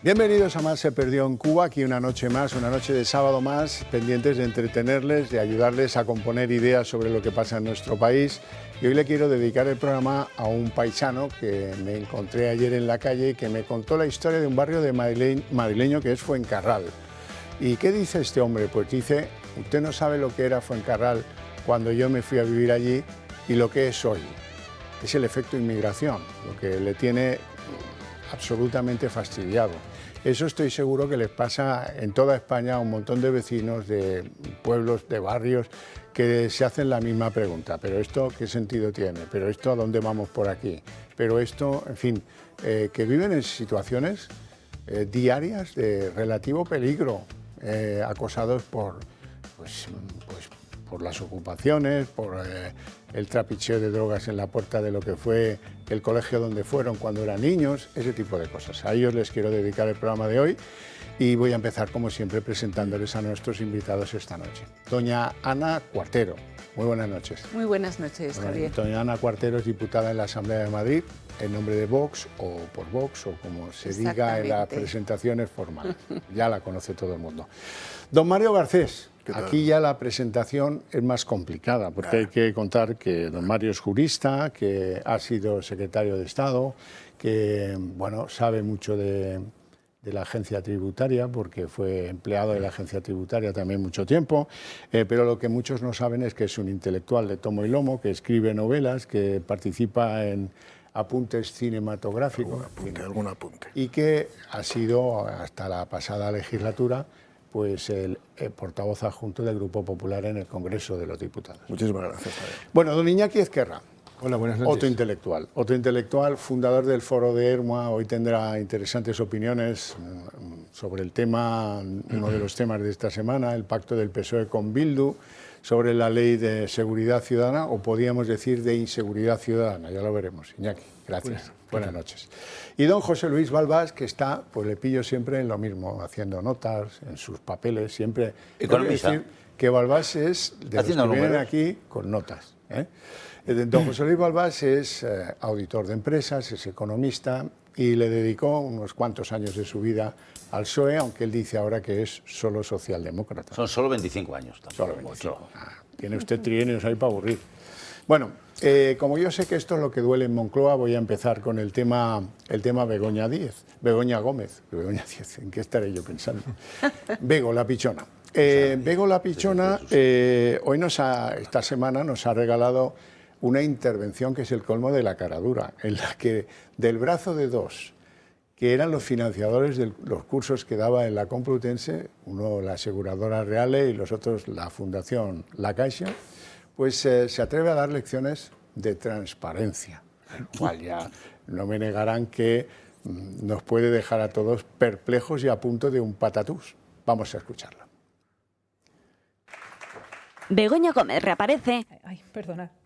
Bienvenidos a Más se perdió en Cuba, aquí una noche más, una noche de sábado más, pendientes de entretenerles, de ayudarles a componer ideas sobre lo que pasa en nuestro país. Y hoy le quiero dedicar el programa a un paisano que me encontré ayer en la calle y que me contó la historia de un barrio de madrileño que es Fuencarral. ¿Y qué dice este hombre? Pues dice, usted no sabe lo que era Fuencarral cuando yo me fui a vivir allí y lo que es hoy. Es el efecto inmigración, lo que le tiene absolutamente fastidiado. Eso estoy seguro que les pasa en toda España a un montón de vecinos de pueblos, de barrios, que se hacen la misma pregunta. ¿Pero esto qué sentido tiene? ¿Pero esto a dónde vamos por aquí? ¿Pero esto, en fin, que viven en situaciones diarias de relativo peligro, acosados por las ocupaciones, por el trapicheo de drogas en la puerta de lo que fue el colegio donde fueron cuando eran niños, ese tipo de cosas. A ellos les quiero dedicar el programa de hoy y voy a empezar, como siempre, presentándoles a nuestros invitados esta noche. Doña Ana Cuartero, muy buenas noches. Muy buenas noches, Javier. Doña Ana Cuartero es diputada en la Asamblea de Madrid, en nombre de Vox o por Vox, o como se diga en las presentaciones formales. Ya la conoce todo el mundo. Don Mario Garcés. Aquí ya la presentación es más complicada, porque hay que contar que don Mario es jurista, que ha sido secretario de Estado, que bueno, sabe mucho de la agencia tributaria, porque fue empleado de la agencia tributaria también mucho tiempo, pero lo que muchos no saben es que es un intelectual de tomo y lomo, que escribe novelas, que participa en apuntes cinematográficos. Algún apunte. Y que ha sido, hasta la pasada legislatura, pues el portavoz adjunto del Grupo Popular en el Congreso de los Diputados. Muchísimas gracias, Javier. Bueno, don Iñaki Ezquerra. Hola, buenas noches. Otro intelectual, fundador del Foro de Ermua. Hoy tendrá interesantes opiniones sobre el tema, uno de los temas de esta semana, el pacto del PSOE con Bildu, sobre la ley de seguridad ciudadana, o podríamos decir de inseguridad ciudadana, ya lo veremos. Iñaki, gracias. Buenas noches. Y don José Luis Balbás, que está, pues le pillo siempre en lo mismo, haciendo notas, en sus papeles, siempre. Economista. Decir que Balbás es de los que vienen aquí con notas. Don José Luis Balbás es auditor de empresas, es economista y le dedicó unos cuantos años de su vida al PSOE, aunque él dice ahora que es solo socialdemócrata. Son solo 25 años. Solo 25. Tiene usted trienios ahí para aburrir. Bueno, como yo sé que esto es lo que duele en Moncloa, voy a empezar con el tema Begoña Gómez, ¿en qué estaré yo pensando? Bego, la pichona. Bego, la pichona, esta semana nos ha regalado una intervención que es el colmo de la caradura, en la que del brazo de dos, que eran los financiadores de los cursos que daba en la Complutense, uno la aseguradora Reale y los otros la Fundación La Caixa, pues se atreve a dar lecciones de transparencia, lo cual ya no me negarán que nos puede dejar a todos perplejos y a punto de un patatús. Vamos a escucharla. Begoña Gómez reaparece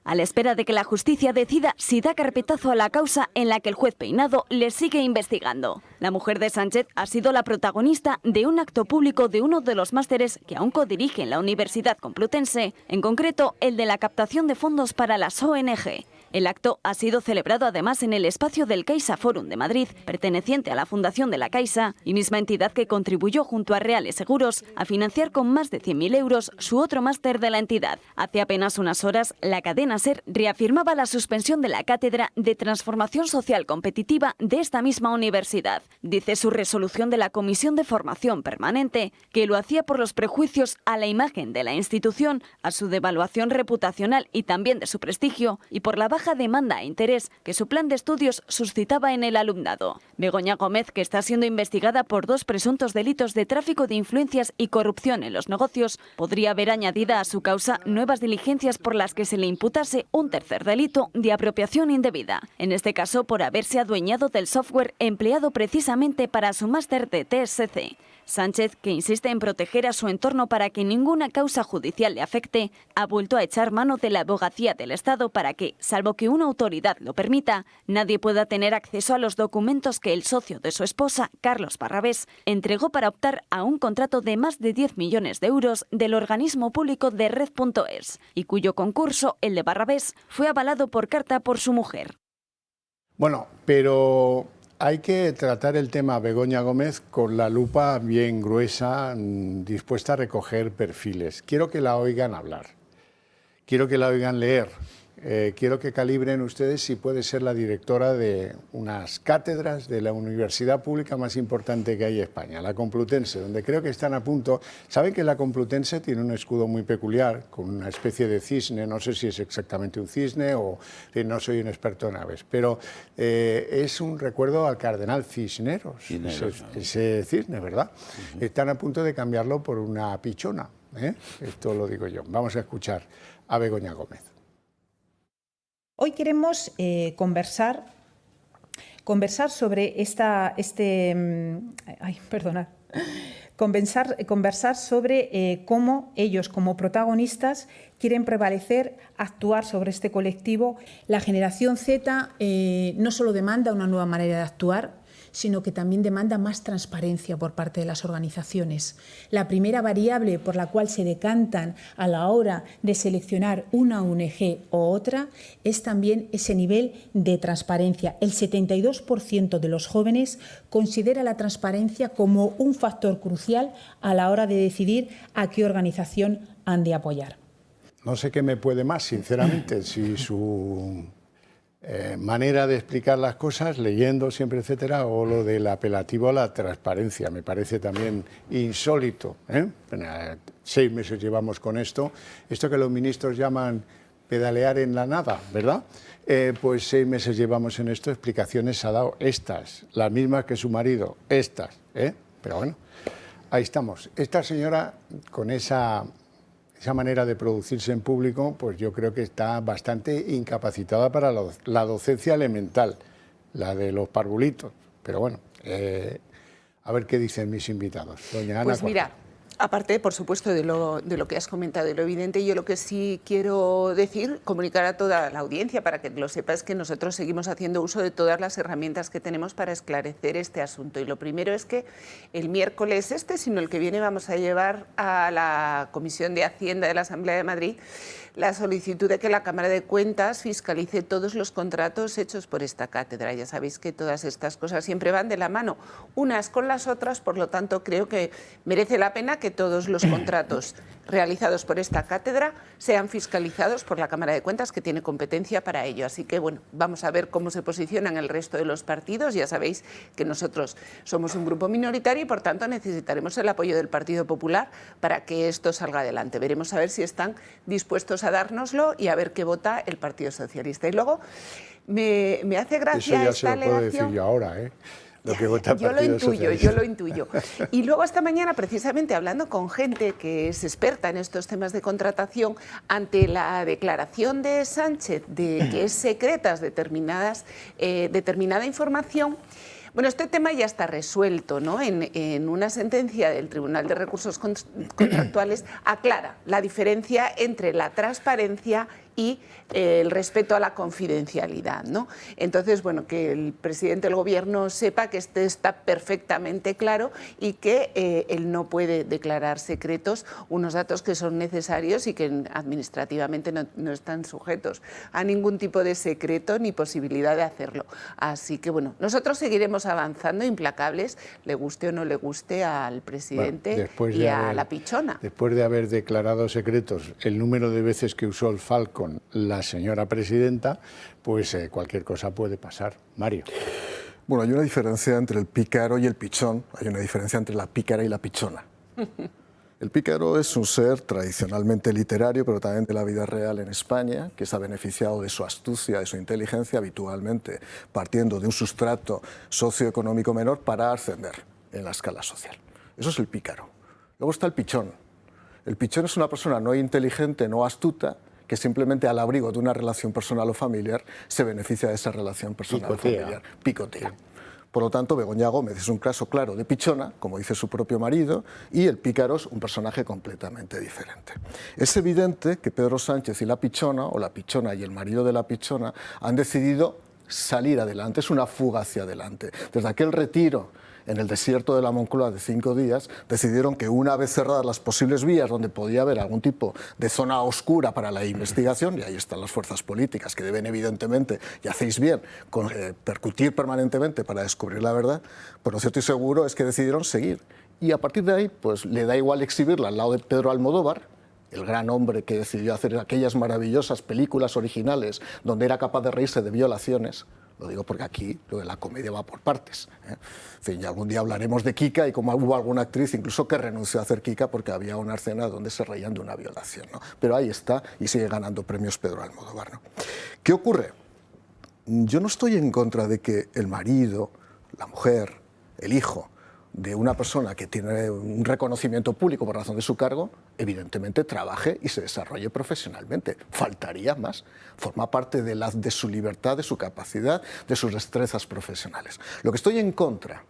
a la espera de que la justicia decida si da carpetazo a la causa en la que el juez Peinado le sigue investigando. La mujer de Sánchez ha sido la protagonista de un acto público de uno de los másteres que aún codirige en la Universidad Complutense, en concreto el de la captación de fondos para las ONG. El acto ha sido celebrado además en el espacio del Caixa Forum de Madrid, perteneciente a la Fundación de la Caixa y misma entidad que contribuyó junto a Reales Seguros a financiar con más de 100.000 euros su otro máster de la entidad. Hace apenas unas horas, la cadena SER reafirmaba la suspensión de la cátedra de Transformación Social Competitiva de esta misma universidad. Dice su resolución de la Comisión de Formación Permanente que lo hacía por los prejuicios a la imagen de la institución, a su devaluación reputacional y también de su prestigio, y por la baja demanda e interés que su plan de estudios suscitaba en el alumnado. Begoña Gómez, que está siendo investigada por 2 presuntos delitos de tráfico de influencias y corrupción en los negocios, podría haber añadida a su causa nuevas diligencias por las que se le imputase un tercer delito de apropiación indebida, en este caso por haberse adueñado del software empleado precisamente para su máster de TSC. Sánchez, que insiste en proteger a su entorno para que ninguna causa judicial le afecte, ha vuelto a echar mano de la abogacía del Estado para que, salvo que una autoridad lo permita, nadie pueda tener acceso a los documentos que el socio de su esposa, Carlos Barrabés, entregó para optar a un contrato de más de 10 millones de euros del organismo público de Red.es, y cuyo concurso, el de Barrabés, fue avalado por carta por su mujer. Bueno, pero hay que tratar el tema Begoña Gómez con la lupa bien gruesa, dispuesta a recoger perfiles. Quiero que la oigan hablar, quiero que la oigan leer, quiero que calibren ustedes si puede ser la directora de unas cátedras de la universidad pública más importante que hay en España, la Complutense, donde creo que están a punto. Saben que la Complutense tiene un escudo muy peculiar, con una especie de cisne, no sé si es exactamente un cisne o no soy un experto en aves, pero es un recuerdo al cardenal Cisneros, ese cisne, ¿verdad? Están a punto de cambiarlo por una pichona, ¿eh? Esto lo digo yo. Vamos a escuchar a Begoña Gómez. Hoy queremos conversar sobre conversar sobre cómo ellos, como protagonistas, quieren prevalecer, actuar sobre este colectivo. La generación Z no solo demanda una nueva manera de actuar, sino que también demanda más transparencia por parte de las organizaciones. La primera variable por la cual se decantan a la hora de seleccionar una ONG o otra es también ese nivel de transparencia. El 72% de los jóvenes considera la transparencia como un factor crucial a la hora de decidir a qué organización han de apoyar. No sé qué me puede más, sinceramente, si su manera de explicar las cosas, leyendo siempre, etcétera, o lo del apelativo a la transparencia. Me parece también insólito, ¿eh? 6 meses llevamos con esto. Esto que los ministros llaman pedalear en la nada, ¿verdad? Pues 6 meses llevamos en esto, explicaciones ha dado estas, las mismas que su marido, estas, ¿eh? Pero bueno, ahí estamos. Esta señora, con esa manera de producirse en público, pues yo creo que está bastante incapacitada para la docencia elemental, la de los parvulitos. Pero bueno, a ver qué dicen mis invitados. Doña Ana. Pues mira, aparte, por supuesto, de lo que has comentado, de lo evidente, yo lo que sí quiero decir, comunicar a toda la audiencia para que lo sepa, es que nosotros seguimos haciendo uso de todas las herramientas que tenemos para esclarecer este asunto. Y lo primero es que el miércoles sino el que viene, vamos a llevar a la Comisión de Hacienda de la Asamblea de Madrid la solicitud de que la Cámara de Cuentas fiscalice todos los contratos hechos por esta cátedra. Ya sabéis que todas estas cosas siempre van de la mano unas con las otras, por lo tanto creo que merece la pena que todos los contratos realizados por esta cátedra sean fiscalizados por la Cámara de Cuentas, que tiene competencia para ello. Así que, bueno, vamos a ver cómo se posicionan el resto de los partidos. Ya sabéis que nosotros somos un grupo minoritario y, por tanto, necesitaremos el apoyo del Partido Popular para que esto salga adelante. Veremos a ver si están dispuestos a dárnoslo y a ver qué vota el Partido Socialista. Y luego, me hace gracia eso ya esta se lo puedo decir yo ahora, ¿eh? Lo que vota el Partido Socialista. Yo lo intuyo. Y luego esta mañana, precisamente hablando con gente que es experta en estos temas de contratación, ante la declaración de Sánchez de que es secretas determinada información, bueno, este tema ya está resuelto, ¿no? En una sentencia del Tribunal de Recursos Contractuales aclara la diferencia entre la transparencia y el respeto a la confidencialidad, ¿no? Entonces, bueno, que el presidente del Gobierno sepa que este está perfectamente claro y que él no puede declarar secretos unos datos que son necesarios y que administrativamente no están sujetos a ningún tipo de secreto ni posibilidad de hacerlo. Así que, bueno, nosotros seguiremos avanzando implacables, le guste o no le guste al presidente y a la pichona. Después de haber declarado secretos el número de veces que usó el Falcon la señora presidenta, pues cualquier cosa puede pasar. Mario. Bueno, hay una diferencia entre el pícaro y el pichón, hay una diferencia entre la pícara y la pichona. El pícaro es un ser tradicionalmente literario, pero también de la vida real en España, que se ha beneficiado de su astucia, de su inteligencia, habitualmente partiendo de un sustrato socioeconómico menor para ascender en la escala social. Eso es el pícaro. Luego está el pichón. El pichón es una persona no inteligente, no astuta, que simplemente al abrigo de una relación personal o familiar se beneficia de esa relación personal o familiar. Picotea. Por lo tanto, Begoña Gómez es un caso claro de pichona, como dice su propio marido, y el pícaro es un personaje completamente diferente. Es evidente que Pedro Sánchez y la pichona, o la pichona y el marido de la pichona, han decidido salir adelante, es una fuga hacia adelante. Desde aquel retiro en el desierto de la Moncloa de 5 días, decidieron que una vez cerradas las posibles vías donde podía haber algún tipo de zona oscura para la investigación, y ahí están las fuerzas políticas que deben evidentemente, y hacéis bien, percutir permanentemente para descubrir la verdad, pues lo cierto y seguro es que decidieron seguir. Y a partir de ahí, pues le da igual exhibirla al lado de Pedro Almodóvar, el gran hombre que decidió hacer aquellas maravillosas películas originales donde era capaz de reírse de violaciones. Lo digo porque aquí lo de la comedia va por partes, ¿eh? En fin, ya algún día hablaremos de Kika y como hubo alguna actriz incluso que renunció a hacer Kika porque había una escena donde se reían de una violación, ¿no? Pero ahí está y sigue ganando premios Pedro Almodóvar, ¿no? ¿Qué ocurre? Yo no estoy en contra de que el marido, la mujer, el hijo de una persona que tiene un reconocimiento público por razón de su cargo, evidentemente trabaje y se desarrolle profesionalmente. Faltaría más. Forma parte de su libertad, de su capacidad, de sus destrezas profesionales. Lo que estoy en contra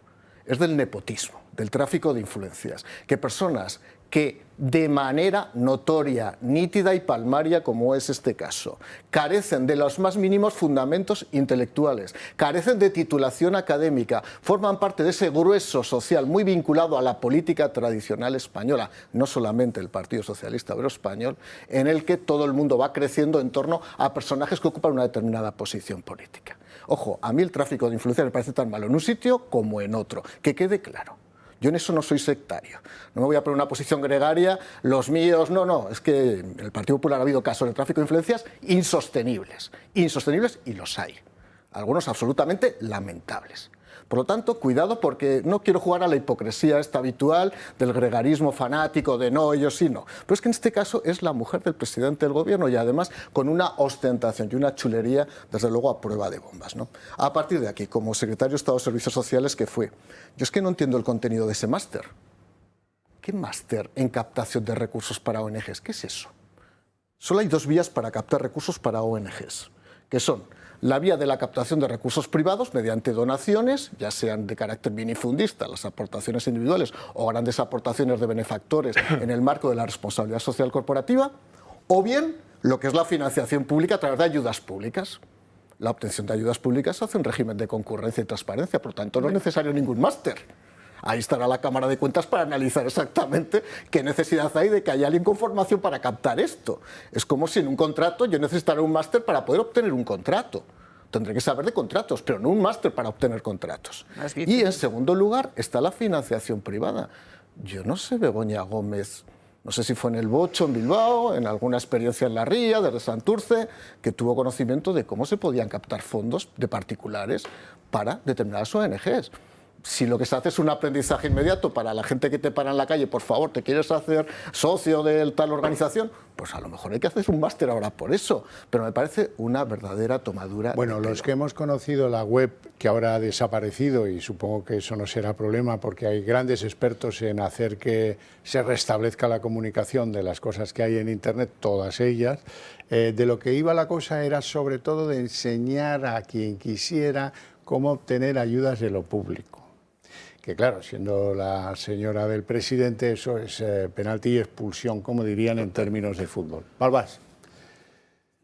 es del nepotismo, del tráfico de influencias, que personas que de manera notoria, nítida y palmaria, como es este caso, carecen de los más mínimos fundamentos intelectuales, carecen de titulación académica, forman parte de ese grueso social muy vinculado a la política tradicional española, no solamente el Partido Socialista Obrero Español, en el que todo el mundo va creciendo en torno a personajes que ocupan una determinada posición política. Ojo, a mí el tráfico de influencias me parece tan malo en un sitio como en otro, que quede claro. Yo en eso no soy sectario. No me voy a poner una posición gregaria, los míos, no. Es que en el Partido Popular ha habido casos de tráfico de influencias insostenibles. Insostenibles y los hay. Algunos absolutamente lamentables. Por lo tanto, cuidado porque no quiero jugar a la hipocresía esta habitual del gregarismo fanático de no, ellos sí no. Pero es que en este caso es la mujer del presidente del gobierno y además con una ostentación y una chulería, desde luego a prueba de bombas, ¿no? A partir de aquí, como secretario de Estado de Servicios Sociales que fue, yo es que no entiendo el contenido de ese máster. ¿Qué máster en captación de recursos para ONGs? ¿Qué es eso? Solo hay 2 vías para captar recursos para ONGs, que son la vía de la captación de recursos privados mediante donaciones, ya sean de carácter minifundista, las aportaciones individuales o grandes aportaciones de benefactores en el marco de la responsabilidad social corporativa, o bien lo que es la financiación pública a través de ayudas públicas. La obtención de ayudas públicas hace un régimen de concurrencia y transparencia, por lo tanto no es necesario ningún máster. Ahí estará la Cámara de Cuentas para analizar exactamente qué necesidad hay de que haya alguien con formación para captar esto. Es como si en un contrato yo necesitara un máster para poder obtener un contrato. Tendré que saber de contratos, pero no un máster para obtener contratos. Y en segundo lugar está la financiación privada. Yo no sé, Begoña Gómez, no sé si fue en el Bocho, en Bilbao, en alguna experiencia en la Ría, desde Santurce, que tuvo conocimiento de cómo se podían captar fondos de particulares para determinadas ONGs. Si lo que se hace es un aprendizaje inmediato para la gente que te para en la calle, por favor, ¿te quieres hacer socio de tal organización? Pues a lo mejor hay que hacer un máster ahora por eso, pero me parece una verdadera tomadura. Bueno, los que hemos conocido la web, que ahora ha desaparecido, y supongo que eso no será problema porque hay grandes expertos en hacer que se restablezca la comunicación de las cosas que hay en Internet, todas ellas, de lo que iba la cosa era sobre todo de enseñar a quien quisiera cómo obtener ayudas de lo público. Que claro, siendo la señora del presidente, eso es penalti y expulsión, como dirían en términos de fútbol. Balbás.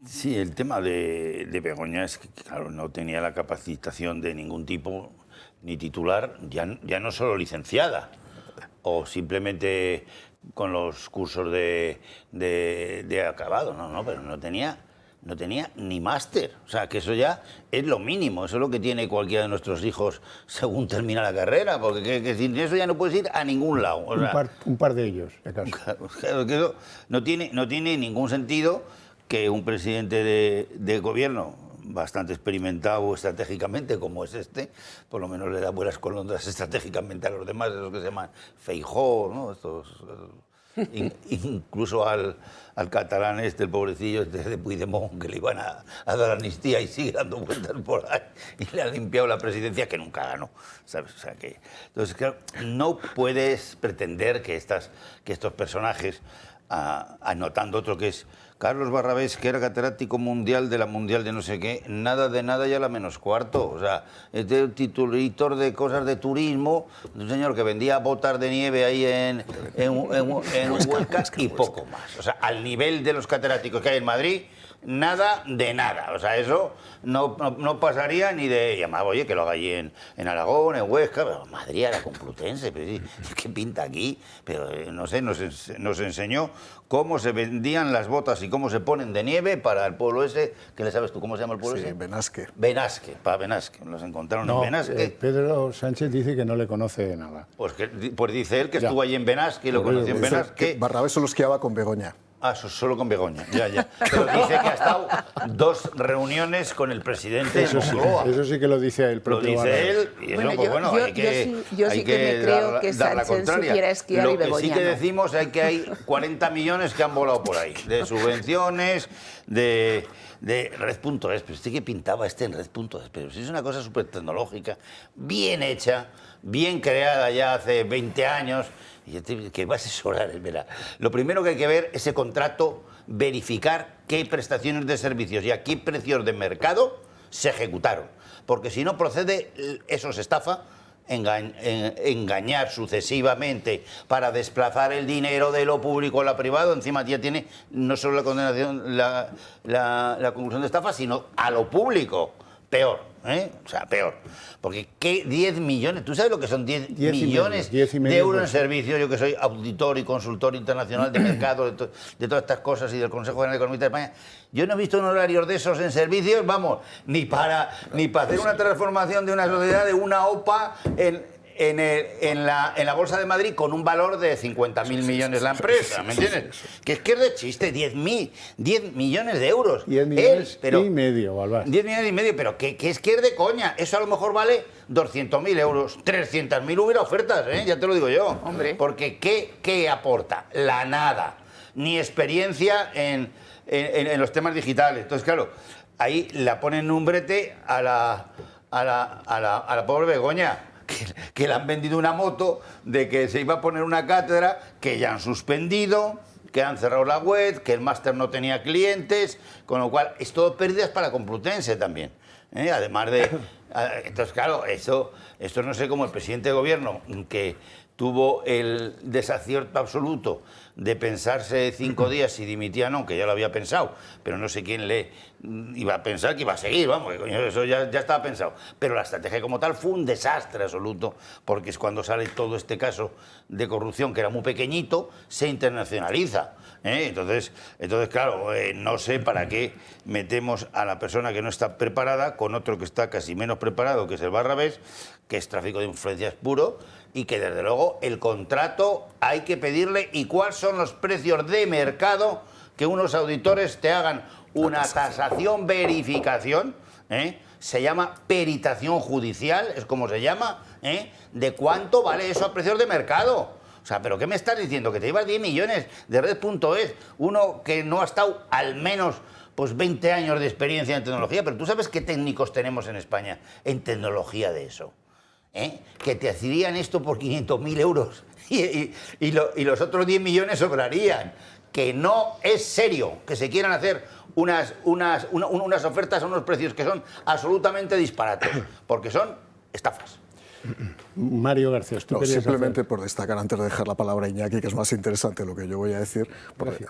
Sí, el tema de Begoña es que, claro, no tenía la capacitación de ningún tipo, ni titular, ya no solo licenciada, o simplemente con los cursos de acabado, no, pero no tenía ni máster. O sea, que eso ya es lo mínimo. Eso es lo que tiene cualquiera de nuestros hijos según termina la carrera, porque que sin eso ya no puedes ir a ningún lado. O sea, un par de ellos, acaso. Claro, que eso no tiene ningún sentido que un presidente de gobierno bastante experimentado estratégicamente como es este, por lo menos le da buenas colondras estratégicamente a los demás, esos que se llaman Feijóo, ¿no? Estos... incluso al catalán el pobrecillo de Puigdemont, que le iban a dar amnistía y sigue dando vueltas por ahí y le ha limpiado la presidencia que nunca ganó, ¿sabes? O sea que, entonces, claro, no puedes pretender que estos personajes, anotando otro que es Carlos Barrabés, que era catedrático mundial de la mundial de no sé qué, nada de nada y a la menos cuarto. O sea, es de titulitor de cosas de turismo, un señor que vendía botas de nieve ahí en Huesca y poco más. O sea, al nivel de los catedráticos que hay en Madrid, nada de nada. O sea, eso no pasaría ni de... Llamaba, oye, que lo haga allí en Aragón, en Huesca, pero Madrid era Complutense, pero sí, ¿qué pinta aquí? Pero no sé, nos enseñó cómo se vendían las botas y cómo se ponen de nieve para el pueblo ese, ¿qué le sabes tú cómo se llama el pueblo ese? Benasque. Benasque, para Benasque, los encontraron en Benasque. Pedro Sánchez dice que no le conoce de nada. Pues dice él que estuvo allí en Benasque y lo conoció en Benasque. Barrabés solo esquiaba con Begoña. Ah, solo con Begoña, ya. Pero dice que ha estado 2 reuniones con el presidente de Moncloa. Eso sí que lo dice el propio Lo dice él, y eso, bueno, pues bueno, hay que yo sí que me creo que Sánchez supiera esquiar y Begoña Lo que sí que decimos es que hay 40 millones que han volado por ahí, de subvenciones, de Red.es, pero que pintaba en Red.es, pero si es una cosa súper tecnológica, bien hecha, bien creada ya hace 20 años, y que va a asesorar, verá. Lo primero que hay que ver, ese contrato, verificar qué prestaciones de servicios y a qué precios de mercado se ejecutaron, porque si no procede, eso se estafa, engañar sucesivamente para desplazar el dinero de lo público a lo privado. Encima ya tiene no solo la condenación, la conclusión de estafa, sino a lo público. Peor, o sea, peor. Porque ¿qué 10 millones? ¿Tú sabes lo que son 10 millones de euros en servicios? Yo que soy auditor y consultor internacional de mercado, de todas estas cosas y del Consejo General de Economía de España, yo no he visto un horario de esos en servicios, vamos, ni para hacer una transformación de una sociedad de una OPA en la Bolsa de Madrid con un valor de 50.000 millones la empresa, ¿me entiendes? Que es de chiste, 10 millones de euros. 10 millones y medio, Balbás. 10 millones y medio, pero que es de coña. Eso a lo mejor vale 200.000 euros. 300.000 hubiera ofertas, ya te lo digo yo. Hombre. Porque ¿qué aporta? La nada. Ni experiencia en los temas digitales. Entonces, claro, ahí la ponen un brete a la pobre Begoña, que le han vendido una moto de que se iba a poner una cátedra, que ya han suspendido, que han cerrado la web, que el máster no tenía clientes, con lo cual es todo pérdidas para Complutense también. Además de... Entonces, claro, esto no sé cómo el presidente de gobierno, que tuvo el desacierto absoluto de pensarse 5 días si dimitía o no, que ya lo había pensado, pero no sé quién le iba a pensar que iba a seguir, vamos, que coño, eso ya estaba pensado. Pero la estrategia como tal fue un desastre absoluto, porque es cuando sale todo este caso de corrupción, que era muy pequeñito, se internacionaliza. Entonces, claro, no sé para qué metemos a la persona que no está preparada con otro que está casi menos preparado, que es el Barrabés, que es tráfico de influencias puro, y que desde luego el contrato hay que pedirle y cuáles son los precios de mercado, que unos auditores te hagan una tasación, verificación, se llama peritación judicial, es como se llama, de cuánto vale eso a precios de mercado. O sea, ¿pero qué me estás diciendo? Que te llevas 10 millones de Red.es, uno que no ha estado al menos pues 20 años de experiencia en tecnología, pero tú sabes qué técnicos tenemos en España en tecnología de eso. Que te hacían esto por 500.000 euros y los otros 10 millones sobrarían. Que no es serio que se quieran hacer unas ofertas a unos precios que son absolutamente disparates, porque son estafas. Mario García, ¿tú querías simplemente hacer? por destacar, antes de dejar la palabra a Iñaki, que es más interesante lo que yo voy a decir,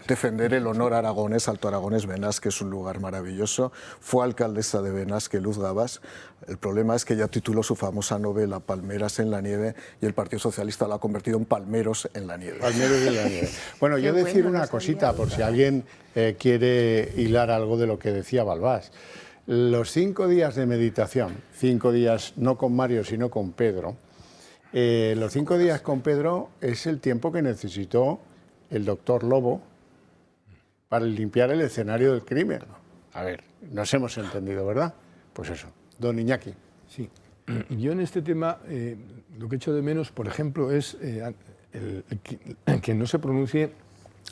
defender el honor aragonés, Alto Aragonés, Benasque es un lugar maravilloso. Fue alcaldesa de Benasque, Luz Gabas. El problema es que ella tituló su famosa novela Palmeras en la nieve y el Partido Socialista lo ha convertido en Palmeros en la nieve. Palmeros en la nieve. Bueno, yo decir una cosita, por si alguien quiere hilar algo de lo que decía Balbás. Los 5 días de meditación, 5 días no con Mario, sino con Pedro, los 5 días con Pedro es el tiempo que necesitó el doctor Lobo para limpiar el escenario del crimen. A ver, nos hemos entendido, ¿verdad? Pues eso, don Iñaki. Sí, yo en este tema lo que echo de menos, por ejemplo, es que no se pronuncie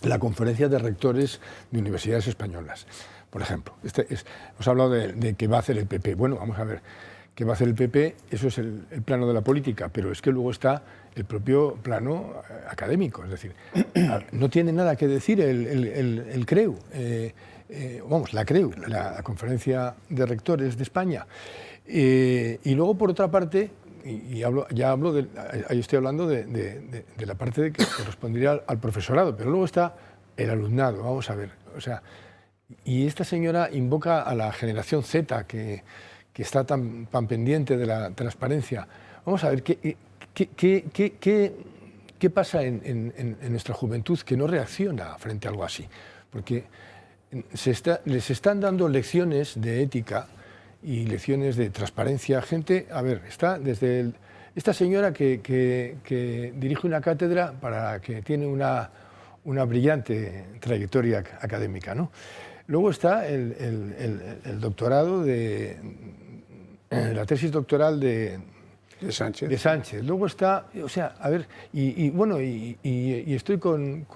la conferencia de rectores de universidades españolas. Por ejemplo, os he hablado de qué va a hacer el PP. Bueno, vamos a ver, qué va a hacer el PP, eso es el plano de la política, pero es que luego está el propio plano académico, es decir, no tiene nada que decir el CREU, la CREU, la Conferencia de Rectores de España. Y luego, por otra parte, ahí estoy hablando de la parte que correspondería al profesorado, pero luego está el alumnado, vamos a ver, o sea, Y esta señora invoca a la generación Z, que está tan pendiente de la transparencia. Vamos a ver, ¿qué pasa en nuestra juventud que no reacciona frente a algo así? Porque les están dando lecciones de ética y lecciones de transparencia. Gente, a ver, está desde esta señora que dirige una cátedra que tiene una brillante trayectoria académica, ¿no? Luego está el doctorado la tesis doctoral de Sánchez. Luego está, o sea, a ver, y estoy con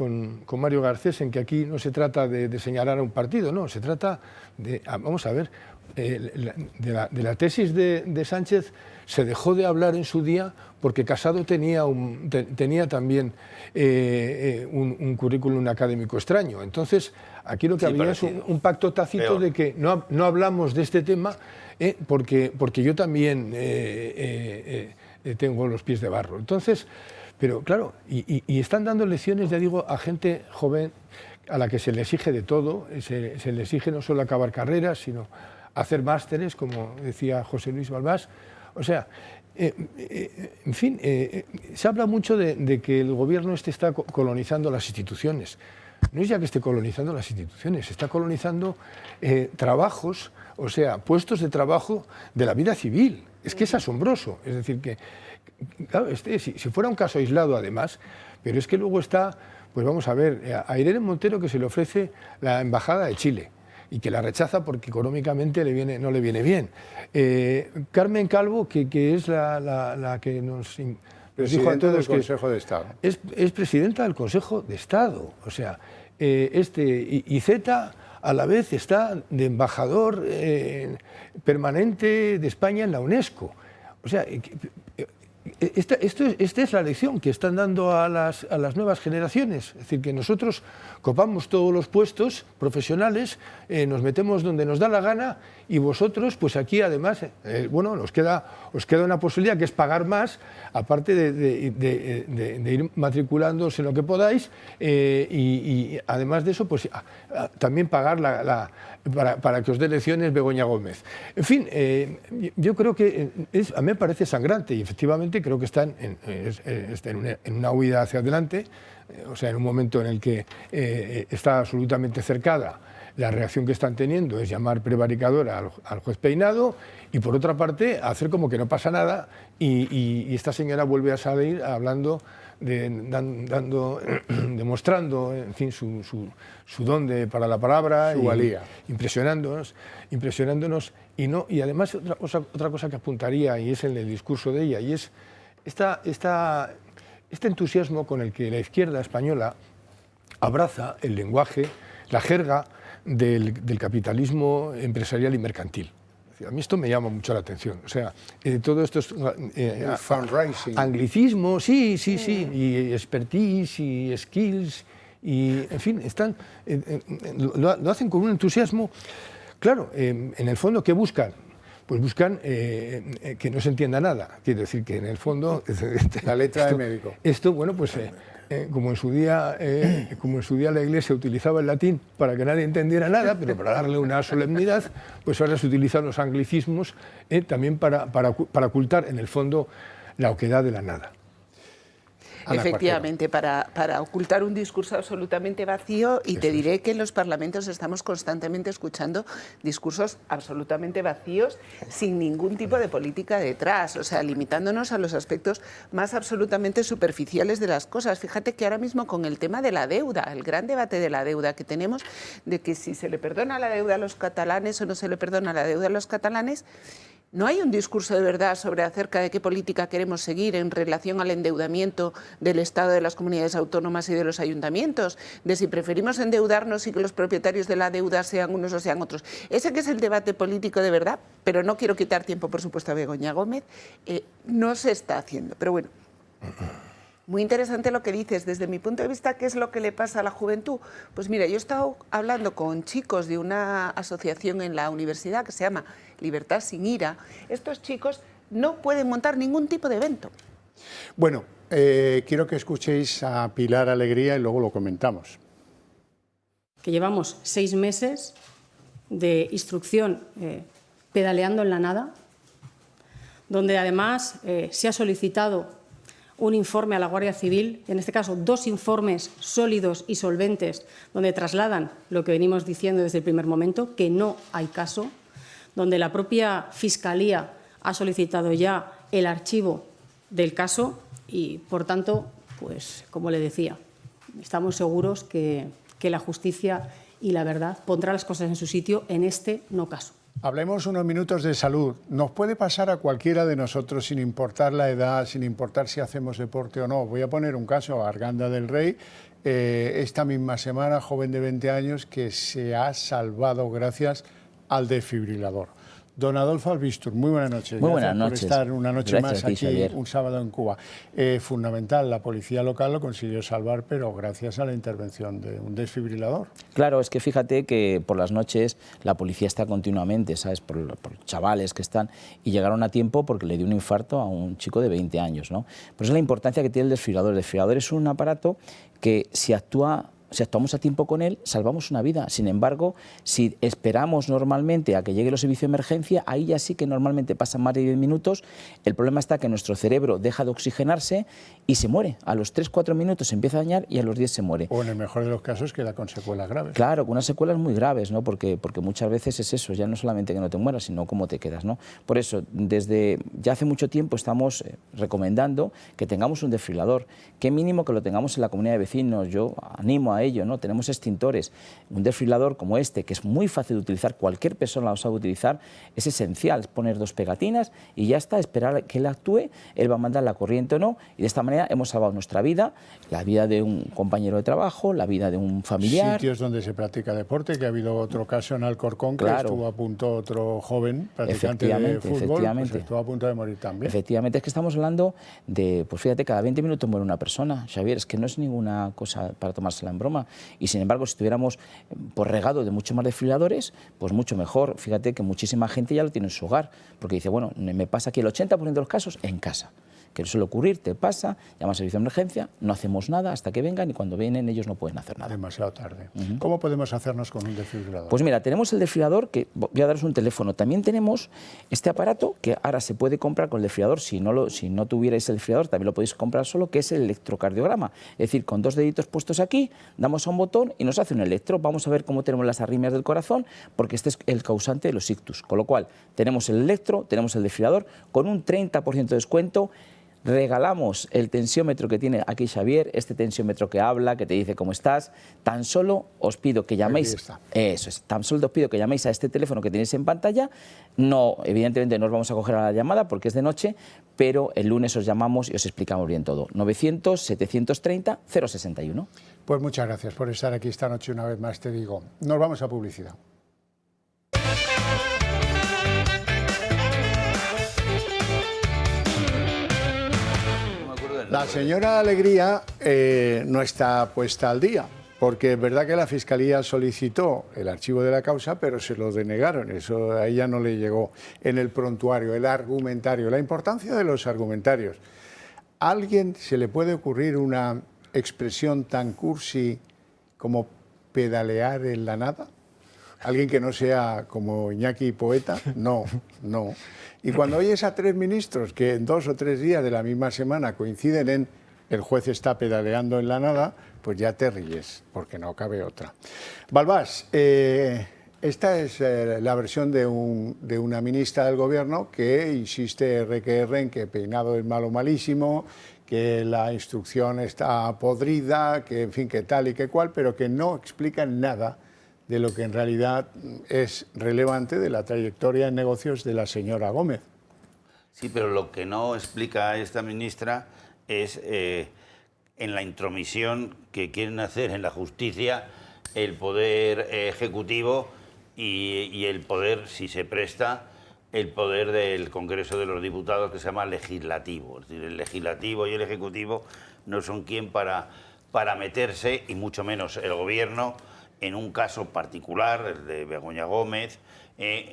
Mario Garcés en que aquí no se trata de señalar a un partido, no, se trata de, vamos a ver, de la tesis de Sánchez se dejó de hablar en su día porque Casado tenía también un currículum académico extraño. Entonces, aquí lo que había es un pacto tácito de que no hablamos de este tema porque yo también tengo los pies de barro. Entonces, pero claro, y están dando lecciones, ya digo, a gente joven a la que se le exige de todo, se le exige no solo acabar carreras, sino hacer másteres, como decía José Luis Balbás. O sea, en fin, se habla mucho de que el gobierno está colonizando las instituciones. No es ya que esté colonizando las instituciones, está colonizando trabajos, o sea, puestos de trabajo de la vida civil. Es que es asombroso. Es decir, que claro, si fuera un caso aislado además, pero es que luego está, pues vamos a ver, a Irene Montero que se le ofrece la embajada de Chile y que la rechaza porque económicamente no le viene bien. Carmen Calvo, que es la que nos dijo a todos del Consejo de Estado. Es presidenta del Consejo de Estado. O sea, y Zeta a la vez está de embajador permanente de España en la UNESCO. O sea, esta es la lección que están dando a las nuevas generaciones. Es decir, que nosotros copamos todos los puestos profesionales, nos metemos donde nos da la gana y vosotros, pues aquí además, bueno, os queda una posibilidad que es pagar más, aparte de ir matriculándose en lo que podáis y además de eso, pues también pagar para que os dé lecciones Begoña Gómez. En fin, yo creo que a mí me parece sangrante y efectivamente creo que están en una huida hacia adelante, o sea, en un momento en el que está absolutamente cercada. La reacción que están teniendo es llamar prevaricadora al juez Peinado y, por otra parte, hacer como que no pasa nada y esta señora vuelve a salir hablando, demostrando, en fin, su don para la palabra, su valía, impresionándonos y además otra cosa que apuntaría, y es en el discurso de ella, y es este entusiasmo con el que la izquierda española abraza el lenguaje, la jerga del capitalismo empresarial y mercantil. A mí esto me llama mucho la atención. O sea, todo esto es fundraising, anglicismo, sí, y expertise y skills, y en fin, lo hacen con un entusiasmo. Claro, en el fondo, ¿qué buscan? Pues buscan que no se entienda nada. Quiero decir que en el fondo la letra del médico. Esto, bueno, pues como en su día la Iglesia utilizaba el latín para que nadie entendiera nada, pero para darle una solemnidad, pues ahora se utilizan los anglicismos también para ocultar en el fondo la oquedad de la nada. Efectivamente, para ocultar un discurso absolutamente vacío, y te diré que en los parlamentos estamos constantemente escuchando discursos absolutamente vacíos sin ningún tipo de política detrás, o sea, limitándonos a los aspectos más absolutamente superficiales de las cosas. Fíjate que ahora mismo con el tema de la deuda, el gran debate de la deuda que tenemos, de que si se le perdona la deuda a los catalanes o no se le perdona la deuda a los catalanes, no hay un discurso de verdad sobre acerca de qué política queremos seguir en relación al endeudamiento del Estado, de las comunidades autónomas y de los ayuntamientos, de si preferimos endeudarnos y que los propietarios de la deuda sean unos o sean otros. Ese que es el debate político de verdad, pero no quiero quitar tiempo, por supuesto, a Begoña Gómez, no se está haciendo. Pero bueno, muy interesante lo que dices. Desde mi punto de vista, ¿qué es lo que le pasa a la juventud? Pues mira, yo he estado hablando con chicos de una asociación en la universidad que se llama Libertad sin Ira. Estos chicos no pueden montar ningún tipo de evento. Bueno, quiero que escuchéis a Pilar Alegría y luego lo comentamos. que llevamos 6 meses de instrucción pedaleando en la nada, donde además se ha solicitado un informe a la Guardia Civil, en este caso 2 informes sólidos y solventes, donde trasladan lo que venimos diciendo desde el primer momento, que no hay caso, donde la propia Fiscalía ha solicitado ya el archivo del caso y, por tanto, pues, como le decía, estamos seguros que la justicia y la verdad pondrá las cosas en su sitio en este no caso. Hablemos unos minutos de salud. Nos puede pasar a cualquiera de nosotros sin importar la edad, sin importar si hacemos deporte o no. Voy a poner un caso, Arganda del Rey, esta misma semana, joven de 20 años que se ha salvado gracias al desfibrilador. Don Adolfo Albistur, muy buenas noches. Muy buenas noches. Por estar una noche Gracias más aquí, Xavier. un sábado en Cuba. Fundamental, la policía local lo consiguió salvar, pero gracias a la intervención de un desfibrilador. Claro, es que fíjate que por las noches la policía está continuamente, ¿sabes? Por chavales que están, y llegaron a tiempo porque le dio un infarto a un chico de 20 años, ¿no? Por eso es la importancia que tiene el desfibrilador. El desfibrilador es un aparato que si actuamos a tiempo con él, salvamos una vida. Sin embargo, si esperamos normalmente a que llegue los servicios de emergencia, ahí ya sí que normalmente pasan más de 10 minutos. El problema está que nuestro cerebro deja de oxigenarse y se muere. A los 3-4 minutos se empieza a dañar y a los 10 se muere. O en el mejor de los casos queda con secuelas graves. Claro, con unas secuelas muy graves, ¿no? Porque muchas veces es eso, ya no solamente que no te mueras, sino cómo te quedas, ¿no? Por eso, desde ya hace mucho tiempo estamos recomendando que tengamos un desfibrilador. Qué mínimo que lo tengamos en la comunidad de vecinos. Yo animo a ello, ¿no? Tenemos extintores. Un desfibrilador como este, que es muy fácil de utilizar, cualquier persona lo sabe utilizar, es esencial. Es poner 2 pegatinas y ya está, esperar a que él actúe, él va a mandar la corriente o no, y de esta manera hemos salvado nuestra vida, la vida de un compañero de trabajo, la vida de un familiar. Sitios donde se practica deporte, que ha habido otro caso en Alcorcón, que claro, estuvo a punto otro joven practicante de fútbol, pues estuvo a punto de morir también. Efectivamente, es que estamos hablando de, pues fíjate, cada 20 minutos muere una persona, Xavier, es que no es ninguna cosa para tomársela en broma. Y sin embargo, si estuviéramos por regado de muchos más desfibriladores, pues mucho mejor. Fíjate que muchísima gente ya lo tiene en su hogar, porque dice, bueno, me pasa aquí el 80% de los casos en casa. Que suele ocurrir, te pasa, llamas al servicio de emergencia, no hacemos nada hasta que vengan y cuando vienen ellos no pueden hacer nada. Demasiado tarde. ¿Cómo podemos hacernos con un desfibrilador? Pues mira, tenemos el desfibrilador, que voy a daros un teléfono. También tenemos este aparato que ahora se puede comprar con el desfibrilador. Si no tuvierais el desfibrilador, también lo podéis comprar solo, que es el electrocardiograma. Es decir, con 2 deditos puestos aquí, damos a un botón y nos hace un electro. Vamos a ver cómo tenemos las arritmias del corazón, porque este es el causante de los ictus. Con lo cual, tenemos el electro, tenemos el desfibrilador, con un 30% de descuento. Regalamos el tensiómetro que tiene aquí Xavier, este tensiómetro que habla, que te dice cómo estás. Tan solo os pido que llaméis, eso es, tan solo os pido que llaméis a este teléfono que tenéis en pantalla. No, evidentemente no os vamos a coger a la llamada porque es de noche, pero el lunes os llamamos y os explicamos bien todo. 900-730-061. Pues muchas gracias por estar aquí esta noche una vez más, te digo. Nos vamos a publicidad. La señora Alegría no está puesta al día, porque es verdad que la Fiscalía solicitó el archivo de la causa, pero se lo denegaron, eso a ella no le llegó en el prontuario, el argumentario, la importancia de los argumentarios. ¿A alguien se le puede ocurrir una expresión tan cursi como pedalear en la nada? ¿Alguien que no sea como Iñaki poeta? No, no. Y cuando oyes a 3 ministros que en 2 o 3 días de la misma semana coinciden en el juez está pedaleando en la nada, pues ya te ríes, porque no cabe otra. Balbás, esta es la versión de una ministra del Gobierno que insiste en que peinado es malo malísimo, que la instrucción está podrida, que en fin, que tal y que cual, pero que no explica nada de lo que en realidad es relevante de la trayectoria en negocios de la señora Gómez. Sí, pero lo que no explica esta ministra es en la intromisión que quieren hacer en la justicia el poder ejecutivo y el poder, si se presta, el poder del Congreso de los Diputados, que se llama legislativo. Es decir, el legislativo y el ejecutivo no son quien para meterse, y mucho menos el gobierno, en un caso particular, el de Begoña Gómez,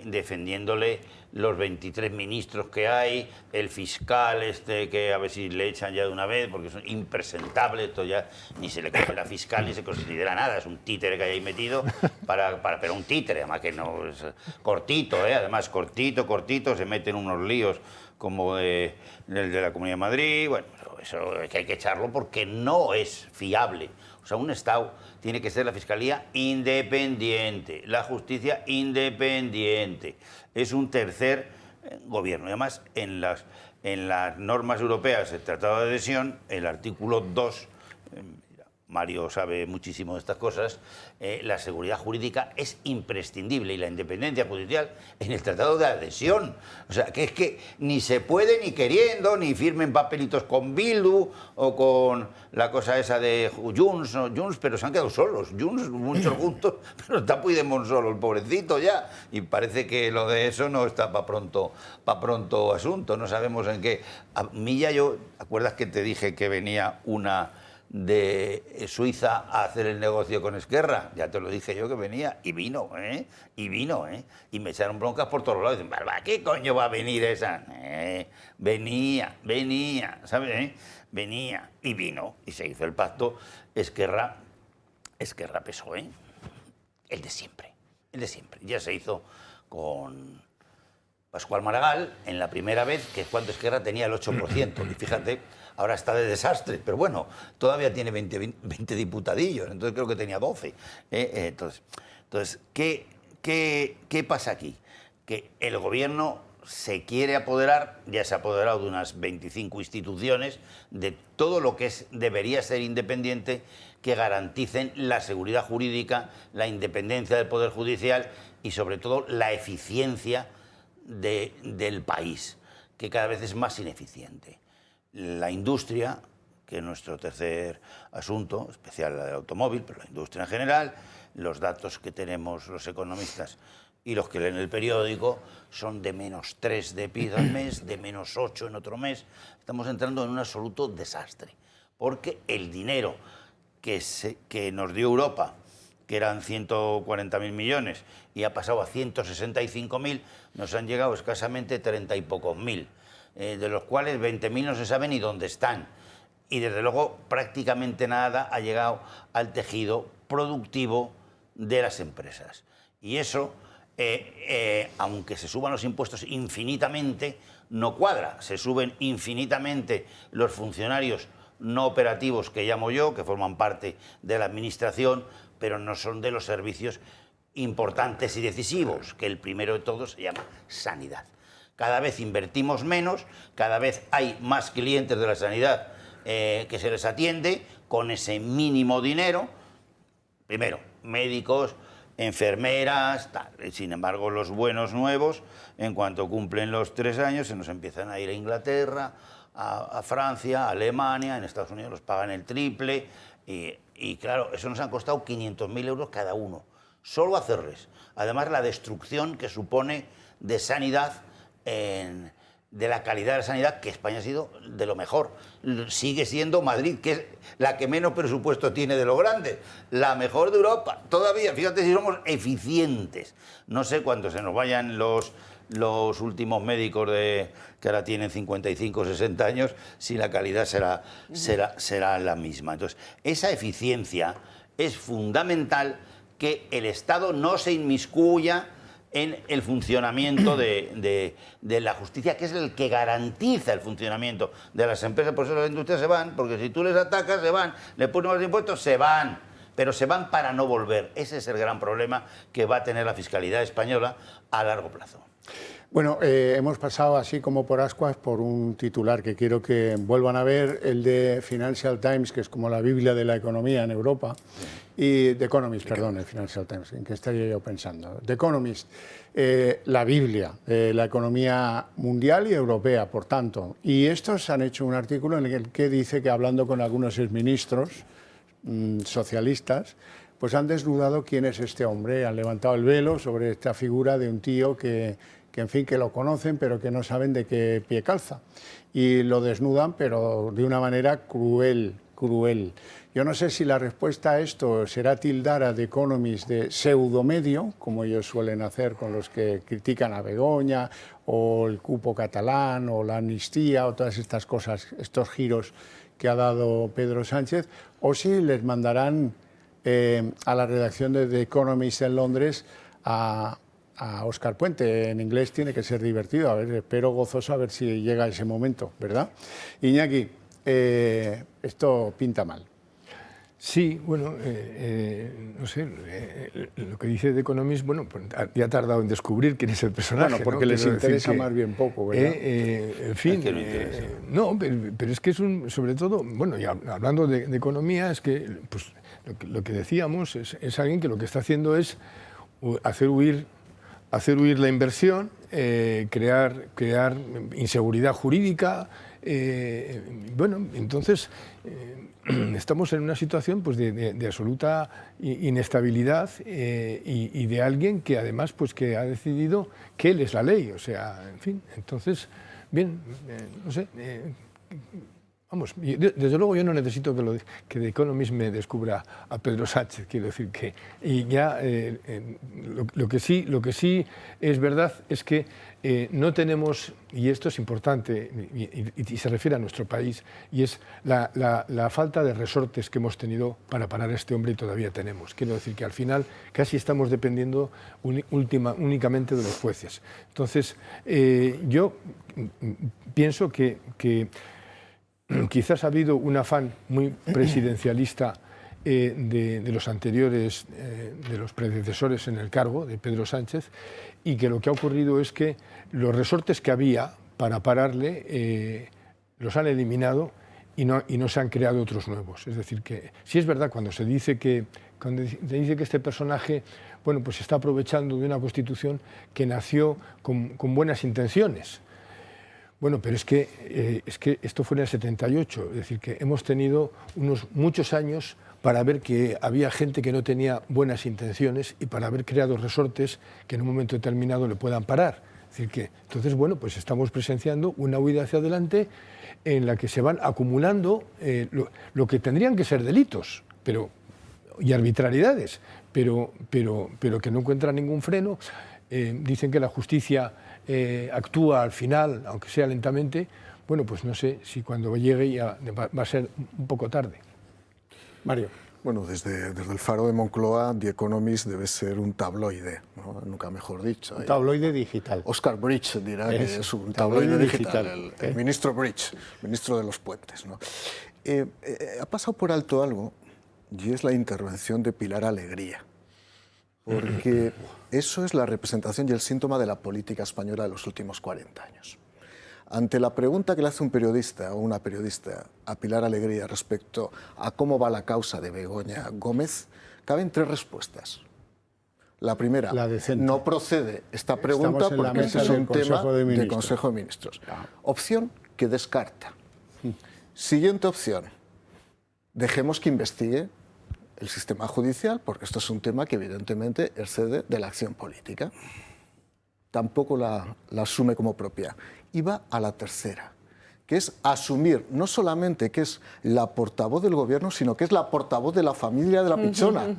defendiéndole los 23 ministros que hay, el fiscal que a ver si le echan ya de una vez, porque es impresentable, esto ya ni se le coge la fiscal ni se considera nada, es un títere que hay ahí metido, pero un títere, además que no es cortito, además cortito, se mete en unos líos como el de la Comunidad de Madrid, bueno, eso es que hay que echarlo porque no es fiable. O sea, un Estado tiene que ser la Fiscalía independiente, la justicia independiente. Es un tercer gobierno. Y además, en las normas europeas, el Tratado de Adhesión, el artículo 2, Mario sabe muchísimo de estas cosas, la seguridad jurídica es imprescindible y la independencia judicial en el Tratado de Adhesión. O sea, que es que ni se puede ni queriendo, ni firmen papelitos con Bildu o con la cosa esa de Junts, pero se han quedado solos. Junts, muchos juntos, pero está Puigdemont solo, el pobrecito ya. Y parece que lo de eso no está para pronto asunto, no sabemos en qué. A mí ya ¿acuerdas que te dije que venía una de Suiza a hacer el negocio con Esquerra? Ya te lo dije yo que venía, y vino, y me echaron broncas por todos lados. Dicen, Barba, ¿qué coño va a venir esa? Venía, ¿sabes? Venía, y vino, y se hizo el pacto Esquerra-PSOE, el de siempre. Ya se hizo con Pascual Maragall en la primera vez, que es cuando Esquerra tenía el 8%, y fíjate, ahora está de desastre, pero bueno, todavía tiene 20 diputadillos, entonces creo que tenía 12. Entonces ¿qué pasa aquí? Que el gobierno se quiere apoderar, ya se ha apoderado de unas 25 instituciones, de todo lo que debería ser independiente, que garanticen la seguridad jurídica, la independencia del Poder Judicial y sobre todo la eficiencia del país, que cada vez es más ineficiente. La industria, que es nuestro tercer asunto, especial la del automóvil, pero la industria en general, los datos que tenemos los economistas y los que leen el periódico son de -3 de PIB al mes, de -8 en otro mes. Estamos entrando en un absoluto desastre, porque el dinero que nos dio Europa, que eran 140.000 millones, y ha pasado a 165.000, nos han llegado escasamente 30 y pocos mil, de los cuales 20.000 no se sabe ni dónde están. Y desde luego prácticamente nada ha llegado al tejido productivo de las empresas. Y eso, aunque se suban los impuestos infinitamente, no cuadra. Se suben infinitamente los funcionarios no operativos, que llamo yo, que forman parte de la administración, pero no son de los servicios importantes y decisivos, que el primero de todos se llama sanidad. Cada vez invertimos menos, cada vez hay más clientes de la sanidad que se les atiende con ese mínimo dinero. Primero, médicos, enfermeras, tal. Sin embargo, los buenos nuevos, en cuanto cumplen los 3 años, se nos empiezan a ir a Inglaterra, a Francia, a Alemania, en Estados Unidos los pagan el triple, y claro, eso nos han costado 500.000 euros cada uno, solo hacerles. Además, la destrucción que supone de sanidad, de la calidad de la sanidad, que España ha sido de lo mejor. Sigue siendo Madrid, que es la que menos presupuesto tiene de lo grande, la mejor de Europa, todavía. Fíjate si somos eficientes. No sé cuándo se nos vayan los últimos médicos que ahora tienen 55 o 60 años, si la calidad será la misma. Entonces, esa eficiencia es fundamental, que el Estado no se inmiscuya en el funcionamiento de la justicia, que es el que garantiza el funcionamiento de las empresas. Por eso las industrias se van, porque si tú les atacas, se van, le pones más impuestos, se van, pero se van para no volver. Ese es el gran problema que va a tener la fiscalidad española a largo plazo. Bueno, hemos pasado así como por ascuas por un titular que quiero que vuelvan a ver, el de Financial Times, que es como la Biblia de la economía en Europa, y The Economist, perdón, el Financial Times, ¿en qué estaría yo pensando? The Economist, la Biblia de la economía mundial y europea, por tanto. Y estos han hecho un artículo en el que dice que, hablando con algunos exministros socialistas, pues han desnudado quién es este hombre, han levantado el velo sobre esta figura de un tío que en fin, que lo conocen, pero que no saben de qué pie calza. Y lo desnudan, pero de una manera cruel, cruel. Yo no sé si la respuesta a esto será tildar a The Economist de pseudomedio, como ellos suelen hacer con los que critican a Begoña, o el cupo catalán, o la amnistía, o todas estas cosas, estos giros que ha dado Pedro Sánchez, o si les mandarán a la redacción de The Economist en Londres a Óscar Puente. En inglés tiene que ser divertido, a ver, espero gozoso a ver si llega ese momento, ¿verdad? Iñaki, esto pinta mal. Sí, bueno, no sé, lo que dice The Economist, bueno, pues ya ha tardado en descubrir quién es el personaje. Bueno, porque ¿no? les interesa más bien poco, ¿verdad? En fin, no, pero es que es sobre todo, bueno, y hablando de economía, es que pues, lo que decíamos es alguien que lo que está haciendo es hacer huir la inversión, crear inseguridad jurídica. Bueno, entonces estamos en una situación pues, de absoluta inestabilidad y de alguien que además pues, que ha decidido que él es la ley. O sea, en fin, entonces, bien, no sé. Vamos, desde luego yo no necesito que The Economist me descubra a Pedro Sánchez, quiero decir que... Y ya lo que sí es verdad es que no tenemos, y esto es importante y se refiere a nuestro país, y es la falta de resortes que hemos tenido para parar a este hombre y todavía tenemos. Quiero decir que al final casi estamos dependiendo únicamente de los jueces. Entonces, yo pienso que quizás ha habido un afán muy presidencialista de los anteriores, de los predecesores en el cargo, de Pedro Sánchez, y que lo que ha ocurrido es que los resortes que había para pararle los han eliminado y no se han creado otros nuevos. Es decir, que sí es verdad cuando se dice que este personaje bueno, pues se está aprovechando de una Constitución que nació con buenas intenciones. Bueno, pero es que esto fue en el 78, es decir, que hemos tenido muchos años para ver que había gente que no tenía buenas intenciones y para haber creado resortes que en un momento determinado le puedan parar. Es decir, que entonces, bueno, pues estamos presenciando una huida hacia adelante en la que se van acumulando lo que tendrían que ser delitos y arbitrariedades, pero que no encuentran ningún freno. Dicen que la justicia actúa al final, aunque sea lentamente. Bueno, pues no sé si cuando llegue ya va a ser un poco tarde. Mario. Bueno, desde el Faro de Moncloa, The Economist debe ser un tabloide, ¿no? Nunca mejor dicho. Un tabloide digital. Oscar Bridge dirá que es un tabloide digital. El ministro Bridge, ministro de los puentes, ¿no? Ha pasado por alto algo, y es la intervención de Pilar Alegría. Porque eso es la representación y el síntoma de la política española de los últimos 40 años. Ante la pregunta que le hace un periodista o una periodista a Pilar Alegría respecto a cómo va la causa de Begoña Gómez, caben tres respuestas. La primera, no procede esta pregunta porque este es un tema de Consejo de Ministros. Opción que descarta. Siguiente opción, dejemos que investigue el sistema judicial, porque esto es un tema que evidentemente excede de la acción política. Tampoco la asume como propia. Y va a la tercera, que es asumir no solamente que es la portavoz del gobierno, sino que es la portavoz de la familia de la Pichona.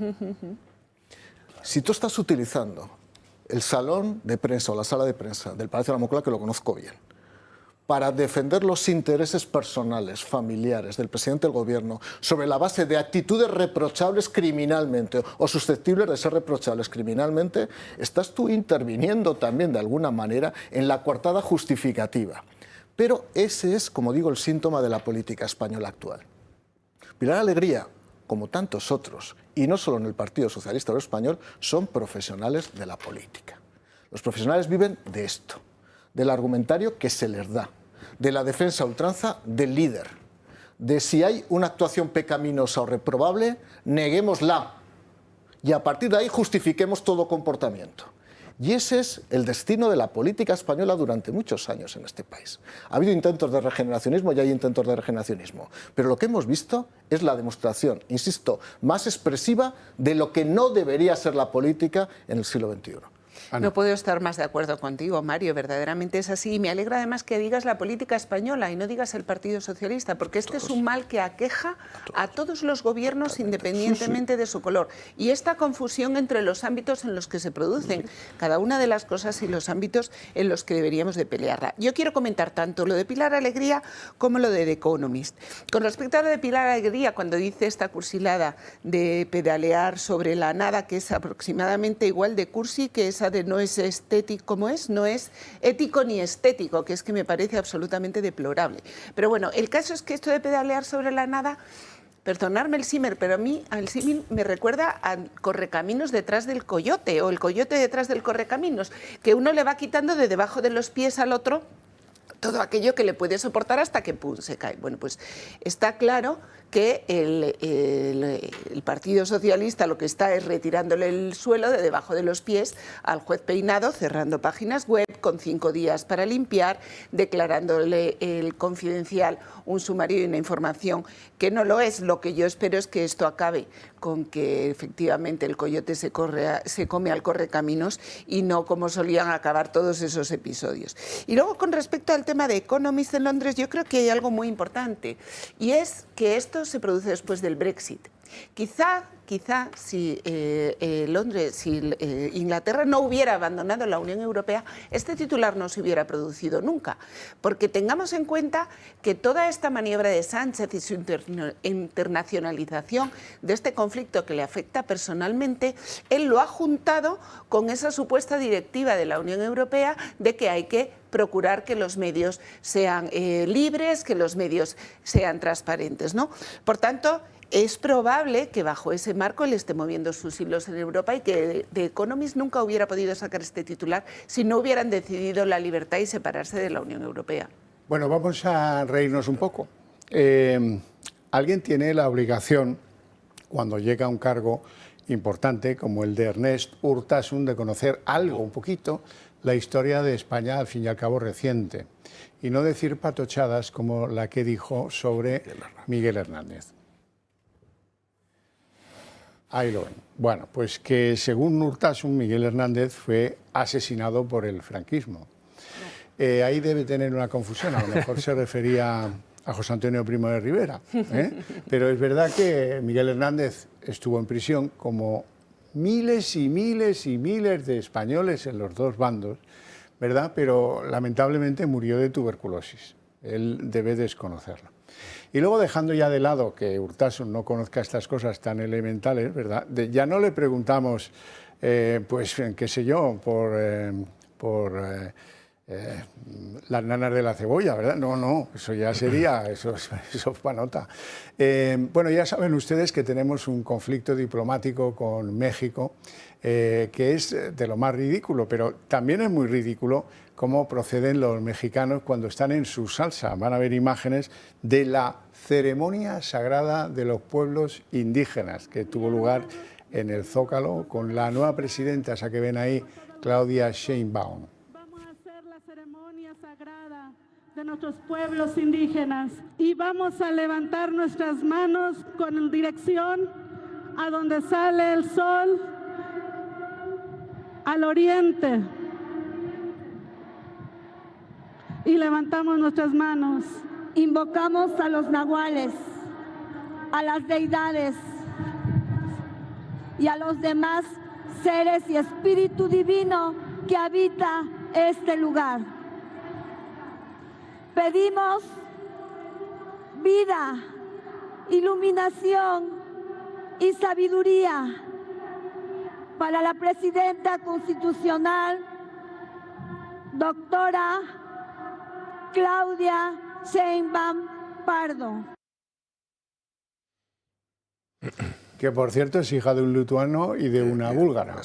Si tú estás utilizando el salón de prensa o la sala de prensa del Palacio de la Moncloa, que lo conozco bien, para defender los intereses personales, familiares del presidente del gobierno sobre la base de actitudes reprochables criminalmente o susceptibles de ser reprochables criminalmente, estás tú interviniendo también de alguna manera en la coartada justificativa. Pero ese es, como digo, el síntoma de la política española actual. Pilar Alegría, como tantos otros, y no solo en el Partido Socialista Obrero Español, son profesionales de la política. Los profesionales viven de esto, del argumentario que se les da, de la defensa a ultranza del líder, de si hay una actuación pecaminosa o reprobable, neguémosla y a partir de ahí justifiquemos todo comportamiento. Y ese es el destino de la política española durante muchos años en este país. Ha habido intentos de regeneracionismo y hay intentos de regeneracionismo, pero lo que hemos visto es la demostración, insisto, más expresiva de lo que no debería ser la política en el siglo XXI. Ana. No puedo estar más de acuerdo contigo, Mario, verdaderamente es así. Y me alegra además que digas la política española y no digas el Partido Socialista, porque este es un mal que aqueja a todos los gobiernos independientemente de su color. Y esta confusión entre los ámbitos en los que se producen cada una de las cosas y los ámbitos en los que deberíamos de pelearla. Yo quiero comentar tanto lo de Pilar Alegría como lo de The Economist. Con respecto a lo de Pilar Alegría, cuando dice esta cursilada de pedalear sobre la nada, que es aproximadamente igual de cursi que esa de no es estético, ¿cómo es? No es ético ni estético, que es que me parece absolutamente deplorable. Pero bueno, el caso es que esto de pedalear sobre la nada, perdonadme el símil, pero a mí el símil me recuerda a correcaminos detrás del coyote o el coyote detrás del correcaminos, que uno le va quitando de debajo de los pies al otro todo aquello que le puede soportar hasta que pum, se cae. Bueno, pues está claro que el Partido Socialista lo que está es retirándole el suelo de debajo de los pies al juez Peinado, cerrando páginas web con 5 días para limpiar, declarándole el confidencial un sumario y una información que no lo es. Lo que yo espero es que esto acabe con que efectivamente el coyote se come al correcaminos y no como solían acabar todos esos episodios. Y luego, con respecto al tema de Economist en Londres, yo creo que hay algo muy importante y es que esto se produce después del Brexit. Quizá si Inglaterra no hubiera abandonado la Unión Europea, este titular no se hubiera producido nunca. Porque tengamos en cuenta que toda esta maniobra de Sánchez y su internacionalización de este conflicto que le afecta personalmente, él lo ha juntado con esa supuesta directiva de la Unión Europea de que hay que procurar que los medios sean libres, que los medios sean transparentes, ¿no? Por tanto, es probable que bajo ese marco él esté moviendo sus hilos en Europa y que The Economist nunca hubiera podido sacar este titular si no hubieran decidido la libertad y separarse de la Unión Europea. Bueno, vamos a reírnos un poco. Alguien tiene la obligación, cuando llega a un cargo importante como el de Ernest Urtasun, de conocer algo, un poquito, la historia de España, al fin y al cabo, reciente. Y no decir patochadas como la que dijo sobre Miguel Hernández. Ahí lo ven. Bueno, pues que según Urtasun, Miguel Hernández fue asesinado por el franquismo. Ahí debe tener una confusión, a lo mejor se refería a José Antonio Primo de Rivera, pero es verdad que Miguel Hernández estuvo en prisión como miles y miles y miles de españoles en los dos bandos, ¿verdad? Pero lamentablemente murió de tuberculosis. Él debe desconocerlo. Y luego, dejando ya de lado que Urtasun no conozca estas cosas tan elementales, ¿verdad? Ya no le preguntamos, pues, qué sé yo, por las nanas de la cebolla, ¿verdad? No, eso ya sería, eso fue nota. Bueno, ya saben ustedes que tenemos un conflicto diplomático con México, que es de lo más ridículo, pero también es muy ridículo cómo proceden los mexicanos cuando están en su salsa. Van a ver imágenes de la ceremonia sagrada de los pueblos indígenas que tuvo lugar en el Zócalo con la nueva presidenta, esa que ven ahí, Claudia Sheinbaum. Vamos a hacer la ceremonia sagrada de nuestros pueblos indígenas y vamos a levantar nuestras manos con dirección a donde sale el sol, al oriente. Y levantamos nuestras manos. Invocamos a los nahuales, a las deidades y a los demás seres y espíritu divino que habita este lugar. Pedimos vida, iluminación y sabiduría para la presidenta constitucional, doctora Claudia Sheinbaum Pardo. Que, por cierto, es hija de un lituano y de una búlgara.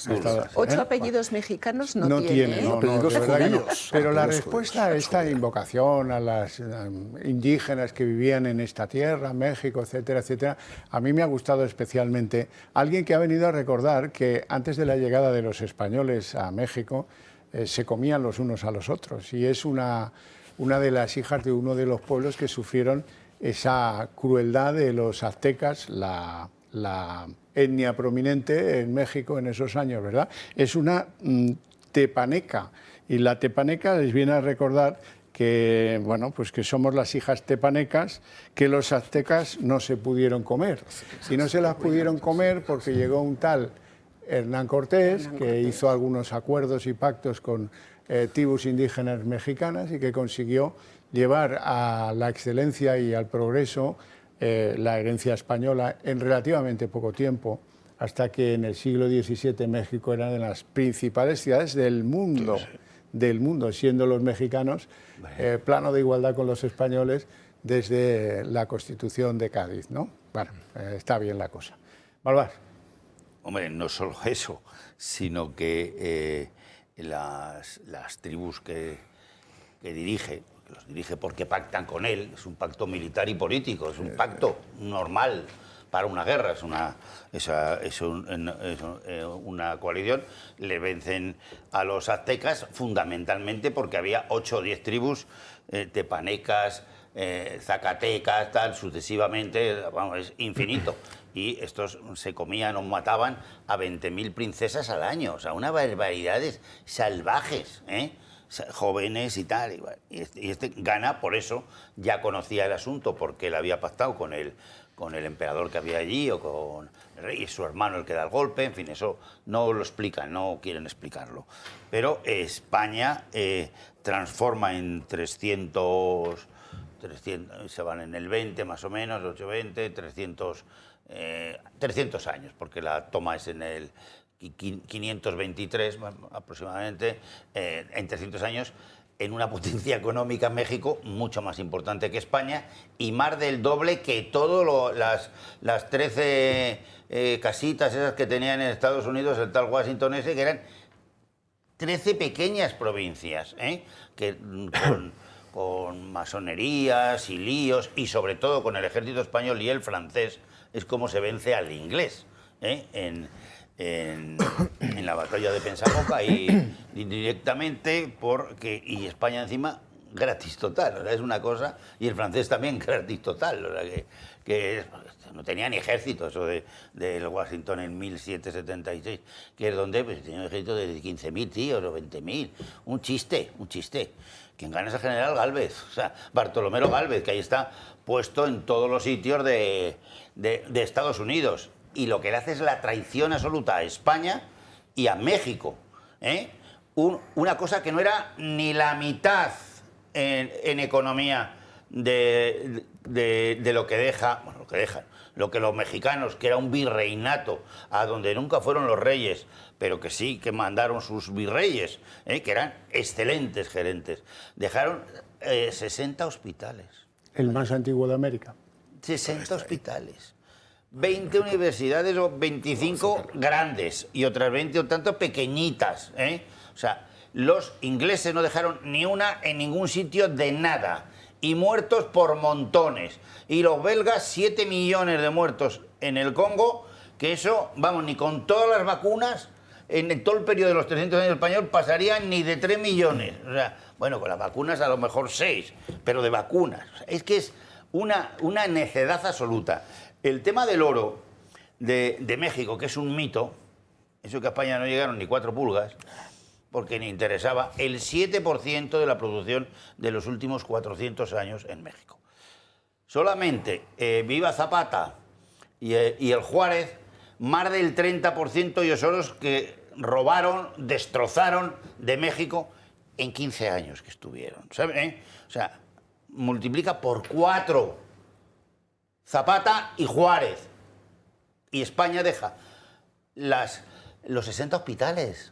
8 apellidos mexicanos no tiene. No, de verdad que no. Pero la respuesta a esta invocación a las indígenas que vivían en esta tierra, México, etcétera, etcétera, a mí me ha gustado especialmente alguien que ha venido a recordar que antes de la llegada de los españoles a México se comían los unos a los otros. Y es una de las hijas de uno de los pueblos que sufrieron esa crueldad de los aztecas, la etnia prominente en México en esos años, ¿verdad? Es una tepaneca. Y la tepaneca les viene a recordar que, bueno, pues que somos las hijas tepanecas que los aztecas no se pudieron comer. Y no se las pudieron comer porque llegó un tal Hernán Cortés, que hizo algunos acuerdos y pactos con tribus indígenas mexicanas y que consiguió llevar a la excelencia y al progreso la herencia española en relativamente poco tiempo, hasta que en el siglo XVII México era de las principales ciudades del mundo, siendo los mexicanos plano de igualdad con los españoles desde la Constitución de Cádiz, ¿no? Bueno, está bien la cosa. Balbás. Hombre, no solo eso, sino que las tribus que dirige, que los dirige porque pactan con él, es un pacto militar y político, es un pacto normal para una guerra, es una coalición. Le vencen a los aztecas fundamentalmente porque había 8 o 10 tribus tepanecas, zacatecas, tal, sucesivamente, vamos, es infinito. Y estos se comían o mataban a 20.000 princesas al año, o sea, unas barbaridades salvajes, jóvenes y tal. Y este gana, por eso ya conocía el asunto, porque él había pactado con el emperador que había allí o con el rey, y su hermano el que da el golpe, en fin, eso no lo explican, no quieren explicarlo. Pero España transforma en 300, se van en el 20 más o menos, 820, 300 años, porque la toma es en el 523 aproximadamente, en 300 años, en una potencia económica México mucho más importante que España y más del doble que todas las 13 casitas esas que tenían en Estados Unidos el tal Washington ese, que eran 13 pequeñas provincias, que con masonerías y líos, y sobre todo con el ejército español y el francés, es como se vence al inglés en la batalla de Pensacola, y directamente y España encima gratis total, o sea, es una cosa, y el francés también gratis total, o sea, que no tenía ni ejército eso del Washington en 1776, que es donde pues, tenía un ejército de 15.000 tíos o 20.000, un chiste. Quien gana es el general Gálvez, o sea, Bartolomé Gálvez, que ahí está puesto en todos los sitios de Estados Unidos. Y lo que le hace es la traición absoluta a España y a México. Una cosa que no era ni la mitad en economía de lo que dejan, lo que los mexicanos, que era un virreinato, a donde nunca fueron los reyes, pero que sí que mandaron sus virreyes, que eran excelentes gerentes. Dejaron 60 hospitales. El más antiguo de América. 60 hospitales. 20 universidades o 25 grandes y otras 20 o tanto pequeñitas. O sea, los ingleses no dejaron ni una en ningún sitio de nada. Y muertos por montones. Y los belgas, 7 millones de muertos en el Congo, que eso, vamos, ni con todas las vacunas, en todo el periodo de los 300 años español, pasarían ni de 3 millones. O sea, bueno, con las vacunas a lo mejor 6, pero de vacunas. O sea, es que es una necedad absoluta. El tema del oro de México, que es un mito, eso que a España no llegaron ni 4 pulgas, porque ni interesaba, el 7% de la producción de los últimos 400 años en México. Solamente Viva Zapata y el Juárez, más del 30% de los oros que robaron, destrozaron de México en 15 años que estuvieron. ¿Saben? O sea, multiplica por 4 Zapata y Juárez. Y España deja los 60 hospitales,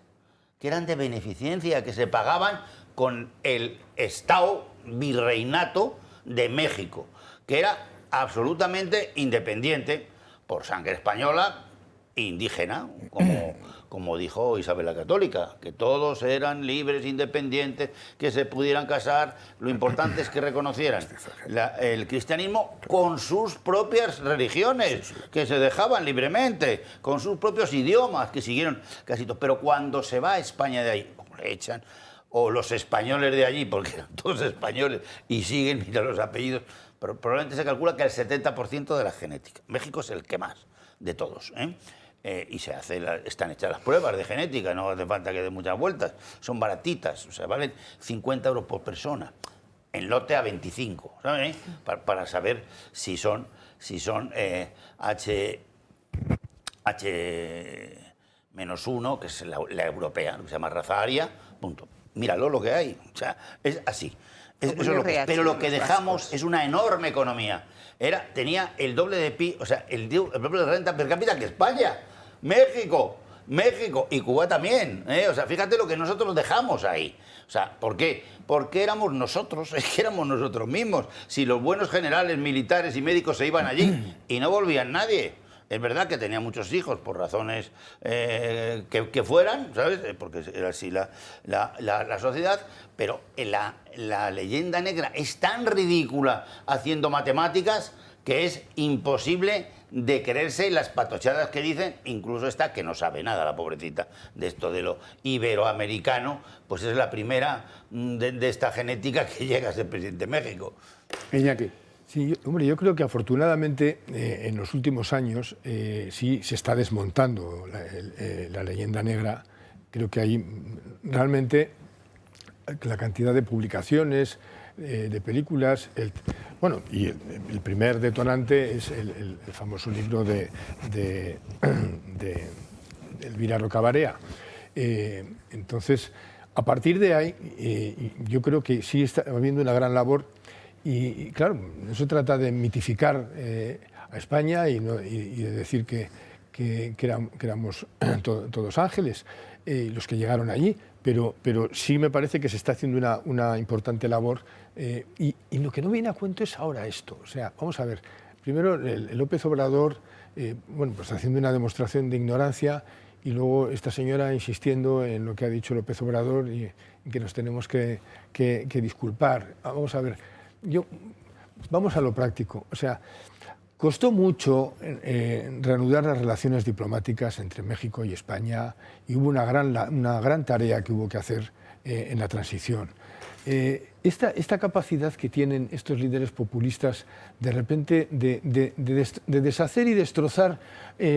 que eran de beneficencia, que se pagaban con el Estado virreinato de México, que era absolutamente independiente, por sangre española e indígena, como dijo Isabel la Católica, que todos eran libres, independientes, que se pudieran casar. Lo importante es que reconocieran el cristianismo con sus propias religiones, que se dejaban libremente, con sus propios idiomas, que siguieron casi todos. Pero cuando se va a España de ahí, como le echan, o los españoles de allí, porque eran todos españoles y siguen, mira los apellidos, pero probablemente se calcula que el 70% de la genética. México es el que más de todos, y están hechas las pruebas de genética, no hace falta que dé muchas vueltas, son baratitas, o sea, valen 50 euros por persona, en lote a 25, ¿sabes? Para saber si son H-1, que es la europea, que se llama raza aria, punto. Míralo lo que hay, o sea, es así. Eso es lo que, pero lo que dejamos es una enorme economía. Tenía el doble de PIB, o sea, el doble de renta per cápita que España. México y Cuba también, o sea, fíjate lo que nosotros dejamos ahí. O sea, ¿por qué? Porque éramos nosotros, es que éramos nosotros mismos. Si los buenos generales, militares y médicos se iban allí y no volvían nadie. Es verdad que tenía muchos hijos por razones que fueran, ¿sabes? Porque era así la sociedad, pero la leyenda negra es tan ridícula haciendo matemáticas que es imposible de creerse las patochadas que dicen, incluso esta que no sabe nada, la pobrecita, de esto de lo iberoamericano, pues es la primera de esta genética que llega a ser presidente de México. Iñaki. Sí, hombre, yo creo que afortunadamente en los últimos años sí se está desmontando la leyenda negra. Creo que hay realmente la cantidad de publicaciones, de películas, y el primer detonante es el famoso libro de Elvira Rocabarea. Entonces, a partir de ahí, yo creo que sí está habiendo una gran labor. Y claro, no se trata de mitificar a España y de decir que éramos todos ángeles los que llegaron allí, pero sí me parece que se está haciendo una importante labor y lo que no viene a cuento es ahora esto. O sea, vamos a ver, primero el López Obrador, pues haciendo una demostración de ignorancia y luego esta señora insistiendo en lo que ha dicho López Obrador y que nos tenemos que disculpar. Vamos a ver. Vamos a lo práctico. O sea, costó mucho reanudar las relaciones diplomáticas entre México y España y hubo una gran tarea que hubo que hacer en la transición. Esta capacidad que tienen estos líderes populistas de repente de deshacer y destrozar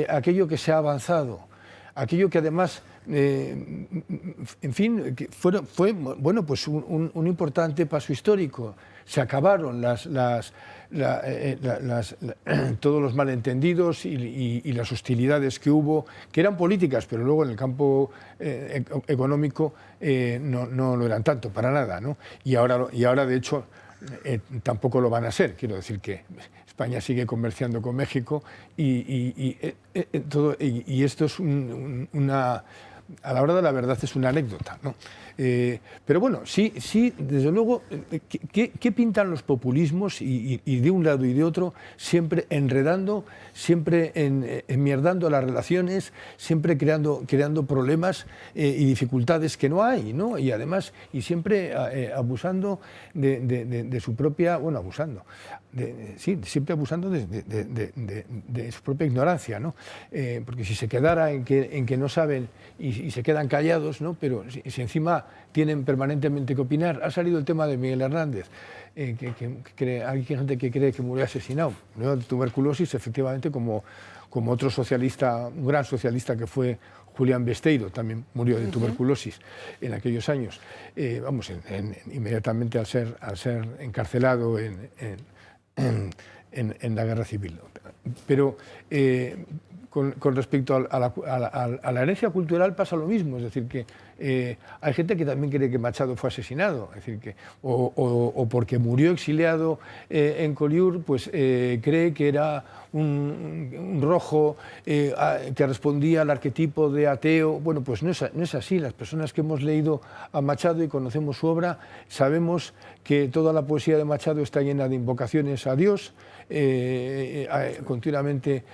aquello que se ha avanzado, aquello que además en fin, fue bueno, pues un importante paso histórico. Se acabaron todos los malentendidos y las hostilidades que hubo, que eran políticas, pero luego en el campo económico no lo eran tanto, para nada, ¿no? Y ahora de hecho, tampoco lo van a ser. Quiero decir que España sigue comerciando con México y esto es a la hora de la verdad es una anécdota, ¿no? Pero bueno, sí, desde luego, ¿qué pintan los populismos y de un lado y de otro, siempre enredando, siempre enmierdando las relaciones, siempre creando problemas y dificultades que no hay, ¿no? Y además, y siempre abusando de su propia, siempre abusando de su propia ignorancia, ¿no? Porque si se quedara en que no saben y se quedan callados, ¿no? Pero si encima tienen permanentemente que opinar. Ha salido el tema de Miguel Hernández, hay gente que cree que murió asesinado, murió de tuberculosis, efectivamente, como otro socialista, un gran socialista que fue Julián Besteiro, también murió de tuberculosis en aquellos años, inmediatamente al ser encarcelado en la guerra civil. Pero con respecto a la herencia cultural pasa lo mismo, es decir, que hay gente que también cree que Machado fue asesinado, es decir, o porque murió exiliado en Collioure, pues cree que era un rojo que respondía al arquetipo de ateo. Bueno, pues no es así. Las personas que hemos leído a Machado y conocemos su obra sabemos que toda la poesía de Machado está llena de invocaciones a Dios, continuamente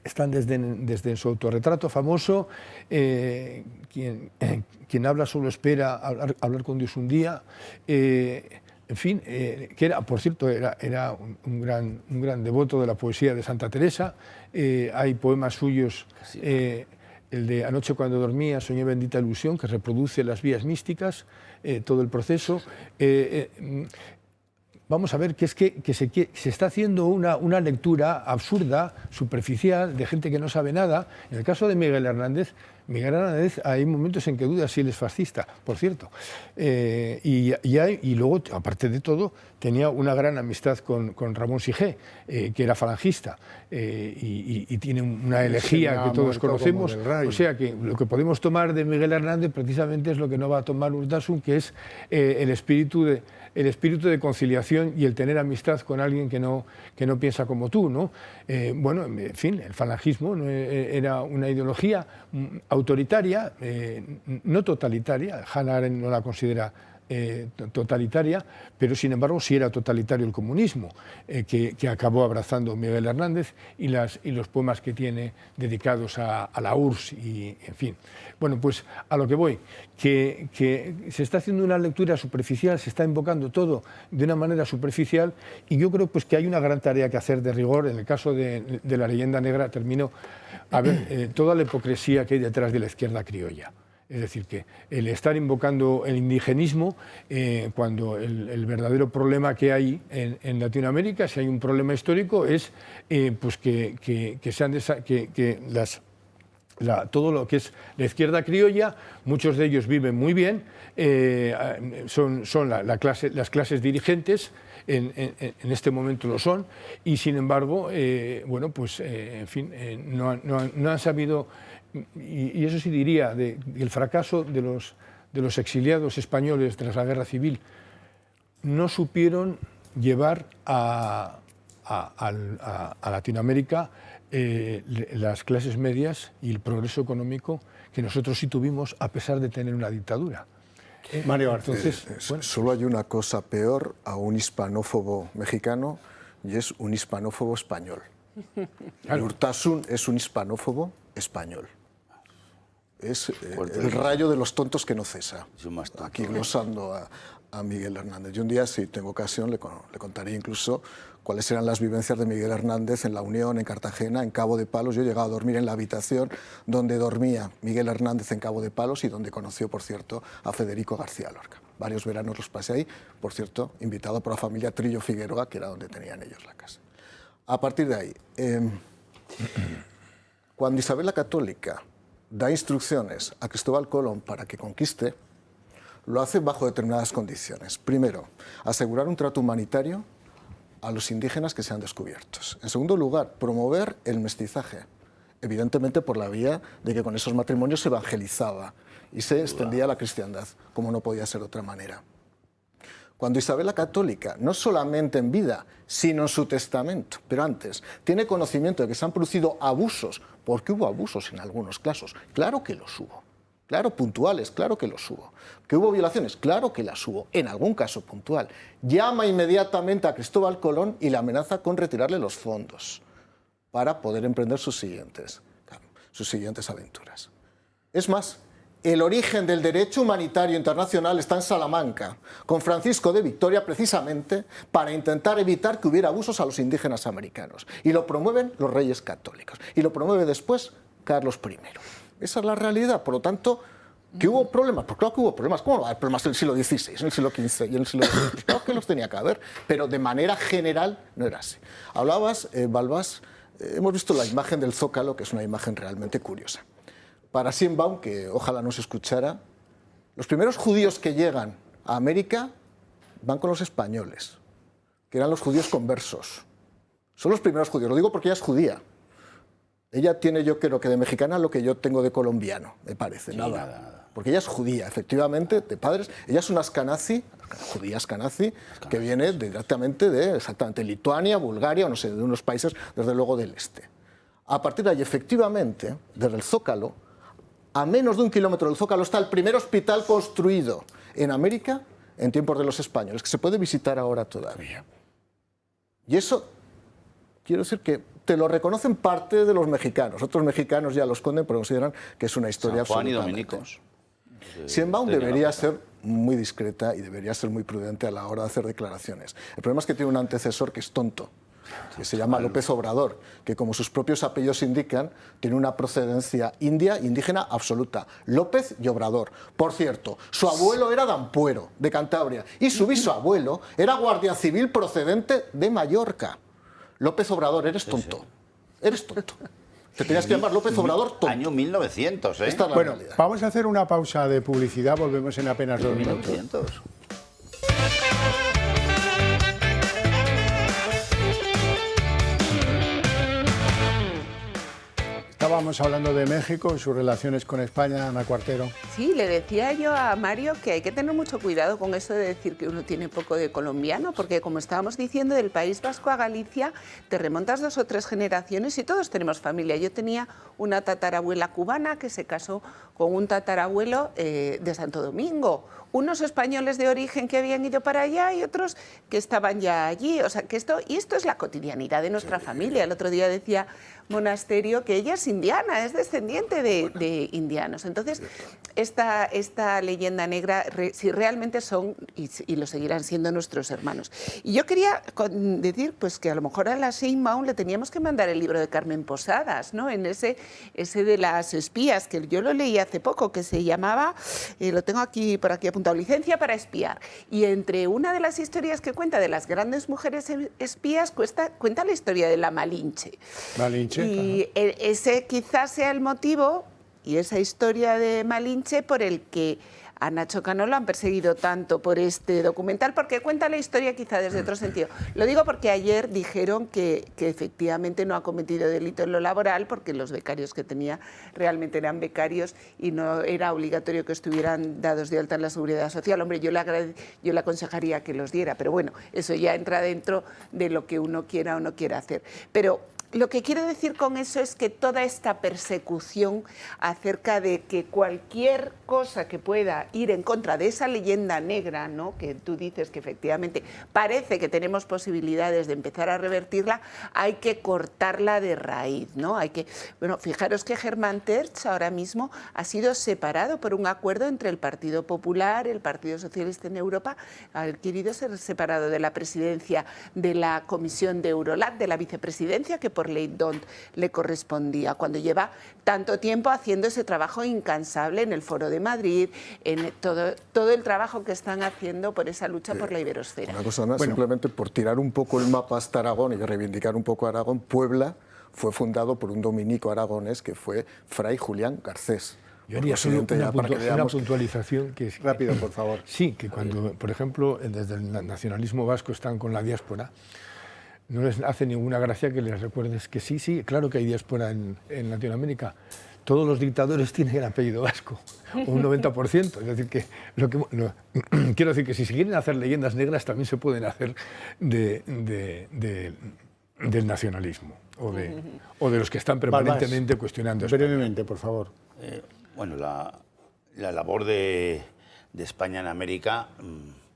están desde su autorretrato famoso, quien habla solo espera hablar con Dios un día, en fin, que era, por cierto, era un gran devoto de la poesía de Santa Teresa. Hay poemas suyos, el de Anoche cuando dormía soñé bendita ilusión, que reproduce las vías místicas, todo el proceso. vamos a ver que es que se está haciendo una lectura absurda, superficial, de gente que no sabe nada. En el caso de Miguel Hernández hay momentos en que duda si él es fascista, por cierto. Y luego, aparte de todo, tenía una gran amistad con Ramón Sigé, que era falangista, y tiene una elegía que todos conocemos. O sea que lo que podemos tomar de Miguel Hernández precisamente es lo que no va a tomar Urtasun, que es el espíritu de conciliación y el tener amistad con alguien que no piensa como tú, ¿no? Bueno, en fin, el falangismo era una ideología autoritaria, no totalitaria. Hannah Arendt no la considera totalitaria, pero sin embargo sí era totalitario el comunismo, que acabó abrazando Miguel Hernández, y los poemas que tiene dedicados a la URSS, y en fin. Bueno, pues a lo que voy, que se está haciendo una lectura superficial, se está invocando todo de una manera superficial, y yo creo pues que hay una gran tarea que hacer de rigor. En el caso de la leyenda negra, termino a ver toda la hipocresía que hay detrás de la izquierda criolla. Es decir, que el estar invocando el indigenismo, cuando el verdadero problema que hay en Latinoamérica, si hay un problema histórico, es pues todo lo que es la izquierda criolla, muchos de ellos viven muy bien, son las clases dirigentes, en este momento lo son, y sin embargo, bueno, pues en fin, no han sabido. Y eso sí diría del fracaso de los exiliados españoles tras la Guerra Civil. No supieron llevar a Latinoamérica las clases medias y el progreso económico que nosotros sí tuvimos, a pesar de tener una dictadura. Mario Garcés. Bueno. Solo hay una cosa peor a un hispanófobo mexicano, y es un hispanófobo español. Claro. Urtasun es un hispanófobo español. Es el rayo de los tontos que no cesa. Aquí glosando a Miguel Hernández. Yo un día, si tengo ocasión, le contaré incluso cuáles eran las vivencias de Miguel Hernández en La Unión, en Cartagena, en Cabo de Palos. Yo he llegado a dormir en la habitación donde dormía Miguel Hernández en Cabo de Palos, y donde conoció, por cierto, a Federico García Lorca. Varios veranos los pasé ahí, por cierto, invitado por la familia Trillo Figueroa, que era donde tenían ellos la casa. A partir de ahí, cuando Isabel la Católica da instrucciones a Cristóbal Colón para que conquiste, lo hace bajo determinadas condiciones. Primero, asegurar un trato humanitario a los indígenas que sean descubiertos. En segundo lugar, promover el mestizaje, evidentemente por la vía de que con esos matrimonios se evangelizaba y se extendía la cristiandad, como no podía ser de otra manera. Cuando Isabel la Católica, no solamente en vida, sino en su testamento, pero antes, tiene conocimiento de que se han producido abusos, porque hubo abusos en algunos casos, claro que los hubo, claro, puntuales, claro que los hubo, que hubo violaciones, claro que las hubo, en algún caso puntual, llama inmediatamente a Cristóbal Colón y le amenaza con retirarle los fondos para poder emprender sus siguientes aventuras. Es más, el origen del derecho humanitario internacional está en Salamanca, con Francisco de Victoria, precisamente para intentar evitar que hubiera abusos a los indígenas americanos. Y lo promueven los reyes católicos. Y lo promueve después Carlos I. Esa es la realidad. Por lo tanto, ¿que hubo problemas? Pues claro que hubo problemas. ¿Cómo no va a haber problemas en el siglo XVI, en el siglo XV y en el siglo XVI? Pues claro que los tenía que haber, pero de manera general no era así. Hablabas, Balbás, hemos visto la imagen del Zócalo, que es una imagen realmente curiosa. Para Sienbaum, que ojalá no se escuchara, los primeros judíos que llegan a América van con los españoles, que eran los judíos conversos. Son los primeros judíos, lo digo porque ella es judía. Ella tiene, yo creo que de mexicana, lo que yo tengo de colombiano, me parece, sí, nada. Porque ella es judía, efectivamente, de padres. Ella es una askenazi, judía askenazi, que viene directamente de exactamente Lituania, Bulgaria, o no sé, de unos países, desde luego, del este. A partir de ahí, efectivamente, desde el Zócalo, a menos de 1 kilómetro del Zócalo, está el primer hospital construido en América en tiempos de los españoles, que se puede visitar ahora todavía. Y eso, quiero decir que te lo reconocen parte de los mexicanos. Otros mexicanos ya lo esconden, pero consideran que es una historia San Juan absolutamente. Y dominicos. Sienbaum debería ser muy discreta y debería ser muy prudente a la hora de hacer declaraciones. El problema es que tiene un antecesor que es tonto que se llama López Obrador, que como sus propios apellidos indican, tiene una procedencia india, indígena absoluta. López y Obrador. Por cierto, su abuelo era de Ampuero, de Cantabria, y su bisabuelo era guardia civil procedente de Mallorca. López Obrador, eres tonto. Eres tonto. Te tenías que llamar López Obrador tonto. Año 1900, ¿eh? Esta es la Bueno, realidad. vamos a hacer una pausa de publicidad, volvemos en apenas 2 minutos. 1900. Estábamos hablando de México y sus relaciones con España, Ana Cuartero. Sí, le decía yo a Mario que hay que tener mucho cuidado con eso de decir que uno tiene poco de colombiano, porque como estábamos diciendo, del País Vasco a Galicia te remontas 2 o 3 generaciones y todos tenemos familia. Yo tenía una tatarabuela cubana que se casó con un tatarabuelo de Santo Domingo. Unos españoles de origen que habían ido para allá y otros que estaban ya allí. O sea, que esto es la cotidianidad de nuestra familia. El otro día decía Monasterio que ella es indiana, es descendiente de indianos. Entonces, esta leyenda negra, si realmente son y lo seguirán siendo nuestros hermanos. Y yo quería decir pues que a lo mejor a la Sheinbaum le teníamos que mandar el libro de Carmen Posadas, ¿no? En ese de las espías, que yo lo leí hace poco, que se llamaba, lo tengo por aquí apuntado, Licencia para espiar. Y entre una de las historias que cuenta de las grandes mujeres espías, cuenta la historia de la Malinche. Malinche. Y ese quizás sea el motivo, y esa historia de Malinche, por el que a Nacho Cano lo han perseguido tanto por este documental, porque cuenta la historia quizá desde otro sentido. Lo digo porque ayer dijeron que efectivamente no ha cometido delito en lo laboral, porque los becarios que tenía realmente eran becarios y no era obligatorio que estuvieran dados de alta en la Seguridad Social. Hombre, yo le aconsejaría que los diera, pero bueno, eso ya entra dentro de lo que uno quiera o no quiera hacer. Pero lo que quiero decir con eso es que toda esta persecución acerca de que cualquier cosa que pueda ir en contra de esa leyenda negra, ¿no?, que tú dices que efectivamente parece que tenemos posibilidades de empezar a revertirla, hay que cortarla de raíz, ¿no? Bueno, fijaros que Germán Tertsch ahora mismo ha sido separado por un acuerdo entre el Partido Popular, el Partido Socialista en Europa, ha querido ser separado de la presidencia de la Comisión de Eurolat, de la vicepresidencia, que por ley DONT le correspondía, cuando lleva tanto tiempo haciendo ese trabajo incansable en el Foro de Madrid, en todo el trabajo que están haciendo por esa lucha por la iberosfera. Una cosa, Ana, simplemente por tirar un poco el mapa hasta Aragón y reivindicar un poco Aragón, Puebla fue fundado por un dominico aragonés que fue Fray Julián Garcés. Yo haría solo una puntualización que es... Rápido, por favor. Sí, que cuando, por ejemplo, desde el nacionalismo vasco están con la diáspora, no les hace ninguna gracia que les recuerdes que sí, claro que hay diáspora en Latinoamérica. Todos los dictadores tienen el apellido vasco, un 90%. Es decir, que quiero decir que si se quieren hacer leyendas negras también se pueden hacer del nacionalismo o de los que están permanentemente cuestionando esto. Brevemente, por favor. Bueno, la labor de España en América,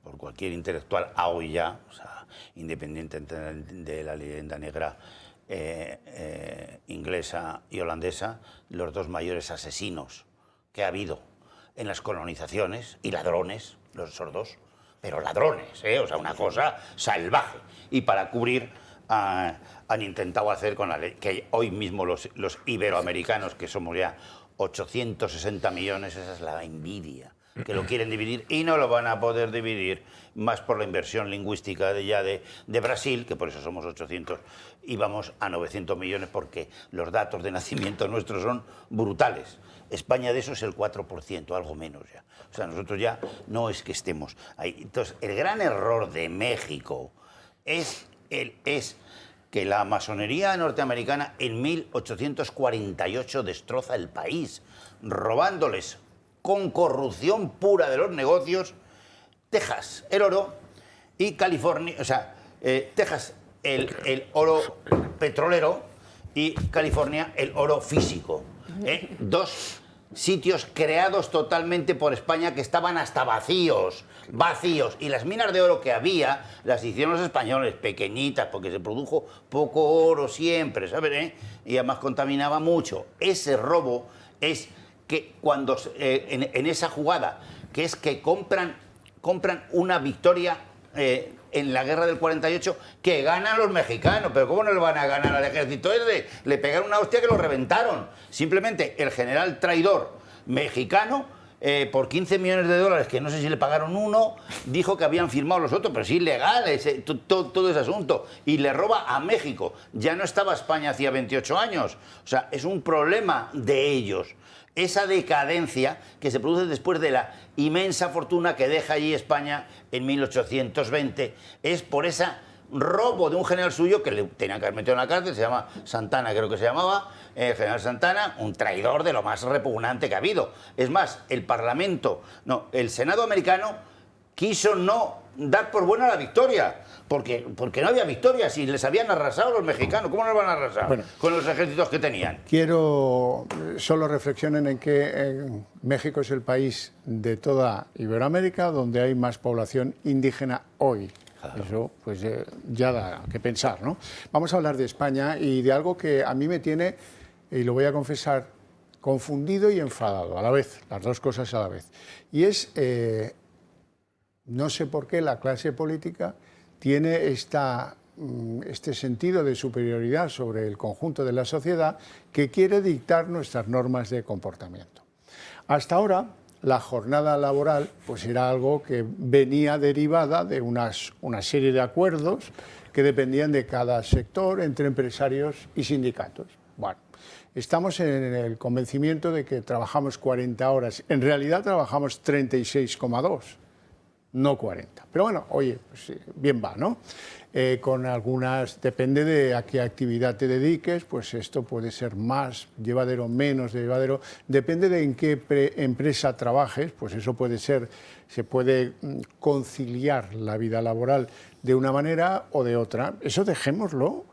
por cualquier intelectual a hoy ya, o sea, independiente de la leyenda negra inglesa y holandesa, los 2 mayores asesinos que ha habido en las colonizaciones, y ladrones, los sordos, pero ladrones, o sea, una cosa salvaje. Y para cubrir han intentado hacer con la ley, que hoy mismo los iberoamericanos, que somos ya 860 millones, esa es la envidia, que lo quieren dividir y no lo van a poder dividir, más por la inversión lingüística de Brasil, que por eso somos 800 y vamos a 900 millones, porque los datos de nacimiento nuestros son brutales. España de eso es el 4%, algo menos ya. O sea, nosotros ya no es que estemos ahí. Entonces, el gran error de México es que la masonería norteamericana en 1848 destroza el país, robándoles con corrupción pura de los negocios, Texas el oro y California, o sea, Texas el oro petrolero y California el oro físico. 2 sitios creados totalmente por España que estaban hasta vacíos. Y las minas de oro que había las hicieron los españoles, pequeñitas, porque se produjo poco oro siempre, ¿sabes? Y además contaminaba mucho. Ese robo es que cuando en esa jugada, que es que compran una victoria en la guerra del 48 que ganan los mexicanos. Pero ¿cómo no le van a ganar al ejército ese? Le pegaron una hostia que lo reventaron. Simplemente el general traidor mexicano, por 15 millones de dólares, que no sé si le pagaron uno, dijo que habían firmado los otros, pero es ilegal todo ese asunto. Y le roba a México. Ya no estaba España hacía 28 años. O sea, es un problema de ellos. Esa decadencia que se produce después de la inmensa fortuna que deja allí España en 1820 es por ese robo de un general suyo que le tenían que haber metido en la cárcel, se llama Santana, creo que se llamaba, el general Santana, un traidor de lo más repugnante que ha habido. Es más, el Senado americano quiso no dar por buena la victoria, porque no había victoria, si les habían arrasado los mexicanos, ¿cómo nos van a arrasar? Bueno, con los ejércitos que tenían. Quiero solo reflexionen en que México es el país de toda Iberoamérica donde hay más población indígena hoy. Claro. Eso pues ya da que pensar, ¿no? Vamos a hablar de España y de algo que a mí me tiene, y lo voy a confesar, confundido y enfadado a la vez, las dos cosas a la vez. Y es, no sé por qué la clase política tiene este sentido de superioridad sobre el conjunto de la sociedad que quiere dictar nuestras normas de comportamiento. Hasta ahora, la jornada laboral pues era algo que venía derivada de una serie de acuerdos que dependían de cada sector entre empresarios y sindicatos. Bueno, estamos en el convencimiento de que trabajamos 40 horas. En realidad trabajamos 36,2, no 40. Pero bueno, oye, pues bien va, ¿no? Con algunas, depende de a qué actividad te dediques, pues esto puede ser más llevadero, menos llevadero, depende de en qué empresa trabajes, pues eso puede ser, se puede conciliar la vida laboral de una manera o de otra. Eso dejémoslo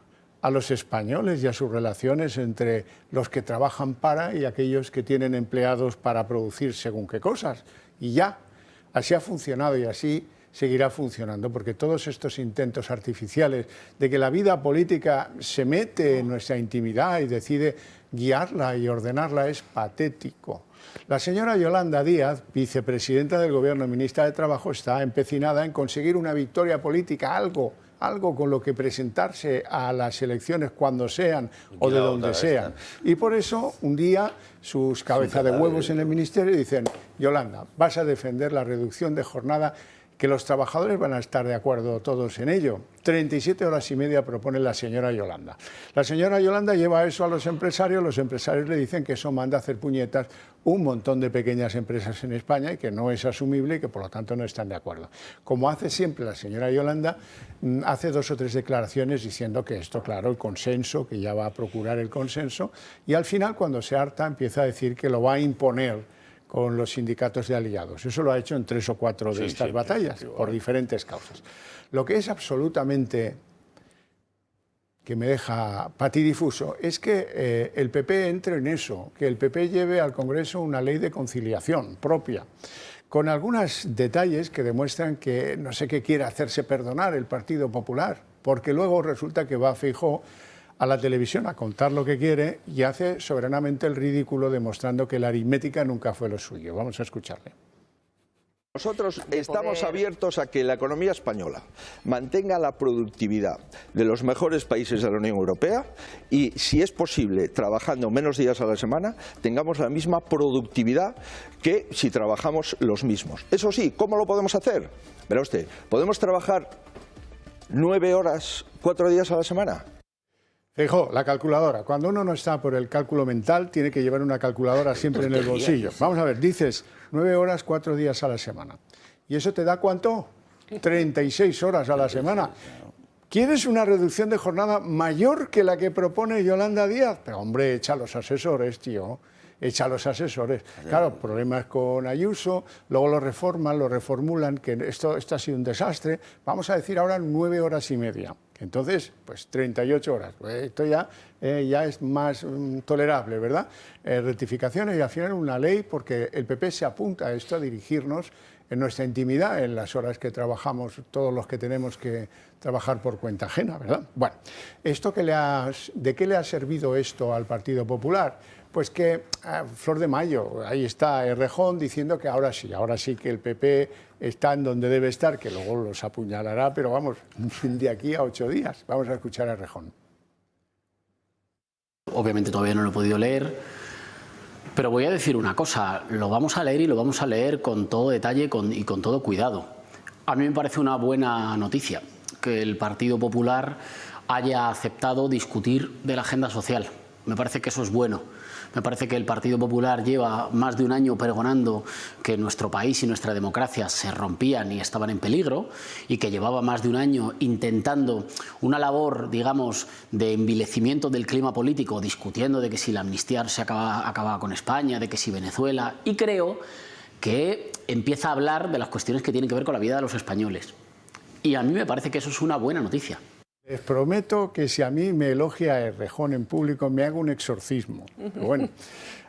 a los españoles y a sus relaciones entre los que trabajan para y aquellos que tienen empleados para producir según qué cosas. Y ya, así ha funcionado y así seguirá funcionando, porque todos estos intentos artificiales de que la vida política se mete en nuestra intimidad y decide guiarla y ordenarla es patético. La señora Yolanda Díaz, vicepresidenta del Gobierno y ministra de Trabajo, está empecinada en conseguir una victoria política, algo con lo que presentarse a las elecciones cuando sean o de donde sean. Y por eso un día sus cabezas de huevos en el ministerio dicen: Yolanda, vas a defender la reducción de jornada, que los trabajadores van a estar de acuerdo todos en ello. 37 horas y media propone la señora Yolanda. La señora Yolanda lleva eso a los empresarios le dicen que eso manda a hacer puñetas un montón de pequeñas empresas en España y que no es asumible y que por lo tanto no están de acuerdo. Como hace siempre la señora Yolanda, hace 2 o 3 declaraciones diciendo que esto, claro, el consenso, que ya va a procurar el consenso, y al final, cuando se harta, empieza a decir que lo va a imponer con los sindicatos de aliados. Eso lo ha hecho en 3 o 4 de estas batallas, por diferentes causas. Lo que es absolutamente que me deja patidifuso es que el PP entre en eso, que el PP lleve al Congreso una ley de conciliación propia, con algunos detalles que demuestran que no sé qué quiere hacerse perdonar el Partido Popular, porque luego resulta que va Feijóo a la televisión a contar lo que quiere y hace soberanamente el ridículo, demostrando que la aritmética nunca fue lo suyo. Vamos a escucharle. Nosotros estamos abiertos a que la economía española mantenga la productividad de los mejores países de la Unión Europea y, si es posible, trabajando menos días a la semana, tengamos la misma productividad que si trabajamos los mismos. Eso sí, ¿cómo lo podemos hacer? Verá usted, ¿podemos trabajar 9 horas, 4 días a la semana? Feijóo, la calculadora. Cuando uno no está por el cálculo mental, tiene que llevar una calculadora siempre en el bolsillo. Vamos a ver, dices 9 horas, 4 días a la semana. ¿Y eso te da cuánto? 36 horas a la semana. ¿Quieres una reducción de jornada mayor que la que propone Yolanda Díaz? Pero hombre, echa a los asesores, tío. Echa a los asesores. Claro, problemas con Ayuso, luego lo reforman, lo reformulan, que esto ha sido un desastre. Vamos a decir ahora 9 horas y media. Entonces, pues 38 horas. Pues esto ya es más tolerable, ¿verdad? Rectificaciones y al final una ley, porque el PP se apunta a esto, a dirigirnos en nuestra intimidad, en las horas que trabajamos, todos los que tenemos que trabajar por cuenta ajena, ¿verdad? Bueno, ¿de qué le ha servido esto al Partido Popular? Pues que, flor de mayo, ahí está Errejón diciendo que ahora sí que el PP está en donde debe estar, que luego los apuñalará, pero vamos, de aquí a 8 días. Vamos a escuchar a Errejón. Obviamente todavía no lo he podido leer, pero voy a decir una cosa, lo vamos a leer y lo vamos a leer con todo detalle y con todo cuidado. A mí me parece una buena noticia que el Partido Popular haya aceptado discutir de la agenda social. Me parece que eso es bueno. Me parece que el Partido Popular lleva más de un año pregonando que nuestro país y nuestra democracia se rompían y estaban en peligro, y que llevaba más de un año intentando una labor, digamos, de envilecimiento del clima político, discutiendo de que si la amnistía se acababa con España, de que si Venezuela, y creo que empieza a hablar de las cuestiones que tienen que ver con la vida de los españoles. Y a mí me parece que eso es una buena noticia. Les prometo que si a mí me elogia Errejón en público, me hago un exorcismo. Pero bueno,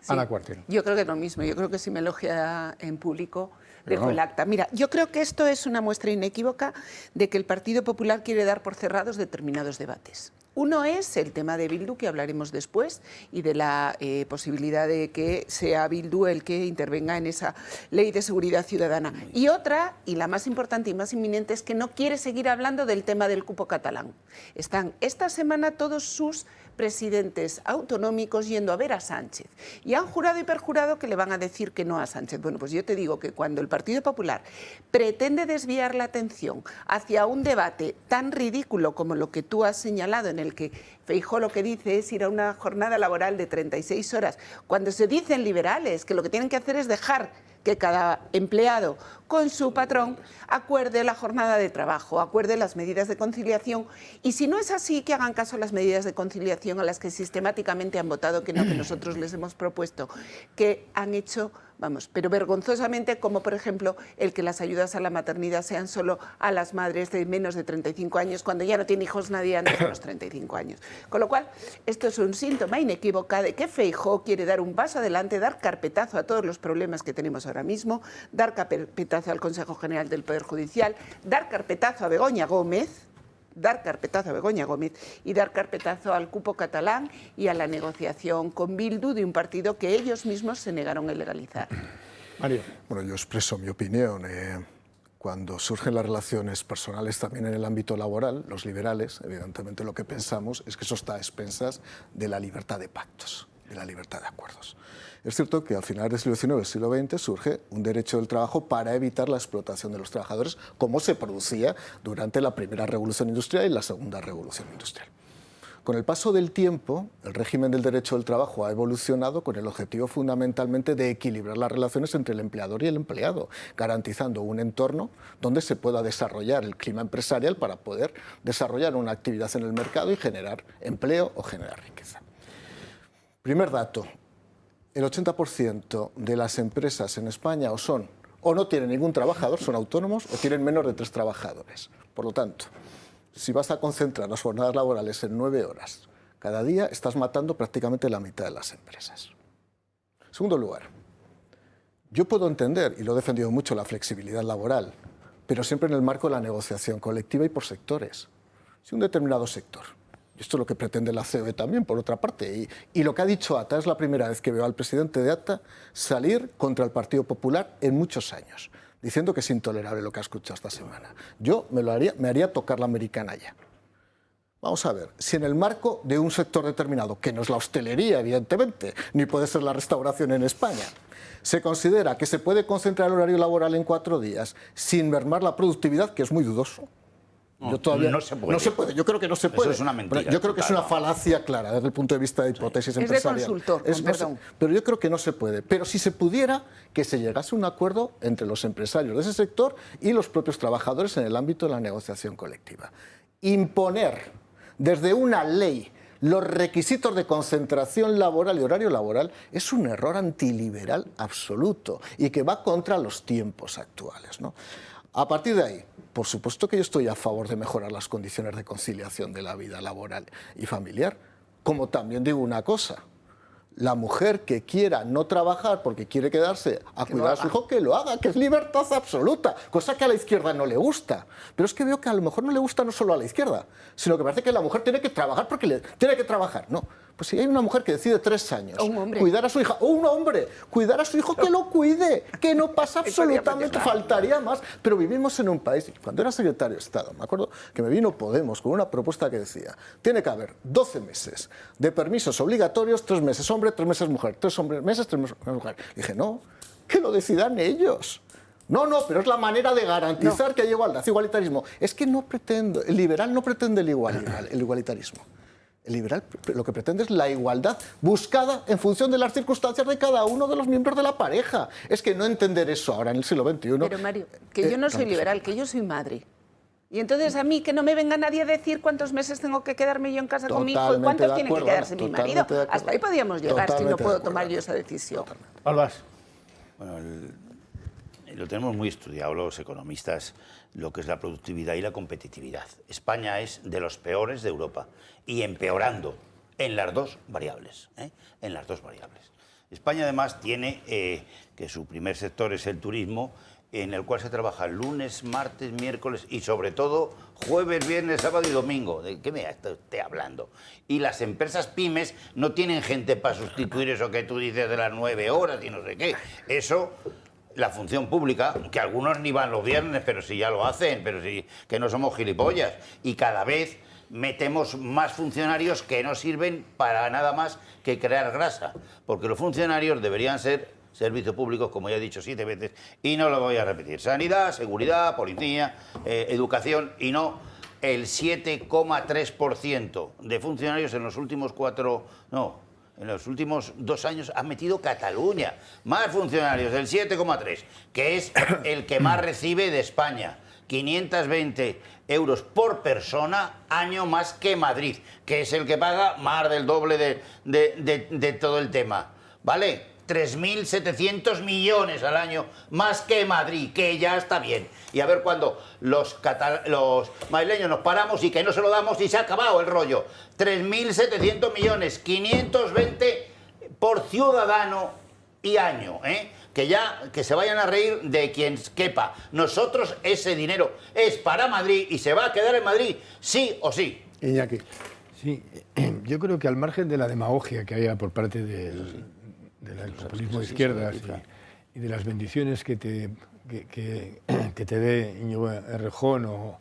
sí, Ana Cuartero. Yo creo que es lo mismo. Yo creo que si me elogia en público, dejo el acta. Mira, yo creo que esto es una muestra inequívoca de que el Partido Popular quiere dar por cerrados determinados debates. Uno es el tema de Bildu, que hablaremos después, y de la posibilidad de que sea Bildu el que intervenga en esa ley de seguridad ciudadana. Y otra, y la más importante y más inminente, es que no quiere seguir hablando del tema del cupo catalán. Están esta semana todos sus presidentes autonómicos yendo a ver a Sánchez y han jurado y perjurado que le van a decir que no a Sánchez. Bueno, pues yo te digo que cuando el Partido Popular pretende desviar la atención hacia un debate tan ridículo como lo que tú has señalado, en el que Feijóo lo que dice es ir a una jornada laboral de 36 horas, cuando se dicen liberales que lo que tienen que hacer es dejar que cada empleado con su patrón acuerde la jornada de trabajo, acuerde las medidas de conciliación, y si no es así, que hagan caso a las medidas de conciliación a las que sistemáticamente han votado que no, que nosotros les hemos propuesto, que han hecho, vamos, pero vergonzosamente, como por ejemplo el que las ayudas a la maternidad sean solo a las madres de menos de 35 años, cuando ya no tiene hijos nadie antes de los 35 años. Con lo cual, esto es un síntoma inequívoco de que Feijóo quiere dar un paso adelante, dar carpetazo a todos los problemas que tenemos ahora mismo, dar carpetazo al Consejo General del Poder Judicial, dar carpetazo a Begoña Gómez y dar carpetazo al cupo catalán y a la negociación con Bildu de un partido que ellos mismos se negaron a legalizar. Mario. Bueno, yo expreso mi opinión. Cuando surgen las relaciones personales también en el ámbito laboral, los liberales, evidentemente lo que pensamos es que eso está a expensas de la libertad de pactos, de la libertad de acuerdos. Es cierto que al final del siglo XIX y del siglo XX surge un derecho del trabajo para evitar la explotación de los trabajadores, como se producía durante la primera revolución industrial y la segunda revolución industrial. Con el paso del tiempo, el régimen del derecho del trabajo ha evolucionado con el objetivo fundamentalmente de equilibrar las relaciones entre el empleador y el empleado, garantizando un entorno donde se pueda desarrollar el clima empresarial para poder desarrollar una actividad en el mercado y generar empleo o generar riqueza. Primer dato. El 80% de las empresas en España o no tienen ningún trabajador, son autónomos, o tienen menos de 3 trabajadores. Por lo tanto, si vas a concentrar las jornadas laborales en 9 horas cada día, estás matando prácticamente la mitad de las empresas. En segundo lugar, yo puedo entender, y lo he defendido mucho, la flexibilidad laboral, pero siempre en el marco de la negociación colectiva y por sectores. Si un determinado sector, esto es lo que pretende la COE también, por otra parte. Y lo que ha dicho ATA, es la primera vez que veo al presidente de ATA salir contra el Partido Popular en muchos años, diciendo que es intolerable lo que ha escuchado esta semana. Yo me haría tocar la americana ya. Vamos a ver, si en el marco de un sector determinado, que no es la hostelería, evidentemente, ni puede ser la restauración en España, se considera que se puede concentrar el horario laboral en 4 días sin mermar la productividad, que es muy dudoso. No se puede. No se puede. Yo creo que no se puede. Eso es una mentira. Yo creo que es una falacia clara desde el punto de vista de hipótesis empresarial. Es de consultor, perdón. Pero yo creo que no se puede. Pero si se pudiera, que se llegase a un acuerdo entre los empresarios de ese sector y los propios trabajadores en el ámbito de la negociación colectiva. Imponer desde una ley los requisitos de concentración laboral y horario laboral es un error antiliberal absoluto y que va contra los tiempos actuales, ¿no? A partir de ahí, por supuesto que yo estoy a favor de mejorar las condiciones de conciliación de la vida laboral y familiar, como también digo una cosa, la mujer que quiera no trabajar porque quiere quedarse a cuidar a su hijo, que lo haga, que es libertad absoluta, cosa que a la izquierda no le gusta. Pero es que veo que a lo mejor no le gusta no solo a la izquierda, sino que parece que la mujer tiene que trabajar porque tiene que trabajar. No, pues si hay una mujer que decide 3 años cuidar a su hija, o un hombre, cuidar a su hijo, que lo cuide, que no pasa absolutamente, faltaría más. Pero vivimos en un país, cuando era secretario de Estado, me acuerdo que me vino Podemos con una propuesta que decía, tiene que haber 12 meses de permisos obligatorios, 3 meses hombre, 3 meses mujer, 3 meses, 3 meses mujer. Y dije, no, que lo decidan ellos. No, pero es la manera de garantizar que haya igualdad, igualitarismo. Es que no pretendo, el liberal no pretende el igualitarismo. El liberal lo que pretende es la igualdad buscada en función de las circunstancias de cada uno de los miembros de la pareja. Es que no entender eso ahora en el siglo XXI... Pero Mario, que yo no soy liberal, que yo soy madre. Y entonces a mí que no me venga nadie a decir cuántos meses tengo que quedarme yo en casa con mi hijo y cuántos tiene que quedarse mi marido. Hasta ahí podríamos llegar si no puedo tomar yo esa decisión. Albas. Bueno, lo tenemos muy estudiado los economistas, lo que es la productividad y la competitividad. España es de los peores de Europa y empeorando en las dos variables. En las dos variables. España además tiene que su primer sector es el turismo, en el cual se trabaja lunes, martes, miércoles y sobre todo jueves, viernes, sábado y domingo. ¿De qué me está usted hablando? Y las empresas pymes no tienen gente para sustituir eso que tú dices de las 9 horas y no sé qué. Eso, la función pública, que algunos ni van los viernes, pero sí ya lo hacen, pero sí que no somos gilipollas. Y cada vez metemos más funcionarios que no sirven para nada más que crear grasa. Porque los funcionarios deberían ser servicios públicos, como ya he dicho 7 veces, y no lo voy a repetir. Sanidad, seguridad, policía, educación, y no el 7,3% de funcionarios en los últimos en los últimos 2 años ha metido Cataluña. Más funcionarios, el 7,3%, que es el que más recibe de España. 520 euros por persona, año más que Madrid, que es el que paga más del doble de todo el tema. ¿Vale? 3.700 millones al año, más que Madrid, que ya está bien. Y a ver cuándo los madrileños nos paramos y que no se lo damos y se ha acabado el rollo. 3.700 millones, 520 por ciudadano y año, que se vayan a reír de quien quepa. Nosotros ese dinero es para Madrid y se va a quedar en Madrid, sí o sí. Iñaki. Sí, yo creo que al margen de la demagogia que haya por parte del populismo de izquierdas y de las bendiciones que te dé Íñigo Errejón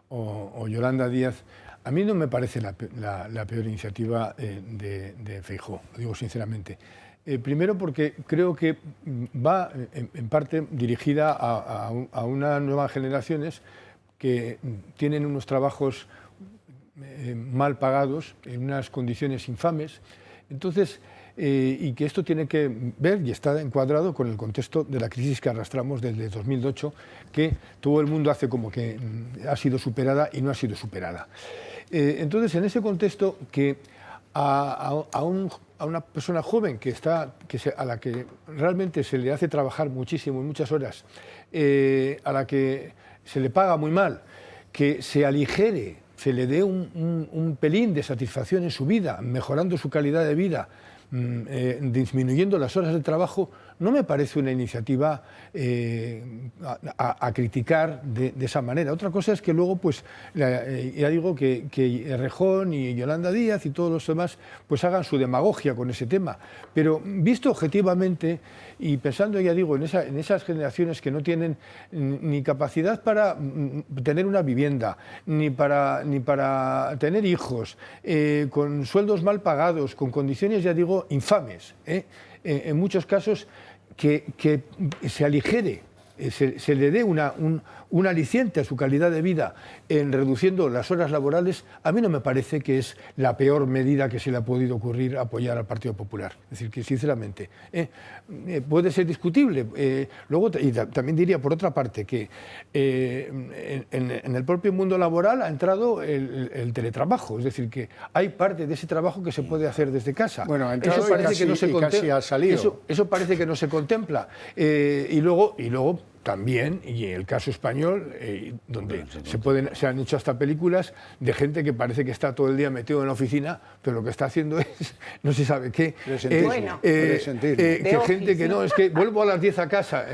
o Yolanda Díaz, a mí no me parece la peor iniciativa de Feijóo, lo digo sinceramente. Primero porque creo que va en parte dirigida a unas nuevas generaciones que tienen unos trabajos mal pagados, en unas condiciones infames. Entonces, y que esto tiene que ver y está encuadrado con el contexto de la crisis que arrastramos desde 2008, que todo el mundo hace como que ha sido superada y no ha sido superada. Entonces, en ese contexto, que a una persona joven a la que realmente se le hace trabajar muchísimo, muchas horas, a la que se le paga muy mal, que se aligere, se le dé un pelín de satisfacción en su vida, mejorando su calidad de vida, disminuyendo las horas de trabajo, no me parece una iniciativa a criticar de esa manera. Otra cosa es que luego, pues, ya digo que Errejón y Yolanda Díaz y todos los demás pues hagan su demagogia con ese tema. Pero visto objetivamente y pensando, ya digo, en esas generaciones que no tienen ni capacidad para tener una vivienda, ni para tener hijos, con sueldos mal pagados, con condiciones, ya digo, infames, en muchos casos, que se aligere, se le dé un aliciente a su calidad de vida en reduciendo las horas laborales, a mí no me parece que es la peor medida que se le ha podido ocurrir apoyar al Partido Popular. Es decir, que sinceramente puede ser discutible. Luego, y también diría, por otra parte, que en el propio mundo laboral ha entrado el teletrabajo. Es decir, que hay parte de ese trabajo que se puede hacer desde casa. Bueno, ha entrado y casi ha salido. Eso parece que no se contempla. Y luego también, y el caso español, donde se han hecho hasta películas de gente que parece que está todo el día metido en la oficina, pero lo que está haciendo es, no se sabe qué, que gente que no, es que vuelvo a las 10 a casa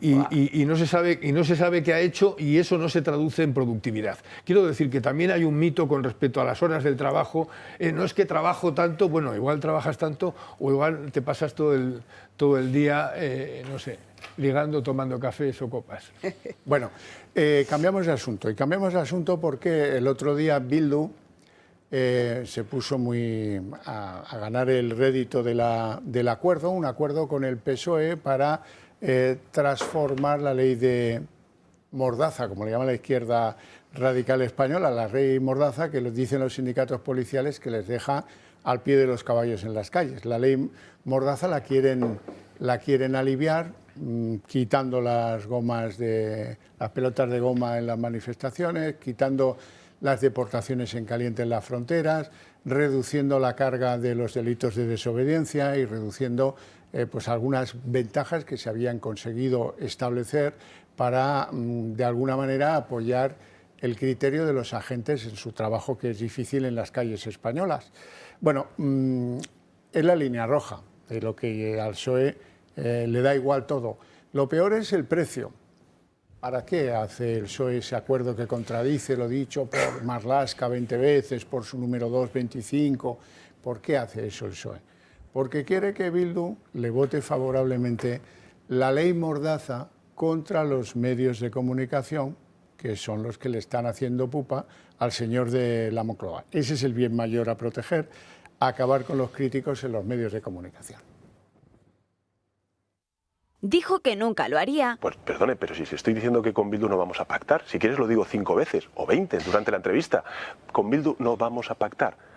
y no se sabe qué ha hecho, y eso no se traduce en productividad. Quiero decir que también hay un mito con respecto a las horas del trabajo. No es que trabajo tanto, bueno, igual trabajas tanto o igual te pasas todo el día, no sé, ligando, tomando cafés o copas. Bueno, cambiamos de asunto. Y cambiamos de asunto porque el otro día Bildu se puso a ganar el rédito del acuerdo, un acuerdo con el PSOE para transformar la ley de Mordaza, como le llama la izquierda radical española, la ley Mordaza, que les dicen los sindicatos policiales que les deja al pie de los caballos en las calles. La ley Mordaza la quieren aliviar, quitando las pelotas de goma en las manifestaciones, quitando las deportaciones en caliente en las fronteras, reduciendo la carga de los delitos de desobediencia y reduciendo pues algunas ventajas que se habían conseguido establecer para, de alguna manera, apoyar el criterio de los agentes en su trabajo, que es difícil en las calles españolas. Bueno, es la línea roja de lo que al PSOE le da igual todo. Lo peor es el precio. ¿Para qué hace el PSOE ese acuerdo que contradice lo dicho por Marlaska 20 veces, por su número 2, 25? ¿Por qué hace eso el PSOE? Porque quiere que Bildu le vote favorablemente la ley Mordaza contra los medios de comunicación, que son los que le están haciendo pupa al señor de la Moncloa. Ese es el bien mayor a proteger, acabar con los críticos en los medios de comunicación. Dijo que nunca lo haría. Pues perdone, pero si estoy diciendo que con Bildu no vamos a pactar, si quieres lo digo 5 veces o 20 durante la entrevista, con Bildu no vamos a pactar.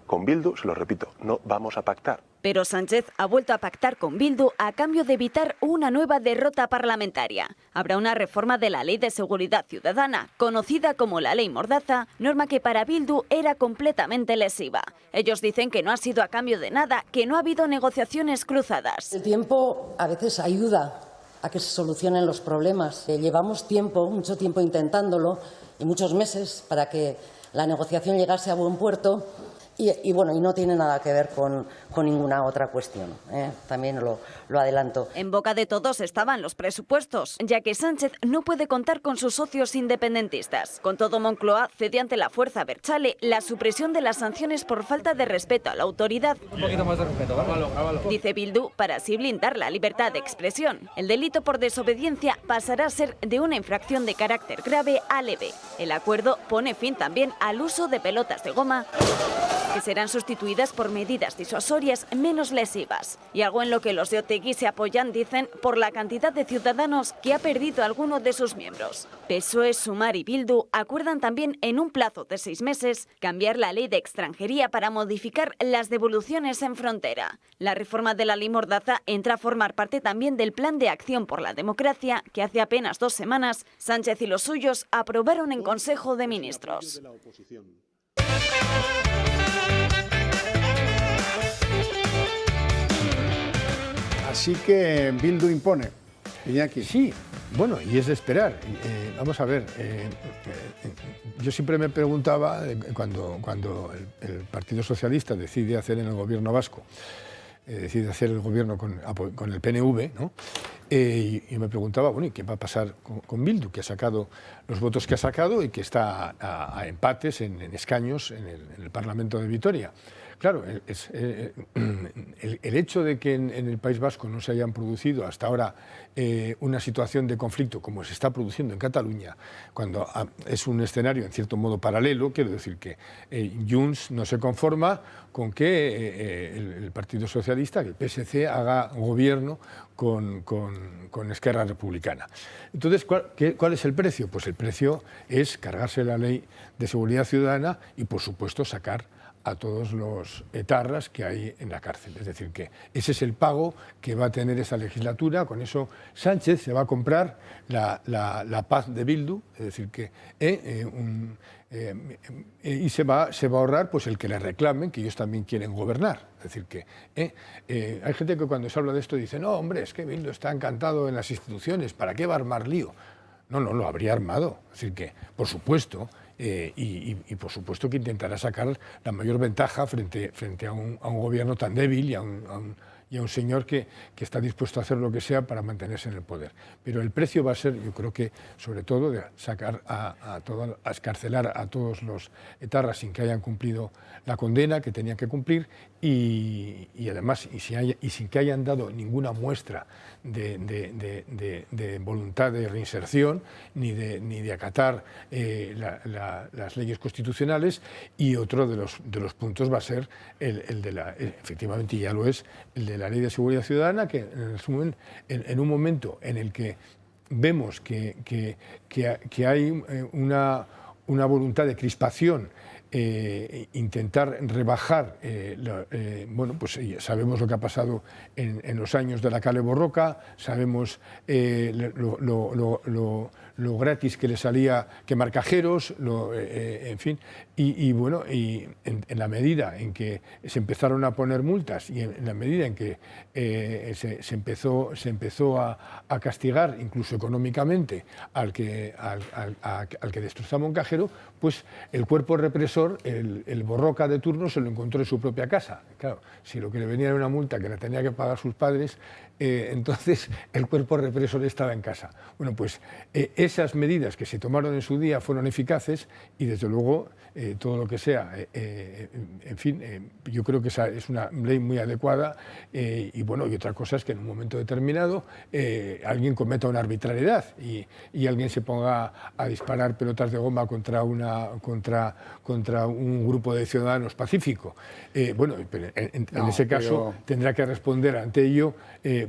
Con Bildu, se lo repito, no vamos a pactar. Pero Sánchez ha vuelto a pactar con Bildu a cambio de evitar una nueva derrota parlamentaria. Habrá una reforma de la Ley de Seguridad Ciudadana, conocida como la Ley Mordaza, norma que para Bildu era completamente lesiva. Ellos dicen que no ha sido a cambio de nada, que no ha habido negociaciones cruzadas. El tiempo a veces ayuda a que se solucionen los problemas. Llevamos mucho tiempo intentándolo, y muchos meses para que la negociación llegase a buen puerto. Y no tiene nada que ver con ninguna otra cuestión, también lo adelanto. En boca de todos estaban los presupuestos, ya que Sánchez no puede contar con sus socios independentistas. Con todo, Moncloa cede ante la fuerza Berchale la supresión de las sanciones por falta de respeto a la autoridad. Un poquito más de respeto, grábalo. Dice Bildu, para así blindar la libertad de expresión. El delito por desobediencia pasará a ser de una infracción de carácter grave a leve. El acuerdo pone fin también al uso de pelotas de goma, que serán sustituidas por medidas disuasorias menos lesivas. Y algo en lo que los de Otegi se apoyan, dicen, por la cantidad de ciudadanos que ha perdido alguno de sus miembros. PSOE, Sumar y Bildu acuerdan también, en un plazo de 6 meses, cambiar la ley de extranjería para modificar las devoluciones en frontera. La reforma de la ley Mordaza entra a formar parte también del Plan de Acción por la Democracia, que hace apenas 2 semanas Sánchez y los suyos aprobaron en Consejo de Ministros. Así que Bildu impone. Iñaki. Sí, bueno, y es de esperar. Vamos a ver, yo siempre me preguntaba, cuando el Partido Socialista decide hacer en el gobierno vasco, decide hacer el gobierno con el PNV, ¿no? Y me preguntaba, bueno, ¿y qué va a pasar con Bildu, que ha sacado los votos que ha sacado y que está a empates en escaños en el Parlamento de Vitoria? Claro, el hecho de que en el País Vasco no se hayan producido hasta ahora una situación de conflicto como se está produciendo en Cataluña, cuando es un escenario en cierto modo paralelo, quiero decir que Junts no se conforma con que el Partido Socialista, que el PSC, haga gobierno con Esquerra Republicana. Entonces, ¿cuál es el precio? Pues el precio es cargarse la Ley de Seguridad Ciudadana y, por supuesto, sacar a todos los etarras que hay en la cárcel. Es decir, que ese es el pago que va a tener esta legislatura. Con eso Sánchez se va a comprar la paz de Bildu, es decir, que y se va a ahorrar pues el que le reclamen, que ellos también quieren gobernar. Es decir, que hay gente que cuando se habla de esto dice, no, hombre, es que Bildu está encantado en las instituciones, ¿para qué va a armar lío? No, lo habría armado. Es decir, que, por supuesto, y por supuesto que intentará sacar la mayor ventaja frente a un gobierno tan débil y a un señor que está dispuesto a hacer lo que sea para mantenerse en el poder. Pero el precio va a ser, yo creo que, sobre todo, de sacar a escarcelar a todos los etarras sin que hayan cumplido la condena que tenían que cumplir y además, y sin que hayan dado ninguna muestra de voluntad de reinserción ni de acatar las leyes constitucionales. Y otro de los puntos va a ser el de efectivamente, y ya lo es, el de la Ley de Seguridad Ciudadana, que en resumen, en un momento en el que vemos que hay una voluntad de crispación, intentar rebajar, bueno, pues sabemos lo que ha pasado en los años de la Kale Borroka, sabemos lo gratis que le salía quemar cajeros, en fin, y bueno, y en la medida en que se empezaron a poner multas y en la medida en que se empezó a castigar incluso económicamente al que destrozaba un cajero, pues el cuerpo represor, el Borroka de turno, se lo encontró en su propia casa. Claro, si lo que le venía era una multa que la tenía que pagar sus padres, entonces el cuerpo represor estaba en casa. Bueno, pues esas medidas que se tomaron en su día fueron eficaces y desde luego todo lo que sea, en fin, yo creo que esa es una ley muy adecuada y bueno, y otra cosa es que en un momento determinado alguien cometa una arbitrariedad y alguien se ponga a disparar pelotas de goma contra un grupo de ciudadanos pacífico. Bueno, pero en ese caso tendrá que responder ante ello,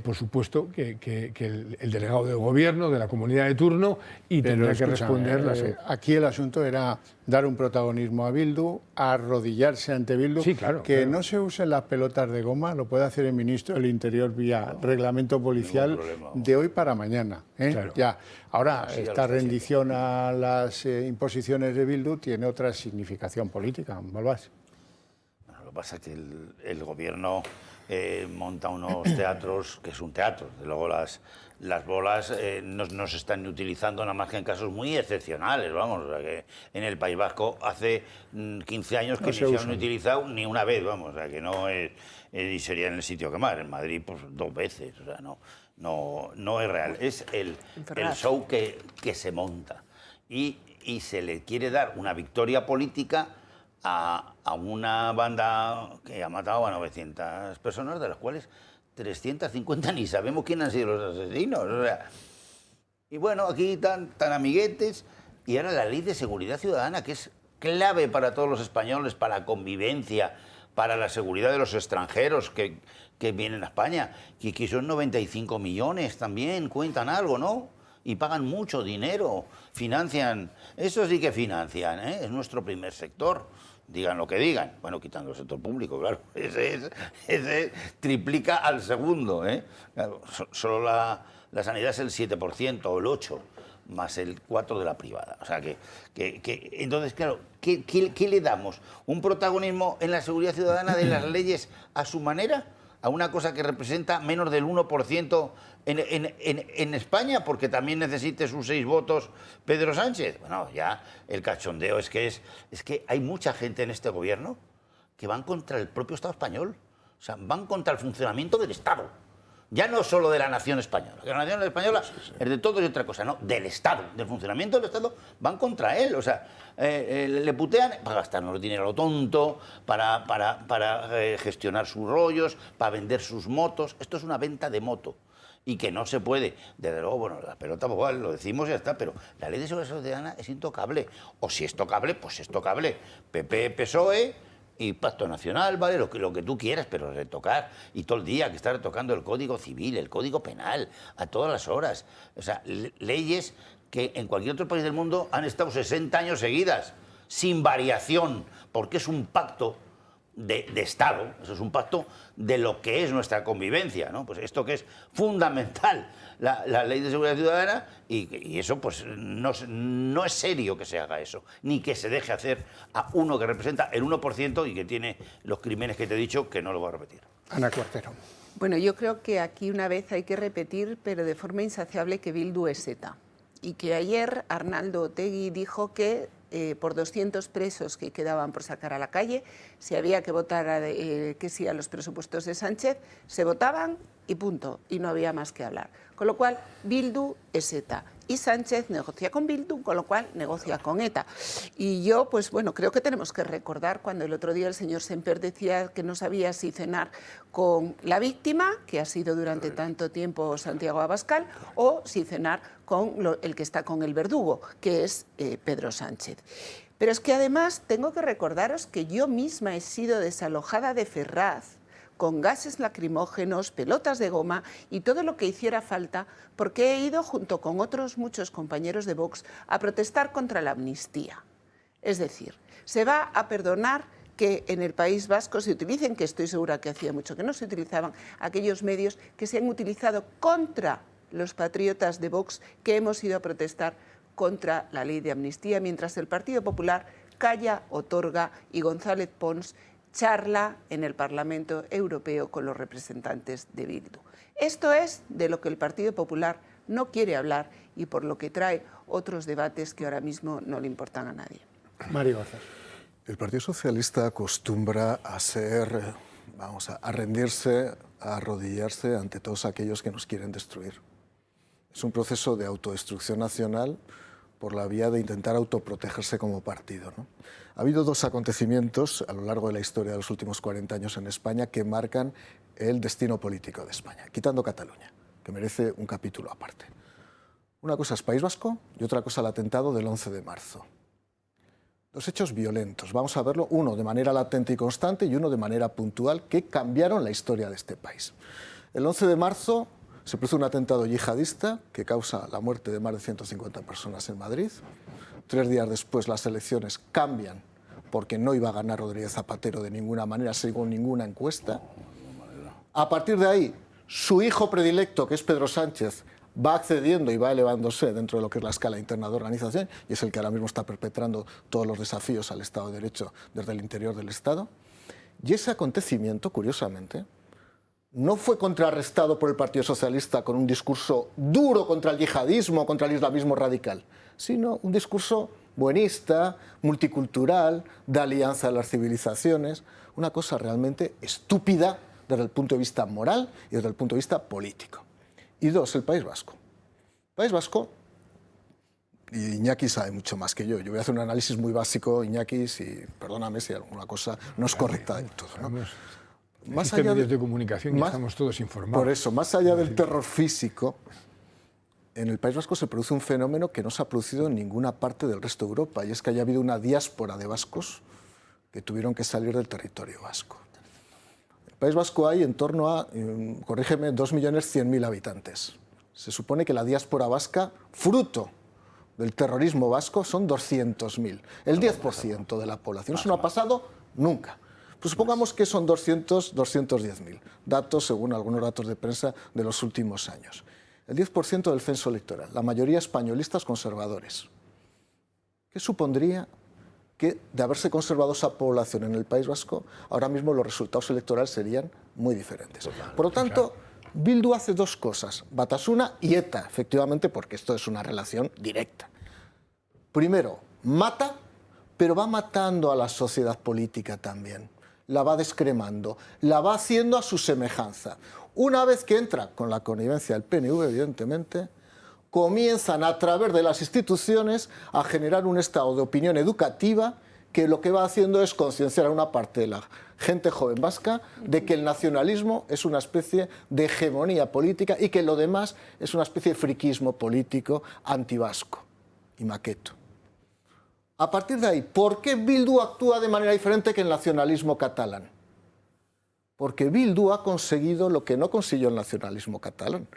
por supuesto, que el delegado de gobierno de la comunidad de turno, y tendrá que responder. Aquí el asunto era dar un protagonismo a Bildu, arrodillarse ante Bildu. Sí, claro, que no se usen las pelotas de goma, lo puede hacer el ministro del Interior vía reglamento policial de hoy para mañana. Claro. Ya. Ahora, esta rendición a las imposiciones de Bildu tiene otra significación política. Balbás. Bueno, lo que pasa es que el gobierno monta unos teatros, que es un teatro. Luego las bolas no se están utilizando nada más que en casos muy excepcionales, vamos. O sea, que en el País Vasco hace 15 años que no se han utilizado ni una vez, vamos. O sea, que no es, y sería en el sitio que más. En Madrid, pues 2 veces. O sea, no es real. Es el show que se monta. Y se le quiere dar una victoria política a una banda que ha matado a 900 personas, de las cuales 350 ni sabemos quién han sido los asesinos. O sea, y bueno, aquí tan amiguetes. Y ahora la Ley de Seguridad Ciudadana, que es clave para todos los españoles, para la convivencia, para la seguridad de los extranjeros que vienen a España, que son 95 millones también, cuentan algo, ¿no? Y pagan mucho dinero, financian, eso sí que financian, ¿eh? Es nuestro primer sector, digan lo que digan, bueno, quitando el sector público, claro, ese triplica al segundo, ¿eh? Claro, solo la sanidad es el 7% o el 8%, más el 4% de la privada. O sea que entonces, claro, ¿qué le damos? ¿Un protagonismo en la seguridad ciudadana de las leyes a su manera? ¿A una cosa que representa menos del 1% en España, porque también necesite sus 6 votos Pedro Sánchez? Bueno, ya el cachondeo es que hay mucha gente en este gobierno que van contra el propio Estado español. O sea, van contra el funcionamiento del Estado. Ya no solo de la nación española, que la nación española es de todo y otra cosa, no, del Estado, del funcionamiento del Estado, van contra él. O sea, le putean para gastarnos dinero a lo tonto, para gestionar sus rollos, para vender sus motos. Esto es una venta de moto. Y que no se puede. Desde luego, bueno, la pelota, pues, lo decimos y ya está, pero la Ley de Seguridad Ciudadana es intocable. O si es tocable, pues es tocable. PP, PSOE y Pacto Nacional, ¿vale? Lo que tú quieras, pero retocar, y todo el día que está retocando el Código Civil, el Código Penal, a todas las horas. O sea, leyes que en cualquier otro país del mundo han estado 60 años seguidas, sin variación, porque es un pacto de Estado, eso es un pacto de lo que es nuestra convivencia, ¿no? Pues esto que es fundamental, la ley de seguridad ciudadana, y eso pues no es serio que se haga eso, ni que se deje hacer a uno que representa el 1% y que tiene los crímenes que te he dicho, que no lo voy a repetir. Ana Cuartero. Bueno, yo creo que aquí una vez hay que repetir, pero de forma insaciable, que Bildu es ETA. Y que ayer Arnaldo Otegi dijo que por 200 presos que quedaban por sacar a la calle, si había que votar que sí a los presupuestos de Sánchez, se votaban y punto, y no había más que hablar. Con lo cual, Bildu es ETA. Y Sánchez negocia con Bildu, con lo cual negocia con ETA. Y yo, pues bueno, creo que tenemos que recordar cuando el otro día el señor Semper decía que no sabía si cenar con la víctima, que ha sido durante tanto tiempo Santiago Abascal, o si cenar con el que está con el verdugo, que es Pedro Sánchez. Pero es que además tengo que recordaros que yo misma he sido desalojada de Ferraz con gases lacrimógenos, pelotas de goma y todo lo que hiciera falta, porque he ido junto con otros muchos compañeros de Vox a protestar contra la amnistía. Es decir, se va a perdonar que en el País Vasco se utilicen, que estoy segura que hacía mucho que no se utilizaban, aquellos medios que se han utilizado contra los patriotas de Vox que hemos ido a protestar contra la ley de amnistía, mientras el Partido Popular calla, otorga y González Pons charla en el Parlamento Europeo con los representantes de Bildu. Esto es de lo que el Partido Popular no quiere hablar y por lo que trae otros debates que ahora mismo no le importan a nadie. Mario Gazas. El Partido Socialista acostumbra a ser, a rendirse, a arrodillarse ante todos aquellos que nos quieren destruir. Es un proceso de autodestrucción nacional por la vía de intentar autoprotegerse como partido, ¿no? Ha habido dos acontecimientos a lo largo de la historia de los últimos 40 años en España que marcan el destino político de España, quitando Cataluña, que merece un capítulo aparte. Una cosa es País Vasco y otra cosa el atentado del 11 de marzo. Dos hechos violentos, vamos a verlo, uno de manera latente y constante y uno de manera puntual, que cambiaron la historia de este país. El 11 de marzo se produce un atentado yihadista que causa la muerte de más de 150 personas en Madrid. 3 días después las elecciones cambian porque no iba a ganar Rodríguez Zapatero de ninguna manera, según ninguna encuesta. A partir de ahí, su hijo predilecto, que es Pedro Sánchez, va accediendo y va elevándose dentro de lo que es la escala interna de organización y es el que ahora mismo está perpetrando todos los desafíos al Estado de Derecho desde el interior del Estado. Y ese acontecimiento, curiosamente, no fue contrarrestado por el Partido Socialista con un discurso duro contra el yihadismo, contra el islamismo radical, sino un discurso buenista, multicultural, de alianza de las civilizaciones, una cosa realmente estúpida desde el punto de vista moral y desde el punto de vista político. Y dos, el País Vasco. El País Vasco, y Iñaki sabe mucho más que yo voy a hacer un análisis muy básico, Iñaki, perdóname si alguna cosa no es correcta del todo, ¿no? Más allá medios de comunicación, estamos todos informados. Por eso, más allá del terror físico, en el País Vasco se produce un fenómeno que no se ha producido en ninguna parte del resto de Europa, y es que haya habido una diáspora de vascos que tuvieron que salir del territorio vasco. En el País Vasco hay en torno a, corrígeme, 2.100.000 habitantes. Se supone que la diáspora vasca, fruto del terrorismo vasco, son 200.000, el 10% de la población. Eso no ha pasado nunca. Pues supongamos que son 210.000, datos según algunos datos de prensa de los últimos años. El 10% del censo electoral, la mayoría españolistas conservadores. ¿Qué supondría que de haberse conservado esa población en el País Vasco, ahora mismo los resultados electorales serían muy diferentes? Por lo tanto, Bildu hace dos cosas, Batasuna y ETA, efectivamente, porque esto es una relación directa. Primero, mata, pero va matando a la sociedad política también. La va descremando, la va haciendo a su semejanza. Una vez que entra con la connivencia del PNV, evidentemente, comienzan a través de las instituciones a generar un estado de opinión educativa que lo que va haciendo es concienciar a una parte de la gente joven vasca de que el nacionalismo es una especie de hegemonía política y que lo demás es una especie de friquismo político antivasco y maqueto. A partir de ahí, ¿por qué Bildu actúa de manera diferente que el nacionalismo catalán? Porque Bildu ha conseguido lo que no consiguió el nacionalismo catalán,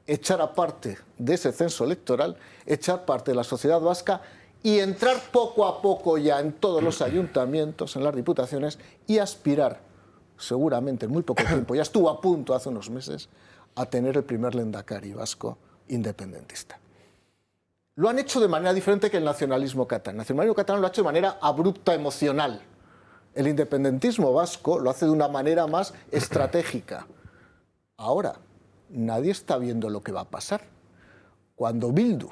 echar aparte de ese censo electoral, echar parte de la sociedad vasca y entrar poco a poco ya en todos los ayuntamientos, en las diputaciones, y aspirar, seguramente en muy poco tiempo, ya estuvo a punto hace unos meses, a tener el primer lehendakari vasco independentista. Lo han hecho de manera diferente que el nacionalismo catalán. El nacionalismo catalán lo ha hecho de manera abrupta, emocional. El independentismo vasco lo hace de una manera más estratégica. Ahora, nadie está viendo lo que va a pasar. Cuando Bildu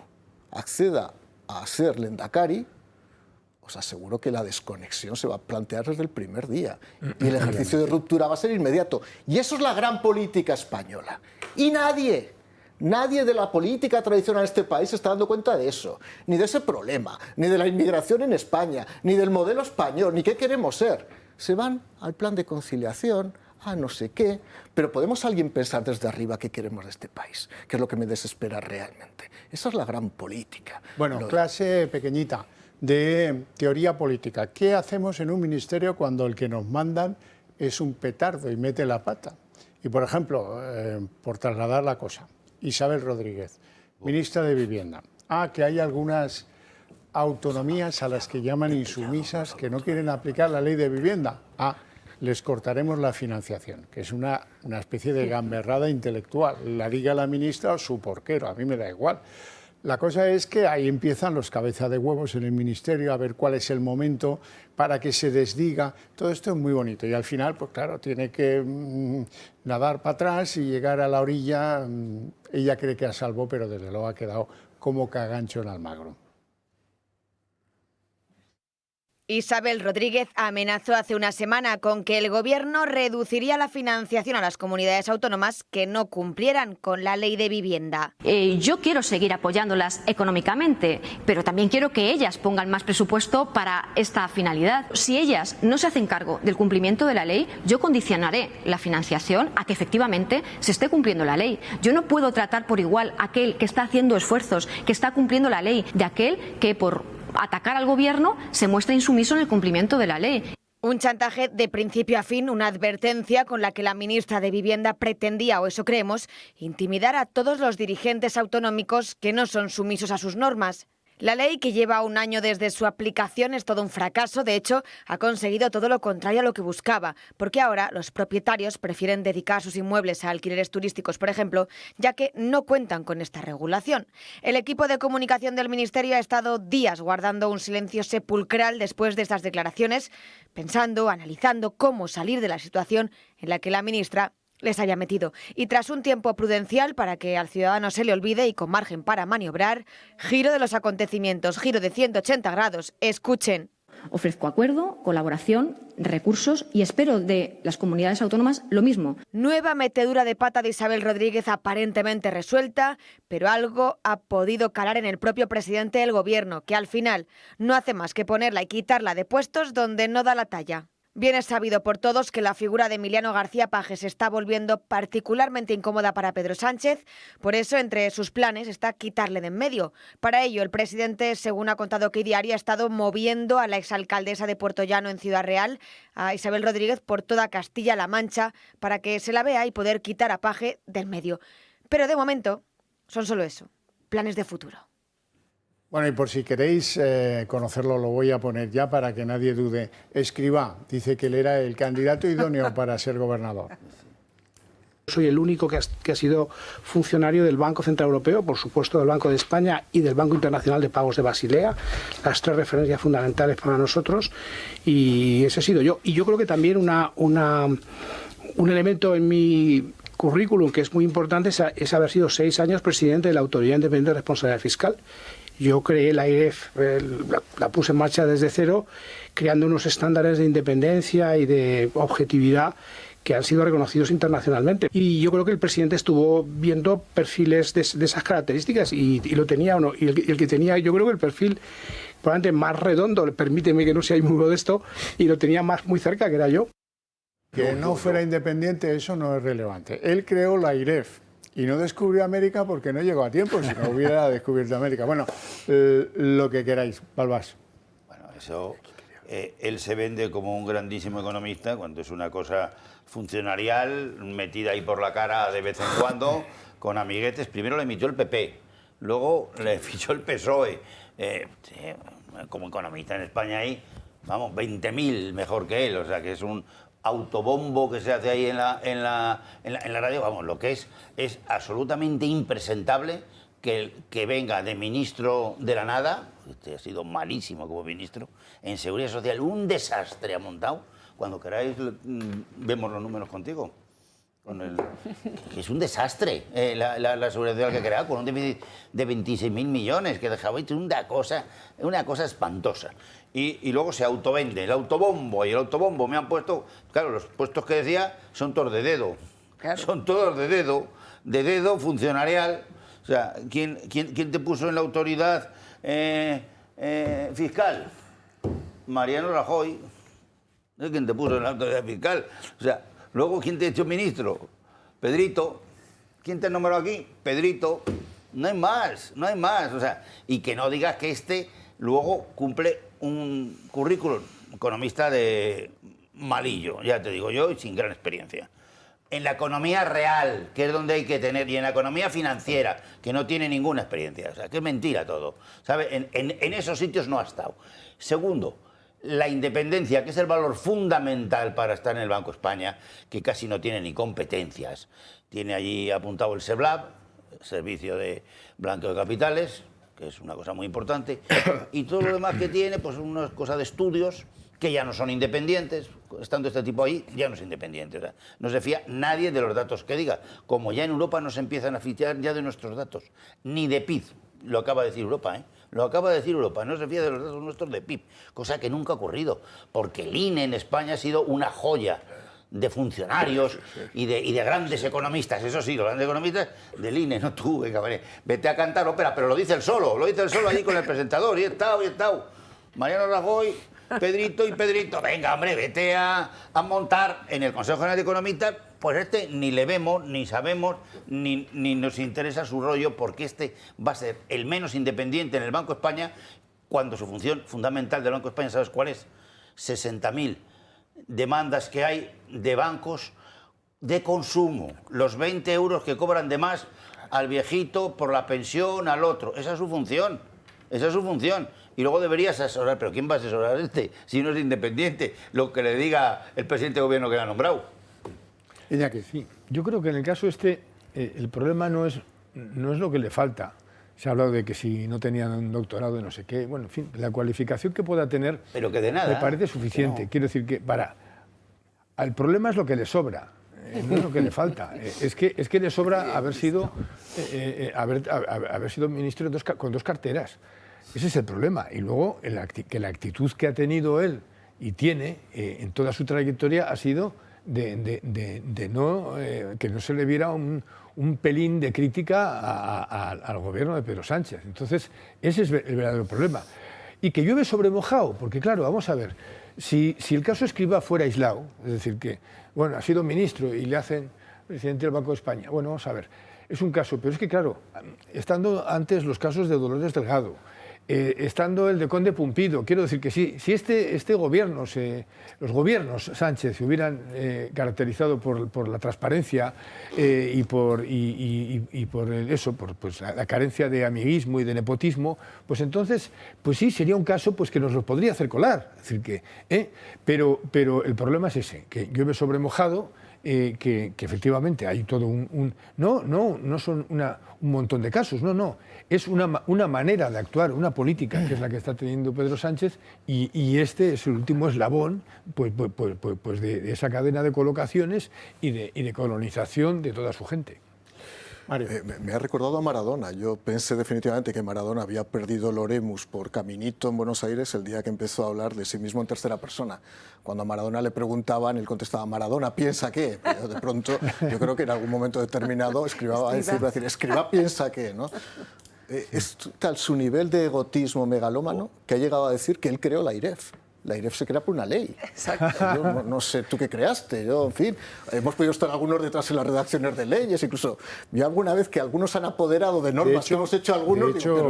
acceda a ser lehendakari, os aseguro que la desconexión se va a plantear desde el primer día y el ejercicio de ruptura va a ser inmediato. Y eso es la gran política española. Y nadie de la política tradicional de este país se está dando cuenta de eso, ni de ese problema, ni de la inmigración en España, ni del modelo español, ni qué queremos ser. Se van al plan de conciliación, a no sé qué, pero ¿podemos alguien pensar desde arriba qué queremos de este país? Que es lo que me desespera realmente. Esa es la gran política. Bueno, clase pequeñita de teoría política. ¿Qué hacemos en un ministerio cuando el que nos mandan es un petardo y mete la pata? Y, por ejemplo, por trasladar la cosa, Isabel Rodríguez, ministra de Vivienda. Que hay algunas autonomías a las que llaman insumisas que no quieren aplicar la ley de vivienda. Les cortaremos la financiación, que es una especie de gamberrada intelectual. La diga la ministra o su porquero, a mí me da igual. La cosa es que ahí empiezan los cabezas de huevos en el ministerio a ver cuál es el momento para que se desdiga. Todo esto es muy bonito y al final, pues claro, tiene que nadar para atrás y llegar a la orilla. Ella cree que a salvo, pero desde luego ha quedado como cagancho en Almagro. Isabel Rodríguez amenazó hace una semana con que el Gobierno reduciría la financiación a las comunidades autónomas que no cumplieran con la ley de vivienda. Yo quiero seguir apoyándolas económicamente, pero también quiero que ellas pongan más presupuesto para esta finalidad. Si ellas no se hacen cargo del cumplimiento de la ley, yo condicionaré la financiación a que efectivamente se esté cumpliendo la ley. Yo no puedo tratar por igual a aquel que está haciendo esfuerzos, que está cumpliendo la ley, de aquel que por atacar al Gobierno se muestra insumiso en el cumplimiento de la ley. Un chantaje de principio a fin, una advertencia con la que la ministra de Vivienda pretendía, o eso creemos, intimidar a todos los dirigentes autonómicos que no son sumisos a sus normas. La ley, que lleva un año desde su aplicación, es todo un fracaso. De hecho, ha conseguido todo lo contrario a lo que buscaba, porque ahora los propietarios prefieren dedicar sus inmuebles a alquileres turísticos, por ejemplo, ya que no cuentan con esta regulación. El equipo de comunicación del Ministerio ha estado días guardando un silencio sepulcral después de estas declaraciones, pensando, analizando cómo salir de la situación en la que la ministra les haya metido. Y tras un tiempo prudencial para que al ciudadano se le olvide y con margen para maniobrar, giro de los acontecimientos, giro de 180 grados. Escuchen. Ofrezco acuerdo, colaboración, recursos y espero de las comunidades autónomas lo mismo. Nueva metedura de pata de Isabel Rodríguez aparentemente resuelta, pero algo ha podido calar en el propio presidente del Gobierno, que al final no hace más que ponerla y quitarla de puestos donde no da la talla. Bien es sabido por todos que la figura de Emiliano García Paje se está volviendo particularmente incómoda para Pedro Sánchez. Por eso, entre sus planes está quitarle de en medio. Para ello, el presidente, según ha contado Key Diario, ha estado moviendo a la exalcaldesa de Puertollano en Ciudad Real, a Isabel Rodríguez, por toda Castilla-La Mancha, para que se la vea y poder quitar a Paje del medio. Pero de momento, son solo eso, planes de futuro. Bueno, y por si queréis conocerlo, lo voy a poner ya para que nadie dude. Escrivá dice que él era el candidato idóneo para ser gobernador. Soy el único que ha sido funcionario del Banco Central Europeo, por supuesto del Banco de España y del Banco Internacional de Pagos de Basilea, las tres referencias fundamentales para nosotros, y ese he sido yo. Y yo creo que también un elemento en mi currículum que es muy importante es haber sido 6 años presidente de la Autoridad Independiente de Responsabilidad Fiscal. Yo creé la AIREF, la puse en marcha desde cero, creando unos estándares de independencia y de objetividad que han sido reconocidos internacionalmente. Y yo creo que el presidente estuvo viendo perfiles de esas características y lo tenía o no. Y el que tenía, yo creo que el perfil probablemente más redondo, permíteme que no sea muy modesto, y lo tenía muy cerca, que era yo. Que no fuera independiente, eso no es relevante. Él creó la AIREF. Y no descubrió América porque no llegó a tiempo, si no hubiera descubierto América. Bueno, lo que queráis, Balbás. Bueno, eso, él se vende como un grandísimo economista cuando es una cosa funcionarial, metida ahí por la cara de vez en cuando, con amiguetes. Primero le emitió el PP, luego le fichó el PSOE, como economista en España ahí, vamos, 20.000 mejor que él, o sea que es un autobombo que se hace ahí en la radio, vamos, lo que es absolutamente impresentable que venga de ministro de la nada, usted ha sido malísimo como ministro, en Seguridad Social, un desastre ha montado, cuando queráis vemos los números contigo. Que es un desastre la Seguridad Social que ha creado, con un déficit de 26.000 millones, que dejaba una cosa espantosa. Y luego se autovende el autobombo, y el autobombo me han puesto, claro, los puestos que decía son todos de dedo, claro. Son todos de dedo funcionarial. O sea, ¿quién te puso en la autoridad fiscal? Mariano Rajoy. ¿No? ¿Quién te puso en la autoridad fiscal? O sea, luego, ¿quién te ha hecho ministro? Pedrito. ¿Quién te ha nombrado aquí? Pedrito. No hay más. O sea, y que no digas que luego cumple un currículum economista de malillo, ya te digo yo, y sin gran experiencia. En la economía real, que es donde hay que tener, y en la economía financiera, que no tiene ninguna experiencia. O sea, que es mentira todo. ¿Sabe? En esos sitios no ha estado. Segundo, la independencia, que es el valor fundamental para estar en el Banco de España, que casi no tiene ni competencias. Tiene allí apuntado el SEBLAB, Servicio de Blanqueo de Capitales, que es una cosa muy importante, y todo lo demás que tiene, pues una cosa de estudios, que ya no son independientes, estando este tipo ahí, ya no es independiente. O sea, no se fía nadie de los datos que diga, como ya en Europa no se empiezan a fiar ya de nuestros datos, ni de PIB, lo acaba de decir Europa, Lo acaba de decir Europa, no se fía de los datos nuestros de PIB, cosa que nunca ha ocurrido, porque el INE en España ha sido una joya de funcionarios y de grandes economistas, eso sí, los grandes economistas del INE, no tú, cabrón, vete a cantar ópera, pero lo dice él solo allí con el presentador, y he estado, Mariano Rajoy, Pedrito y Pedrito, venga hombre, vete a montar en el Consejo General de Economistas, pues ni le vemos, ni sabemos, ni nos interesa su rollo, porque va a ser el menos independiente en el Banco de España, cuando su función fundamental del Banco de España, ¿sabes cuál es? 60.000 demandas que hay de bancos de consumo, los 20 euros que cobran de más al viejito por la pensión, al otro, esa es su función. Y luego deberías asesorar, pero ¿quién va a asesorar si no es independiente? Lo que le diga el presidente de gobierno que ha nombrado. Iñaki, sí. Yo creo que en el caso el problema no es lo que le falta. Se ha hablado de que si no tenían un doctorado de no sé qué, bueno, en fin, la cualificación que pueda tener, pero que de nada, me parece suficiente. No. Quiero decir que el problema es lo que le sobra, no es lo que le falta. Es que le sobra haber sido ministro con 2 carteras. Ese es el problema. Y luego que la actitud que ha tenido él y tiene en toda su trayectoria ha sido que no se le viera un pelín de crítica al gobierno de Pedro Sánchez. Entonces, ese es el verdadero problema. Y que llueve sobre mojado, porque claro, vamos a ver, si el caso Escrivá fuera aislado, es decir, que, bueno, ha sido ministro y le hacen presidente del Banco de España, bueno, vamos a ver, es un caso, pero es que claro, estando antes los casos de Dolores Delgado, estando el de Conde Pumpido, quiero decir que si este gobierno, los gobiernos Sánchez se hubieran caracterizado por la transparencia y por la carencia de amiguismo y de nepotismo, pues entonces, pues sí, sería un caso pues que nos lo podría hacer colar. Es decir, pero el problema es ese, que llueve sobre mojado. Que efectivamente hay todo no son un montón de casos, no, es una manera de actuar, una política que es la que está teniendo Pedro Sánchez y este es el último eslabón pues de esa cadena de colocaciones y de colonización de toda su gente. Me ha recordado a Maradona. Yo pensé definitivamente que Maradona había perdido el oremus por caminito en Buenos Aires el día que empezó a hablar de sí mismo en tercera persona. Cuando a Maradona le preguntaban, él contestaba, Maradona, ¿piensa qué? Pero de pronto, yo creo que en algún momento determinado Escrivá va a decir, Escrivá piensa qué, ¿no? Es tal su nivel de egotismo megalómano que ha llegado a decir que él creó la AIREF. La AIREF se crea por una ley. Exacto. Yo no sé tú qué creaste. En fin, hemos podido estar algunos detrás en las redacciones de leyes, incluso yo alguna vez que algunos han apoderado de normas que hemos hecho algunos. De hecho,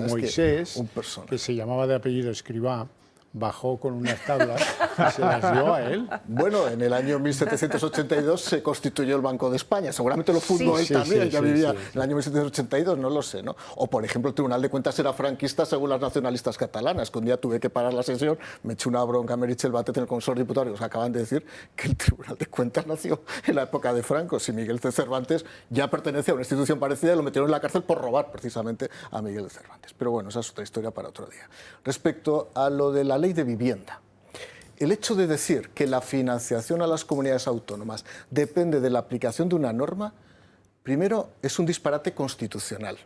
Moisés, que se llamaba de apellido Escrivá, bajó con unas tablas y se las dio a él. Bueno, en el año 1782 se constituyó el Banco de España. Seguramente lo fundó él también, ya vivía en el año 1782, no lo sé, ¿no? O, por ejemplo, el Tribunal de Cuentas era franquista según las nacionalistas catalanas, que un día tuve que parar la sesión, me eché una bronca a Meritxell Batet en el Congreso de los Diputados, que acaban de decir que el Tribunal de Cuentas nació en la época de Franco. Si Miguel de Cervantes ya pertenecía a una institución parecida, lo metieron en la cárcel por robar precisamente a Miguel de Cervantes. Pero bueno, esa es otra historia para otro día. Respecto a lo de la ley de vivienda, el hecho de decir que la financiación a las comunidades autónomas depende de la aplicación de una norma, primero, es un disparate constitucional.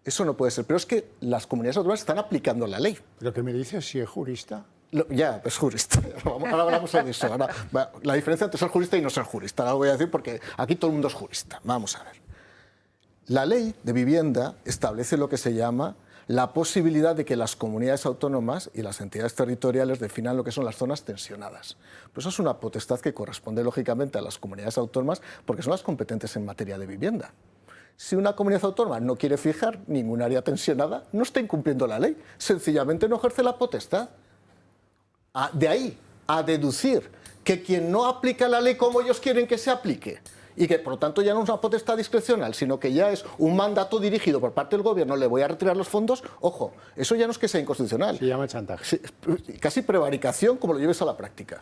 Eso no puede ser. Pero es que las comunidades autónomas están aplicando la ley. ¿Pero qué me dices si es jurista? Ya, es jurista. Ahora hablamos de eso. Ahora, la diferencia entre ser jurista y no ser jurista, ahora lo voy a decir porque aquí todo el mundo es jurista. Vamos a ver. La ley de vivienda establece lo que se llama la posibilidad de que las comunidades autónomas y las entidades territoriales definan lo que son las zonas tensionadas. Pues eso es una potestad que corresponde lógicamente a las comunidades autónomas porque son las competentes en materia de vivienda. Si una comunidad autónoma no quiere fijar ningún área tensionada, no está incumpliendo la ley, sencillamente no ejerce la potestad. De ahí a deducir que quien no aplica la ley como ellos quieren que se aplique, y que por lo tanto ya no es una potestad discrecional, sino que ya es un mandato dirigido por parte del gobierno, le voy a retirar los fondos, ojo, eso ya no es que sea inconstitucional. Se llama chantaje. Casi prevaricación como lo lleves a la práctica.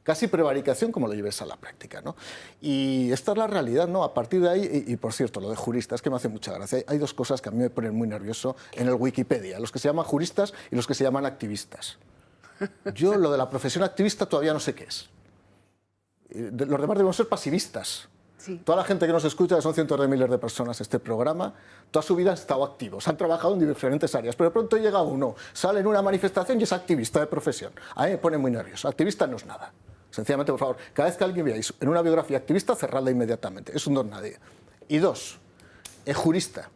Casi prevaricación como lo lleves a la práctica, ¿no? Y esta es la realidad, ¿no? A partir de ahí, y por cierto, lo de juristas, que me hace mucha gracia, hay dos cosas que a mí me ponen muy nervioso en el Wikipedia, los que se llaman juristas y los que se llaman activistas. Yo lo de la profesión activista todavía no sé qué es. Los demás debemos ser pasivistas. Sí. Toda la gente que nos escucha, que son cientos de miles de personas, este programa, toda su vida han estado activos, han trabajado en diferentes áreas, pero de pronto llega uno, sale en una manifestación y es activista de profesión. A mí me pone muy nervioso. Activista no es nada. Sencillamente, por favor, cada vez que alguien veáis en una biografía activista, cerradla inmediatamente. Es un don nadie. Y dos, es jurista.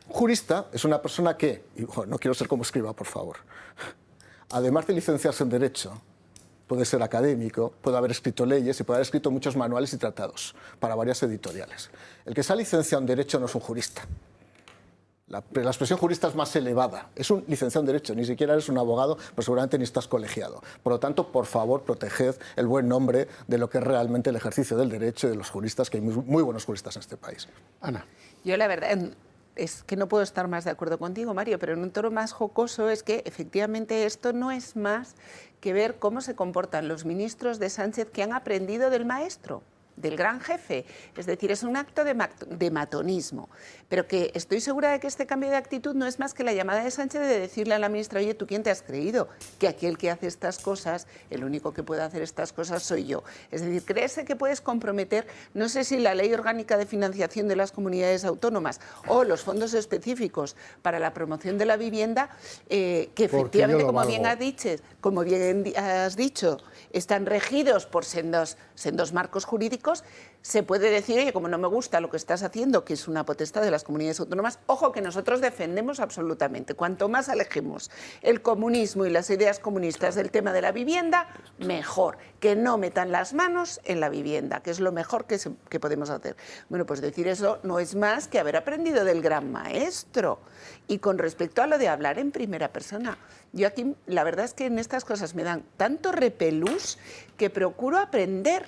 Jurista es una persona que, y, no quiero ser como escriba, por favor, además de licenciarse en Derecho, puede ser académico, puede haber escrito leyes y puede haber escrito muchos manuales y tratados para varias editoriales. El que se ha licenciado en Derecho no es un jurista. La expresión jurista es más elevada. Es un licenciado en Derecho, ni siquiera eres un abogado, pero seguramente ni estás colegiado. Por lo tanto, por favor, proteged el buen nombre de lo que es realmente el ejercicio del derecho y de los juristas, que hay muy buenos juristas en este país. Ana. Yo la verdad es que no puedo estar más de acuerdo contigo, Mario, pero en un tono más jocoso es que efectivamente esto no es más que ver cómo se comportan los ministros de Sánchez que han aprendido del maestro, del gran jefe. Es decir, es un acto de matonismo. Pero que estoy segura de que este cambio de actitud no es más que la llamada de Sánchez de decirle a la ministra, oye, ¿tú quién te has creído? Que aquel que hace estas cosas, el único que puede hacer estas cosas soy yo. Es decir, ¿crees que puedes comprometer, no sé si la ley orgánica de financiación de las comunidades autónomas o los fondos específicos para la promoción de la vivienda, que efectivamente, como bien has dicho, están regidos por sendos marcos jurídicos? Se puede decir, oye, como no me gusta lo que estás haciendo, que es una potestad de las comunidades autónomas, ojo que nosotros defendemos absolutamente. Cuanto más alejemos el comunismo y las ideas comunistas del tema de la vivienda, mejor. Que no metan las manos en la vivienda, que es lo mejor que podemos hacer. Bueno, pues decir eso no es más que haber aprendido del gran maestro. Y con respecto a lo de hablar en primera persona, yo aquí la verdad es que en estas cosas me dan tanto repelús que procuro aprender.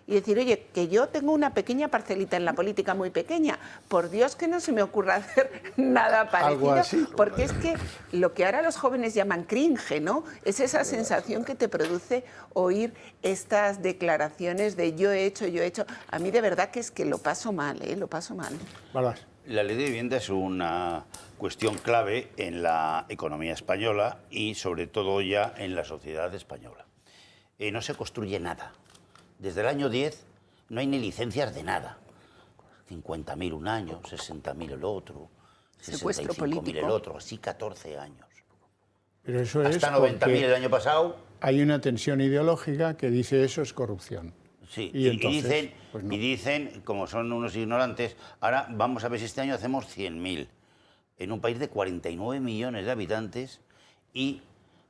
Y decir, oye, que yo tengo una pequeña parcelita en la política, muy pequeña, por Dios que no se me ocurra hacer nada parecido, así, porque es que lo que ahora los jóvenes llaman cringe, ¿no? Es esa sensación que te produce oír estas declaraciones de yo he hecho. A mí de verdad que es que lo paso mal, lo paso mal. La ley de vivienda es una cuestión clave en la economía española y sobre todo ya en la sociedad española. No se construye nada. Desde el año 10 no hay ni licencias de nada. 50.000 un año, 60.000 el otro, 65.000 el otro, así 14 años. Pero eso hasta 90.000 el año pasado. Hay una tensión ideológica que dice eso es corrupción. Sí, y entonces, y dicen, como son unos ignorantes, ahora vamos a ver si este año hacemos 100.000. En un país de 49 millones de habitantes y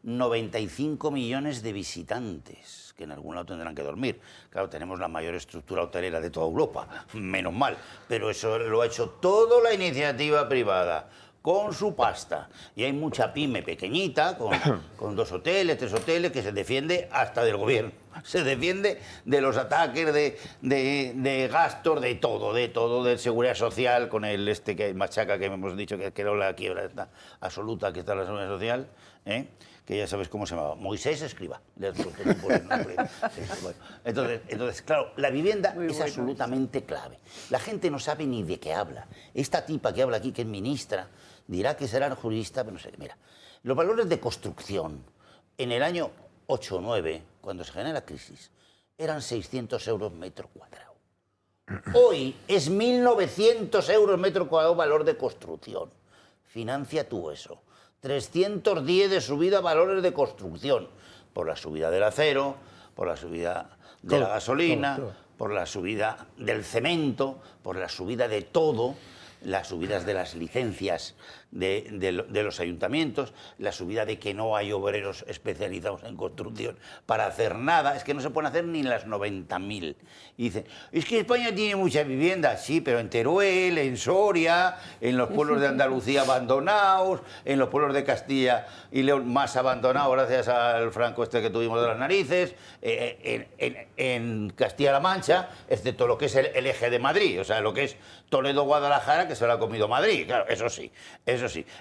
95 millones de visitantes, que en algún lado tendrán que dormir. Claro, tenemos la mayor estructura hotelera de toda Europa, menos mal, pero eso lo ha hecho toda la iniciativa privada, con su pasta. Y hay mucha pyme pequeñita, con 2 hoteles, 3 hoteles, que se defiende hasta del gobierno. Se defiende de los ataques, de gastos, de todo, de seguridad social, con el que machaca, que hemos dicho que era la quiebra absoluta que está en la seguridad social, que ya sabes cómo se llamaba, Moisés Escrivá. Entonces, claro, la vivienda es absolutamente clave. La gente no sabe ni de qué habla. Esta tipa que habla aquí, que es ministra, dirá que será jurista, pero no sé qué. Mira, los valores de construcción en el año 8 o 9, cuando se genera la crisis, eran 600 euros metro cuadrado. Hoy es 1.900 euros metro cuadrado valor de construcción. Financia tú eso. 310 de subida a valores de construcción, por la subida del acero, por la subida de la gasolina, por la subida del cemento, por la subida de todo, las subidas de las licencias de los ayuntamientos, la subida de que no hay obreros especializados en construcción para hacer nada, es que no se pueden hacer ni las 90.000. Y dicen, es que España tiene muchas viviendas, sí, pero en Teruel, en Soria, en los pueblos de Andalucía abandonados, en los pueblos de Castilla y León más abandonados gracias al franco que tuvimos de las narices, en Castilla-La Mancha, excepto lo que es el eje de Madrid, o sea, lo que es Toledo-Guadalajara, que se lo ha comido Madrid, claro, eso sí,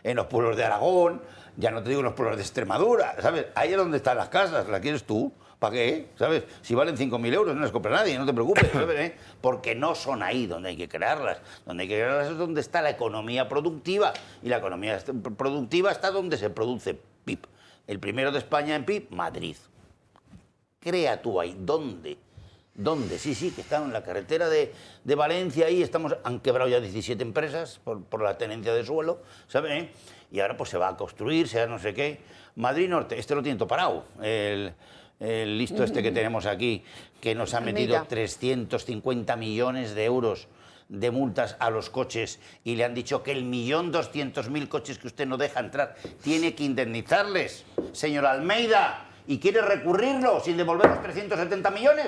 en los pueblos de Aragón, ya no te digo en los pueblos de Extremadura, ¿sabes? Ahí es donde están las casas, ¿las quieres tú? ¿Para qué? ¿Sabes? Si valen 5.000 euros no las compra nadie, no te preocupes, ¿sabes? Porque no son ahí donde hay que crearlas. Donde hay que crearlas es donde está la economía productiva, y la economía productiva está donde se produce PIB. El primero de España en PIB, Madrid. Crea tú ahí, ¿dónde? ¿Dónde? Sí, que están en la carretera de Valencia, ahí han quebrado ya 17 empresas por la tenencia de suelo, ¿sabes? Y ahora pues se va a construir, sea no sé qué. Madrid Norte, lo tiene todo parado, el listo que tenemos aquí, que nos ha metido 350 millones de euros de multas a los coches y le han dicho que el 1.200.000 coches que usted no deja entrar tiene que indemnizarles, señor Almeida, y quiere recurrirlo sin devolver los 370 millones.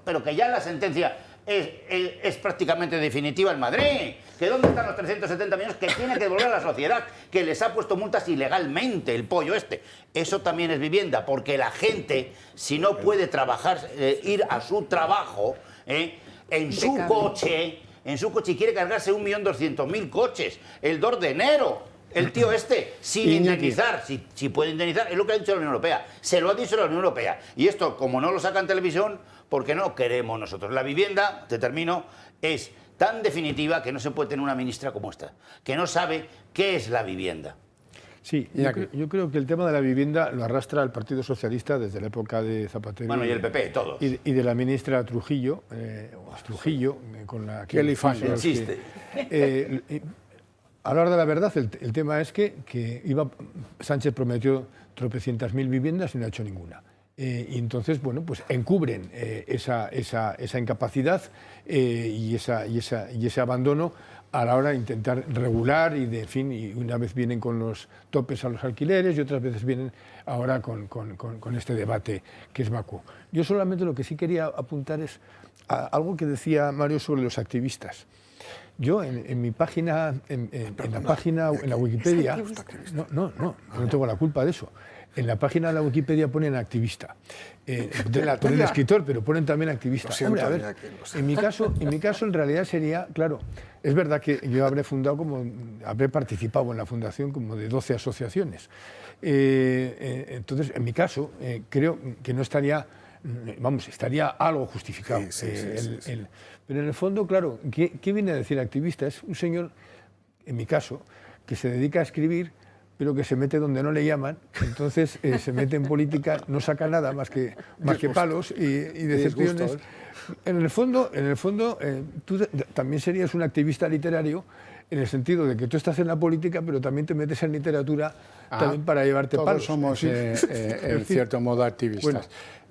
Pero que ya la sentencia es prácticamente definitiva en Madrid. ¿Que dónde están los 370 millones que tiene que devolver a la sociedad? Que les ha puesto multas ilegalmente, el pollo este. Eso también es vivienda, porque la gente, si no puede trabajar, ir a su trabajo, en su coche y quiere cargarse 1.200.000 coches el 2 de enero... El tío sin indemnizar, si puede indemnizar, es lo que ha dicho la Unión Europea. Se lo ha dicho la Unión Europea. Y esto, como no lo saca en televisión, porque no queremos nosotros. La vivienda, te termino, es tan definitiva que no se puede tener una ministra como esta, que no sabe qué es la vivienda. Sí, yo creo que el tema de la vivienda lo arrastra el Partido Socialista desde la época de Zapatero. Bueno, y el PP, todos. Y de la ministra Trujillo, con la que... Kelly Fania. Insiste. A la hora de la verdad, el tema es que Sánchez prometió tropecientas mil viviendas y no ha hecho ninguna. Y entonces, bueno, pues encubren esa incapacidad y ese abandono a la hora de intentar regular y una vez vienen con los topes a los alquileres y otras veces vienen ahora con este debate que es vacuo. Yo solamente lo que sí quería apuntar es algo que decía Mario sobre los activistas. Yo en mi página, en la Wikipedia, no tengo la culpa de eso. En la página de la Wikipedia ponen activista. Ponen escritor, pero ponen también activista. Hombre, a ver, en mi caso en realidad sería, claro, es verdad que yo habré participado en la fundación como de 12 asociaciones. Entonces, en mi caso, creo que no estaría, estaría algo justificado. Pero en el fondo, claro, ¿qué viene a decir activista? Es un señor, en mi caso, que se dedica a escribir, pero que se mete donde no le llaman, entonces se mete en política, no saca nada más que palos y decepciones. En el fondo, tú también serías un activista literario, en el sentido de que tú estás en la política, pero también te metes en literatura también para llevarte todos palos. Somos, en cierto modo, activistas. Bueno.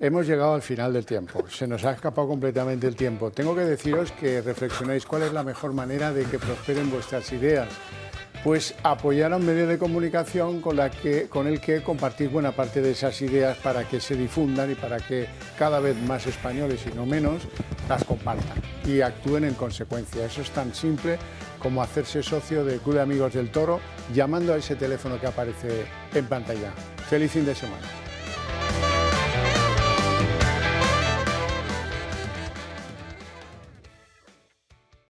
Hemos llegado al final del tiempo. Se nos ha escapado completamente el tiempo. Tengo que deciros que reflexionéis cuál es la mejor manera de que prosperen vuestras ideas. Pues apoyar a un medio de comunicación con el que compartir buena parte de esas ideas para que se difundan y para que cada vez más españoles y no menos las compartan y actúen en consecuencia. Eso es tan simple como hacerse socio del Club de Amigos del Toro llamando a ese teléfono que aparece en pantalla. ¡Feliz fin de semana!